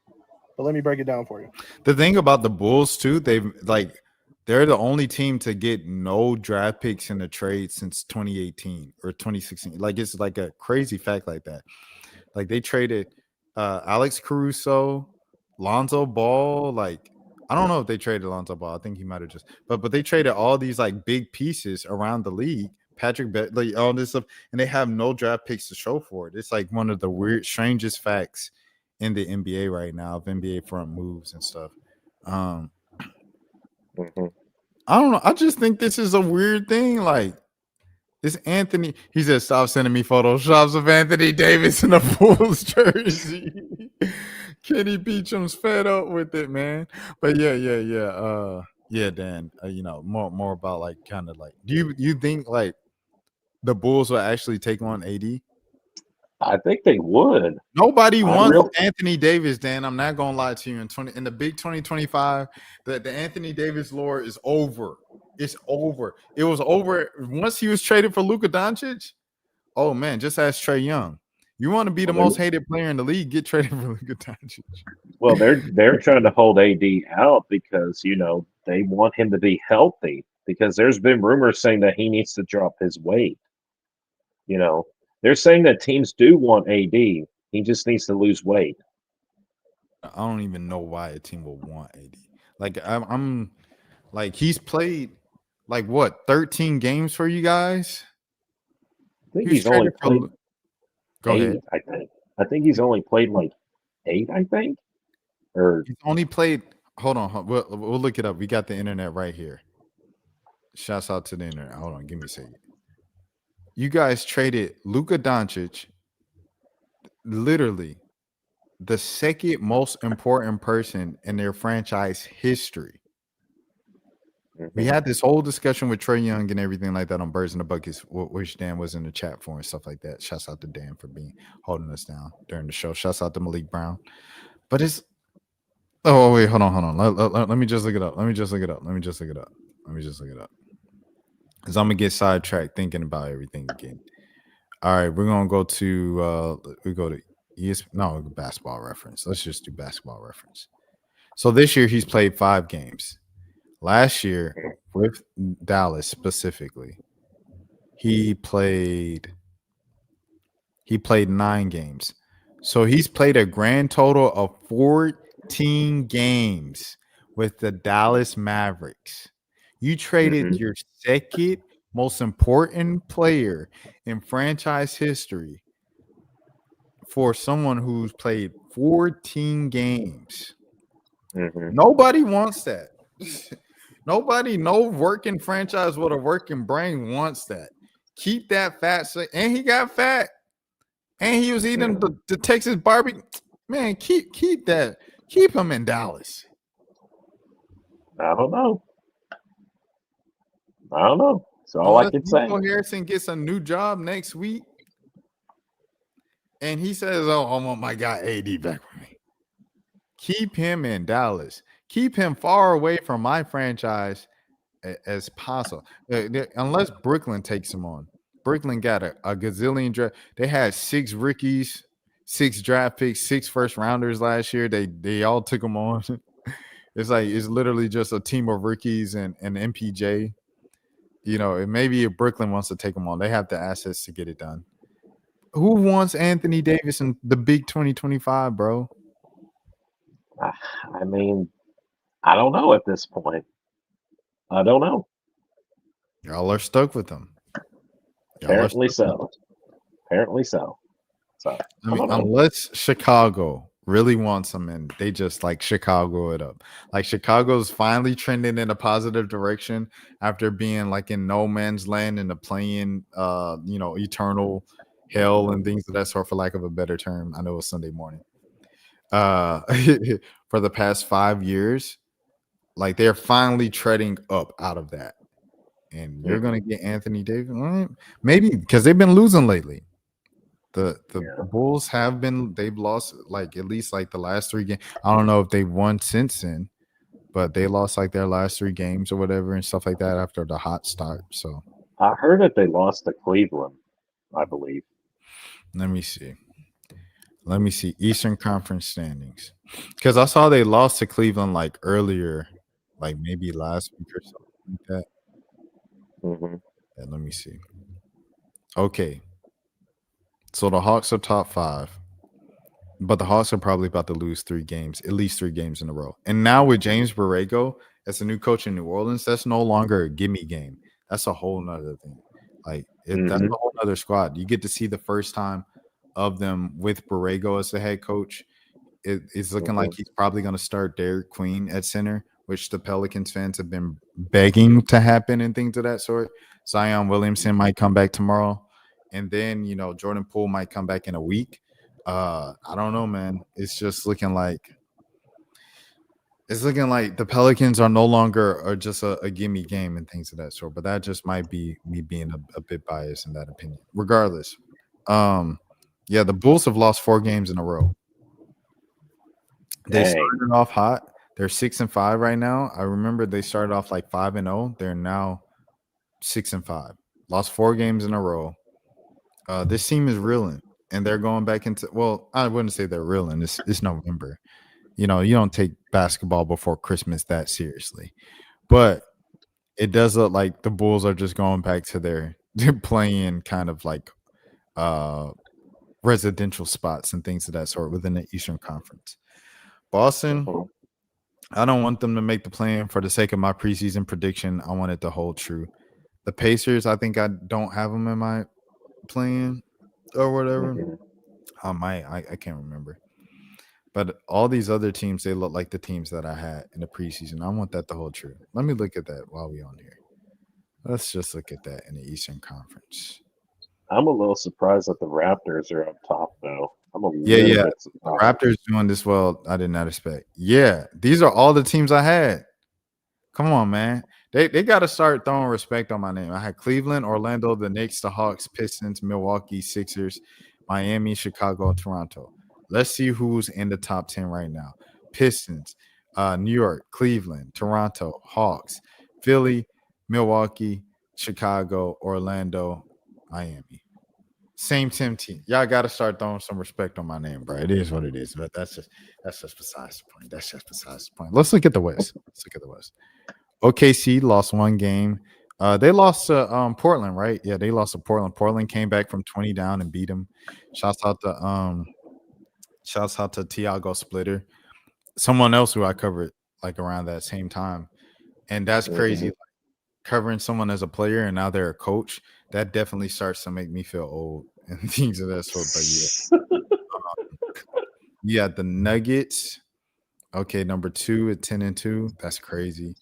but let me break it down for you. The thing about the Bulls, too, they're the only team to get no draft picks in the trade since 2018 or 2016. Like, it's like a crazy fact like that. Like, they traded Alex Caruso, Lonzo Ball. Like, I don't know if they traded Lonzo Ball. I think he might have just. But they traded all these, like, big pieces around the league. Patrick Beverley, all this stuff. And they have no draft picks to show for it. It's like one of the strangest facts in the NBA right now of NBA front moves and stuff. I don't know. I just think this is a weird thing. Like, this Anthony, he said, stop sending me photoshops of Anthony Davis in a Bulls jersey. Kenny Beacham's fed up with it, man. But yeah, Dan. More about like kind of like, do you think like the Bulls will actually take on AD? I think they would. Nobody wants Anthony Davis, Dan. I'm not gonna lie to you. In the big 2025, the Anthony Davis lore is over. It's over. It was over once he was traded for Luka Doncic. Oh man, just ask Trae Young. You want to be the most hated player in the league? Get traded for Luka Doncic. Well, they're trying to hold AD out because they want him to be healthy. Because there's been rumors saying that he needs to drop his weight. They're saying that teams do want AD. He just needs to lose weight. I don't even know why a team will want AD. Like I'm like he's played like what 13 games for you guys. I think he's only played Go 8, ahead. I think he's only played like 8. I think, or he's only played. Hold on, we'll look it up. We got the internet right here. Shouts out to the internet. Hold on, give me a second. You guys traded Luka Doncic, literally the second most important person in their franchise history. We had this whole discussion with Trae Young and everything like that on Birds in the Buckets, which Dan was in the chat for and stuff like that. Shouts out to Dan for holding us down during the show. Shouts out to Malik Brown. But it's wait, hold on. Let me just look it up. Because I'm gonna get sidetracked thinking about everything again. All right, we're gonna go to Basketball Reference. Let's just do Basketball Reference. So this year he's played 5 games. Last year with Dallas specifically, he played 9 games. So he's played a grand total of 14 games with the Dallas Mavericks. You traded your second most important player in franchise history for someone who's played 14 games. Nobody wants that. Nobody, no working franchise with a working brain wants that. Keep that fat, and he got fat. And he was eating the Texas barbecue. Man, keep that. Keep him in Dallas. I don't know. That's all I can say. Nico Harrison gets a new job next week, and he says, "Oh, I want my guy AD back with me." Keep him in Dallas. Keep him far away from my franchise as possible. Unless Brooklyn takes him on. Brooklyn got a gazillion draft. They had 6 rookies, 6 draft picks, 6 first rounders last year. They all took them on. It's literally just a team of rookies and MPJ. You know, maybe if Brooklyn wants to take them on, they have the assets to get it done. Who wants Anthony Davis in the big 2025, bro? I mean, I don't know at this point. I don't know. Y'all are stuck with them. Apparently so. So I mean, unless Chicago really wants them and they just like Chicago it up. Like Chicago's finally trending in a positive direction after being like in no man's land and the playing eternal hell and things of that sort, for lack of a better term. I know it's Sunday morning. For the past 5 years, like they're finally treading up out of that. And you're gonna get Anthony Davis, right? Maybe because they've been losing lately. The Bulls they've lost like at least like the last 3 games. I don't know if they've won since then, but they lost like their last 3 games or whatever and stuff like that after the hot start. So I heard that they lost to Cleveland, I believe. Let me see Eastern Conference standings, because I saw they lost to Cleveland like earlier, like maybe last week or something like that. And let me see. Okay, so the Hawks are top 5, but the Hawks are probably about to lose at least 3 games in a row. And now with James Borrego as a new coach in New Orleans, that's no longer a gimme game. That's a whole nother thing. Like that's a whole nother squad. You get to see the first time of them with Borrego as the head coach. It's looking like he's probably going to start Derek Queen at center, which the Pelicans fans have been begging to happen and things of that sort. Zion Williamson might come back tomorrow. And then, Jordan Poole might come back in a week. I don't know, man. It's just looking like the Pelicans are no longer just a gimme game and things of that sort. But that just might be me being a bit biased in that opinion. Regardless, the Bulls have lost 4 games in a row. They started off hot. They're 6-5 right now. I remember they started off like 5-0. They're now 6-5. Lost 4 games in a row. This team is reeling, and they're going back into. Well, I wouldn't say they're reeling. It's November. You don't take basketball before Christmas that seriously, but it does look like the Bulls are just going back to their playing kind of like residential spots and things of that sort within the Eastern Conference. Boston, I don't want them to make the play-in for the sake of my preseason prediction. I want it to hold true. The Pacers, I think I don't have them in my play-in or whatever. I can't remember. But all these other teams, they look like the teams that I had in the preseason. I want that to hold true. Let me look at that while we're on here. Let's just look at that in the Eastern Conference. I'm a little surprised that the Raptors are up top, though. I'm a little bit surprised. The Raptors doing this well, I did not expect. Yeah, these are all the teams I had. Come on, man. They got to start throwing respect on my name. I had Cleveland, Orlando, the Knicks, the Hawks, Pistons, Milwaukee, Sixers, Miami, Chicago, and Toronto. Let's see who's in the top 10 right now. Pistons, New York, Cleveland, Toronto, Hawks, Philly, Milwaukee, Chicago, Orlando, Miami. Same team. Y'all got to start throwing some respect on my name, bro. It is what it is, but that's just besides the point. Let's look at the West. OKC lost 1 game. They lost to Portland, right? Yeah, they lost to Portland. Portland came back from 20 down and beat them. Shouts out to Tiago Splitter, someone else who I covered like around that same time, and that's crazy. Like, covering someone as a player and now they're a coach, that definitely starts to make me feel old and things of that sort. But yeah, the Nuggets. Okay, number 2 at 10-2. That's crazy.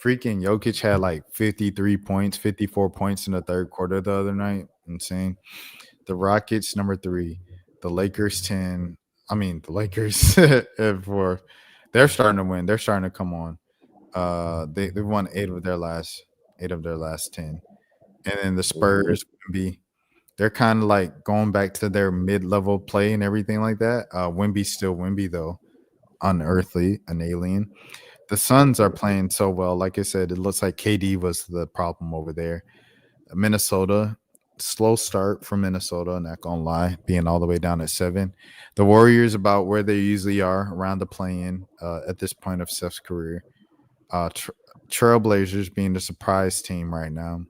Freaking Jokic had like 53 points, 54 points in the third quarter the other night. Insane. The Rockets number 3. The Lakers 10. I mean, the Lakers at 4. They're starting to win. They're starting to come on. They won 8 of their last 10. And then the Spurs they're kind of like going back to their mid-level play and everything like that. Wemby's still Wemby though, unearthly, an alien. The Suns are playing so well. Like I said, it looks like KD was the problem over there. Minnesota, slow start for Minnesota, not gonna lie, being all the way down at 7. The Warriors about where they usually are, around the play-in at this point of Steph's career. Trailblazers being the surprise team right now,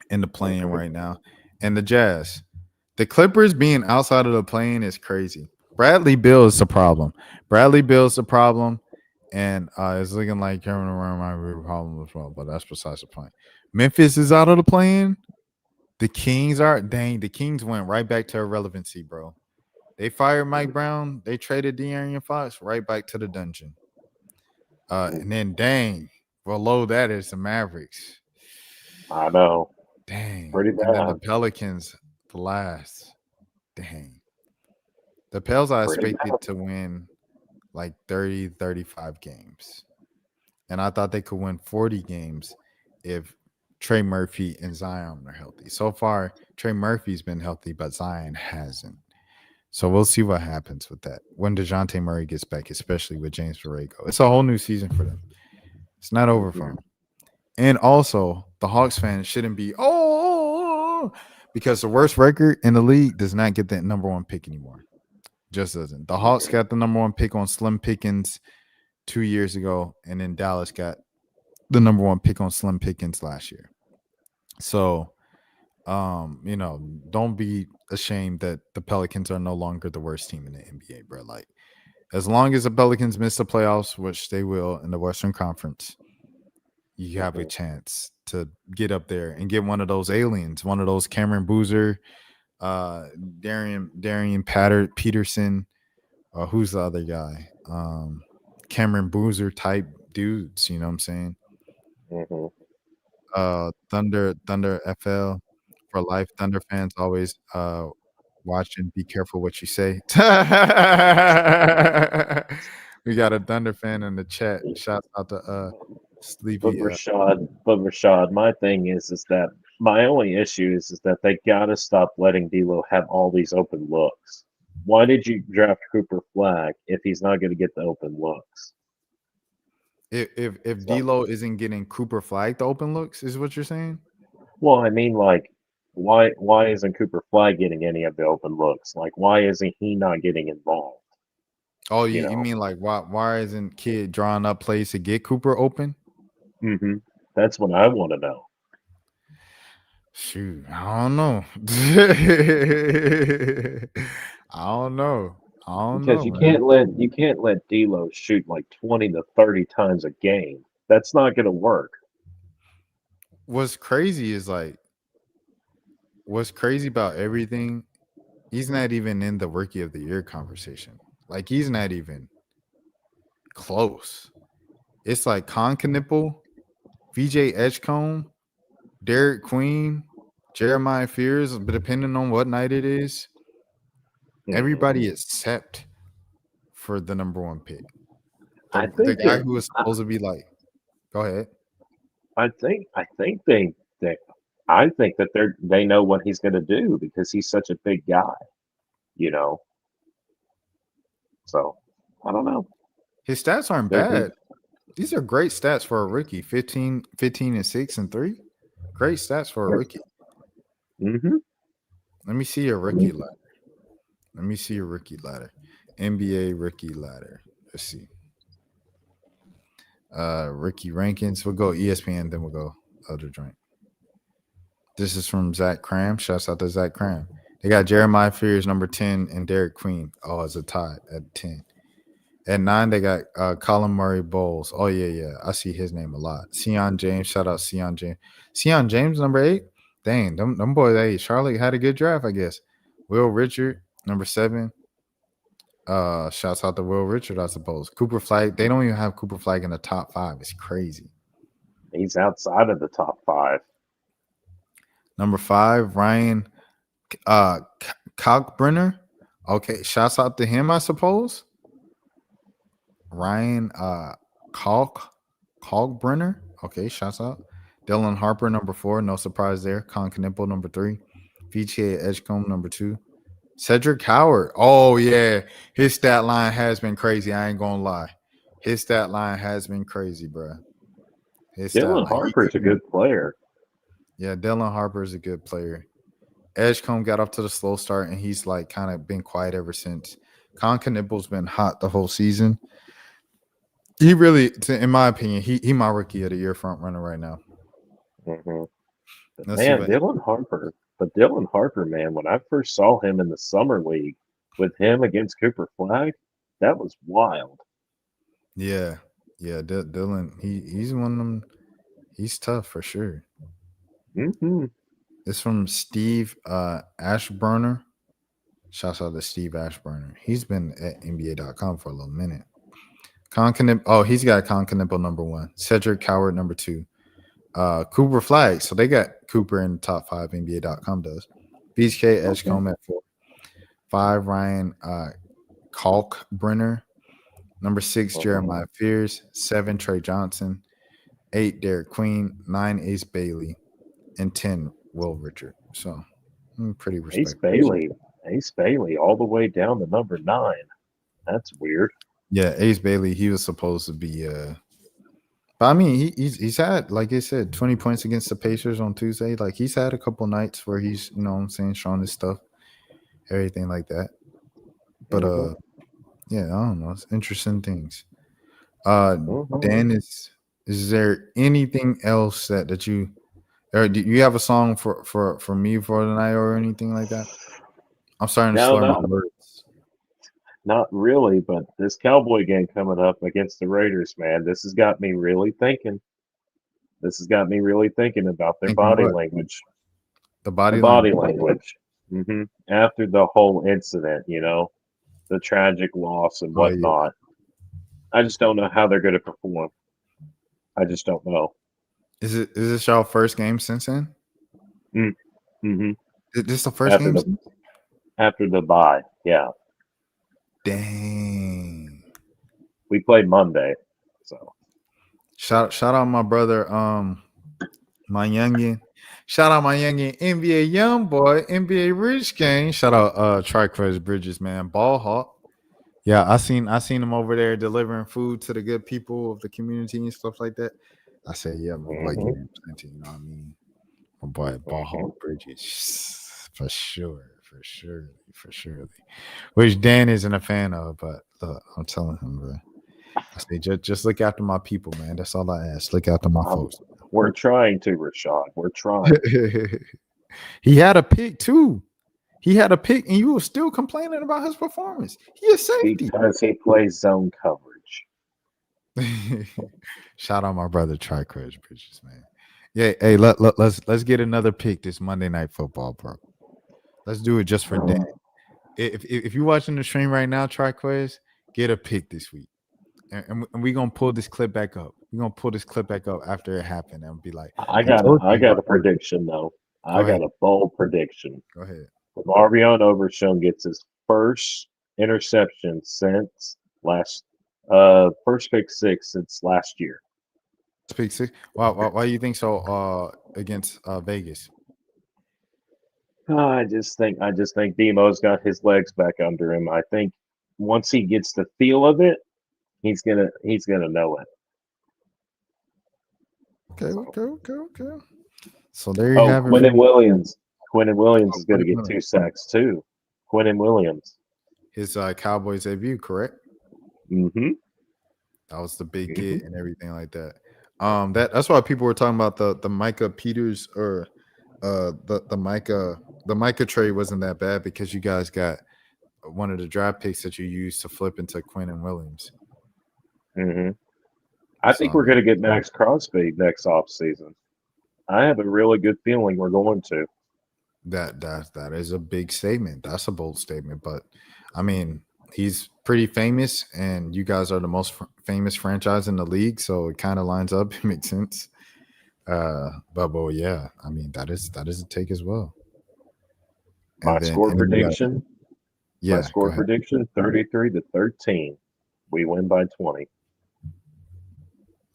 in the play-in right now. And the Jazz. The Clippers being outside of the play-in is crazy. Bradley Beal is the problem. And it's looking like Kevin Durant might be a problem as well, but that's besides the point. Memphis is out of the play-in. The Kings are. Dang, the Kings went right back to irrelevancy, bro. They fired Mike Brown. They traded De'Aaron Fox right back to the dungeon. And then, dang, below that is the Mavericks. I know. Dang. Pretty And then the bad. Pelicans, the last. Dang. The Pels are Pretty expected bad. to win like 30, 35 games. And I thought they could win 40 games if Trey Murphy and Zion are healthy. So far, Trey Murphy's been healthy, but Zion hasn't. So we'll see what happens with that when DeJounte Murray gets back, especially with James Borrego. It's a whole new season for them. It's not over for them. And also, the Hawks fans shouldn't be, because the worst record in the league does not get that number 1 pick anymore. Just doesn't. The Hawks got the number 1 pick on Slim Pickens 2 years ago, and then Dallas got the number 1 pick on Slim Pickens last year. So, don't be ashamed that the Pelicans are no longer the worst team in the NBA, bro. Like, as long as the Pelicans miss the playoffs, which they will in the Western Conference, you have a chance to get up there and get one of those aliens, one of those Cameron Boozer, Darian Peterson, who's the other guy? Cameron Boozer type dudes, you know what I'm saying? Thunder FL for life. Thunder fans always watch and be careful what you say. We got a Thunder fan in the chat. Shout out to Sleepy. But Rashad, my thing is that my only issue is that they gotta stop letting D'Lo have all these open looks. Why did you draft Cooper Flag if he's not going to get the open looks? If D'Lo isn't getting Cooper Flag the open looks, is what you're saying? Well, I mean, like, why isn't Cooper Flag getting any of the open looks? Like, why isn't he not getting involved? Oh, you mean like why isn't Kid drawing up plays to get Cooper open? Mm-hmm. That's what I want to know. Shoot, I don't know. I don't know. Because you can't let D'Lo shoot like 20 to 30 times a game. That's not going to work. What's crazy about everything, he's not even in the Rookie of the Year conversation. Like, he's not even close. It's like Con Knipple, VJ Edgecombe, Derek Queen, Jeremiah Fears, but depending on what night it is, everybody except for the number 1 pick. The guy who was supposed to be like, go ahead. I think they know what he's going to do because he's such a big guy, So I don't know. His stats aren't bad. These are great stats for a rookie. 15 and 6 and 3. Great stats for a rookie. Mm-hmm. Let me see your rookie ladder. NBA rookie ladder. Let's see. Rookie rankings. We'll go ESPN, then we'll go other joint. This is from Zach Cram. Shouts out to Zach Cram. They got Jeremiah Fears number 10 and Derek Queen. Oh, it's a tie at 10. At 9, they got Colin Murray Bowles. Oh, yeah. I see his name a lot. Sion James. Shout out Sion James. Sion James, number 8. Dang, them boys. Hey, Charlotte had a good draft, I guess. Will Richard, number 7. Shouts out to Will Richard, I suppose. Cooper Flag. They don't even have Cooper Flag in the top 5. It's crazy. He's outside of the top 5. Number 5, Ryan Kalkbrenner. Okay, shouts out to him, I suppose. Ryan Kalkbrenner. Okay, shouts out. Dylan Harper, number 4. No surprise there. Con Knipple, number 3. VTA Edgecombe, number 2. Cedric Howard. Oh, yeah. His stat line has been crazy. I ain't going to lie. His stat line has been crazy, bro. Dylan Harper's a good player. Yeah, Dylan Harper is a good player. Edgecombe got off to the slow start, and he's like kind of been quiet ever since. Con Knipple's been hot the whole season. He really, in my opinion, he my rookie of the year front runner right now. Mm-hmm. Dylan Harper, man, when I first saw him in the summer league with him against Cooper Flag, that was wild. Yeah, Dylan, he's one of them. He's tough for sure. Mm-hmm. It's from Steve Ashburner. Shouts out to Steve Ashburner. He's been at NBA.com for a little minute. He's got Con Knipple number 1. Cedric Howard number 2. Cooper Flag. So they got Cooper in the top 5. NBA.com does. BK Edgecombe at 4. 5 Ryan Kalkbrenner. Number 6 Jeremiah Fears. 7 Trey Johnson. 8 Derek Queen. 9 Ace Bailey. And 10 Will Richard. So pretty respectful. Ace Bailey all the way down to number 9. That's weird. Yeah, Ace Bailey, he was supposed to be but I mean he's had, like I said, 20 points against the Pacers on Tuesday. Like he's had a couple nights where he's, you know what I'm saying, showing his stuff, everything like that. But yeah, I don't know. It's interesting things. Dan, is there anything else that you, or do you have a song for me for tonight or anything like that? I'm starting to slur my words. Not really, but this Cowboy game coming up against the Raiders, man, this has got me really thinking. About their body language. The body language. Mm-hmm. After the whole incident, the tragic loss and whatnot. I just don't know how they're going to perform. I just don't know. Is this y'all first game since then? Mm-hmm. Is this the first game after the bye? Yeah. Dang. We played Monday, so shout out my brother, my youngin. Shout out my youngin, NBA young boy, NBA Rich Gang. Shout out Tricrest Bridges, man, ball hawk. Yeah, I seen him over there delivering food to the good people of the community and stuff like that. I said, yeah, my boy getting plenty. You know what I mean? My boy ball hawk Bridges, for sure. Which Dan isn't a fan of, but look, I'm telling him, bro. I say just look after my people, man. That's all I ask. Look after my folks. We're trying to, Rashad. We're trying. He had a pick too. He had a pick, and you were still complaining about his performance. He is safety because he plays zone coverage. Shout out my brother Tricrest Bridges, man. Yeah, hey, let's get another pick this Monday Night Football, bro. Let's do it just for Dan. If you're watching the stream right now, Tricrest, get a pick this week. And we're gonna pull this clip back up. We're gonna pull this clip back up after it happened and be like, I got a prediction though. I got a bold prediction. Go ahead. Marvion Overshown gets his first interception since first pick 6 since last year. Pick 6. Why do you think so against Vegas? I just think Demo's got his legs back under him. I think once he gets the feel of it, he's gonna know it. Okay. So there you have it. Quinnen Williams is gonna get 2 sacks too. Quinnen Williams. His Cowboys debut, correct? Mm-hmm. That was the big get and everything like that. That's why people were talking about the Micah Peters or the Micah trade wasn't that bad because you guys got one of the draft picks that you used to flip into Quinnen Williams. Mm-hmm. I think we're going to get Max Crosby next offseason. I have a really good feeling we're going to. That is a big statement. That's a bold statement, but I mean, he's pretty famous, and you guys are the most famous franchise in the league, so it kind of lines up. It makes sense. But yeah, I mean that is a take as well. My score and then you got- prediction. yeah, My score go ahead. prediction: 33-13. We win by 20.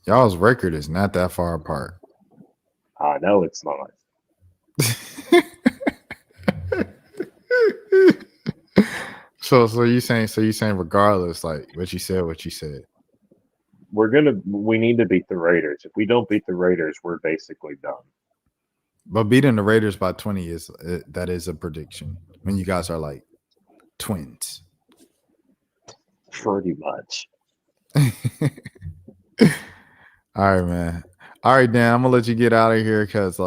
Y'all's record is not that far apart. I know it's not. So you saying regardless, like what you said. We need to beat the Raiders. If we don't beat the Raiders, we're basically done. But beating the Raiders by 20 is a prediction when you guys are like twins. Pretty much. All right, man. All right, Dan, I'm gonna let you get out of here because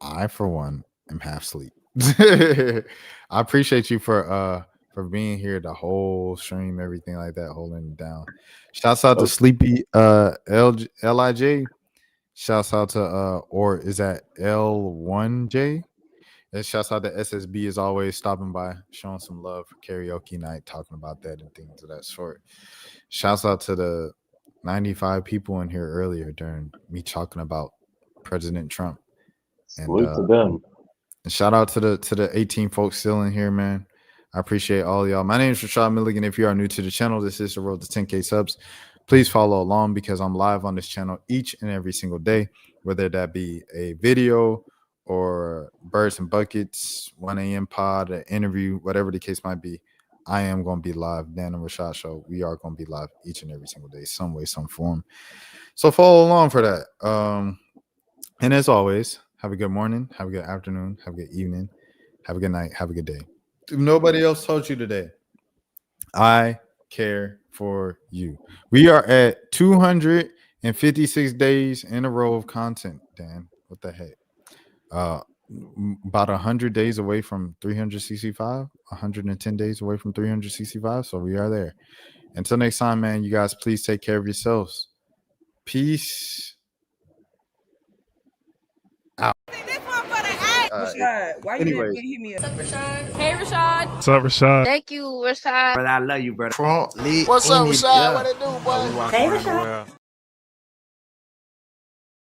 I, for one, am half asleep. I appreciate you for being here the whole stream, everything like that, holding it down. Shouts out to Sleepy LIJ. Shouts out to or is that L1J? And shouts out to SSB as always, stopping by, showing some love for karaoke night, talking about that and things of that sort. Shouts out to the 95 people in here earlier during me talking about President Trump. Salute to them. And shout out to the 18 folks still in here, man. I appreciate all of y'all. My name is Rashad Milligan. If you are new to the channel, this is the road to 10K subs. Please follow along because I'm live on this channel each and every single day, whether that be a video or Birds and Buckets, 1 a.m. pod, an interview, whatever the case might be. I am going to be live. Dan and Rashad Show. We are going to be live each and every single day, some way, some form. So follow along for that. And as always, have a good morning, have a good afternoon, have a good evening, have a good night, have a good day. If nobody else told you today, I care for you. We are at 256 days in a row of content, Dan. What the heck? About 100 days away from 365, 110 days away from 365. So we are there. Until next time, man, you guys please take care of yourselves. Peace out. Rashad, why you Anyways. didn't hit me up? What's up, Rashad? Hey, Rashad. What's up, Rashad? Thank you, Rashad. Brother, I love you, brother. What's up, Rashad? What it do, boy? Hey, Rashad.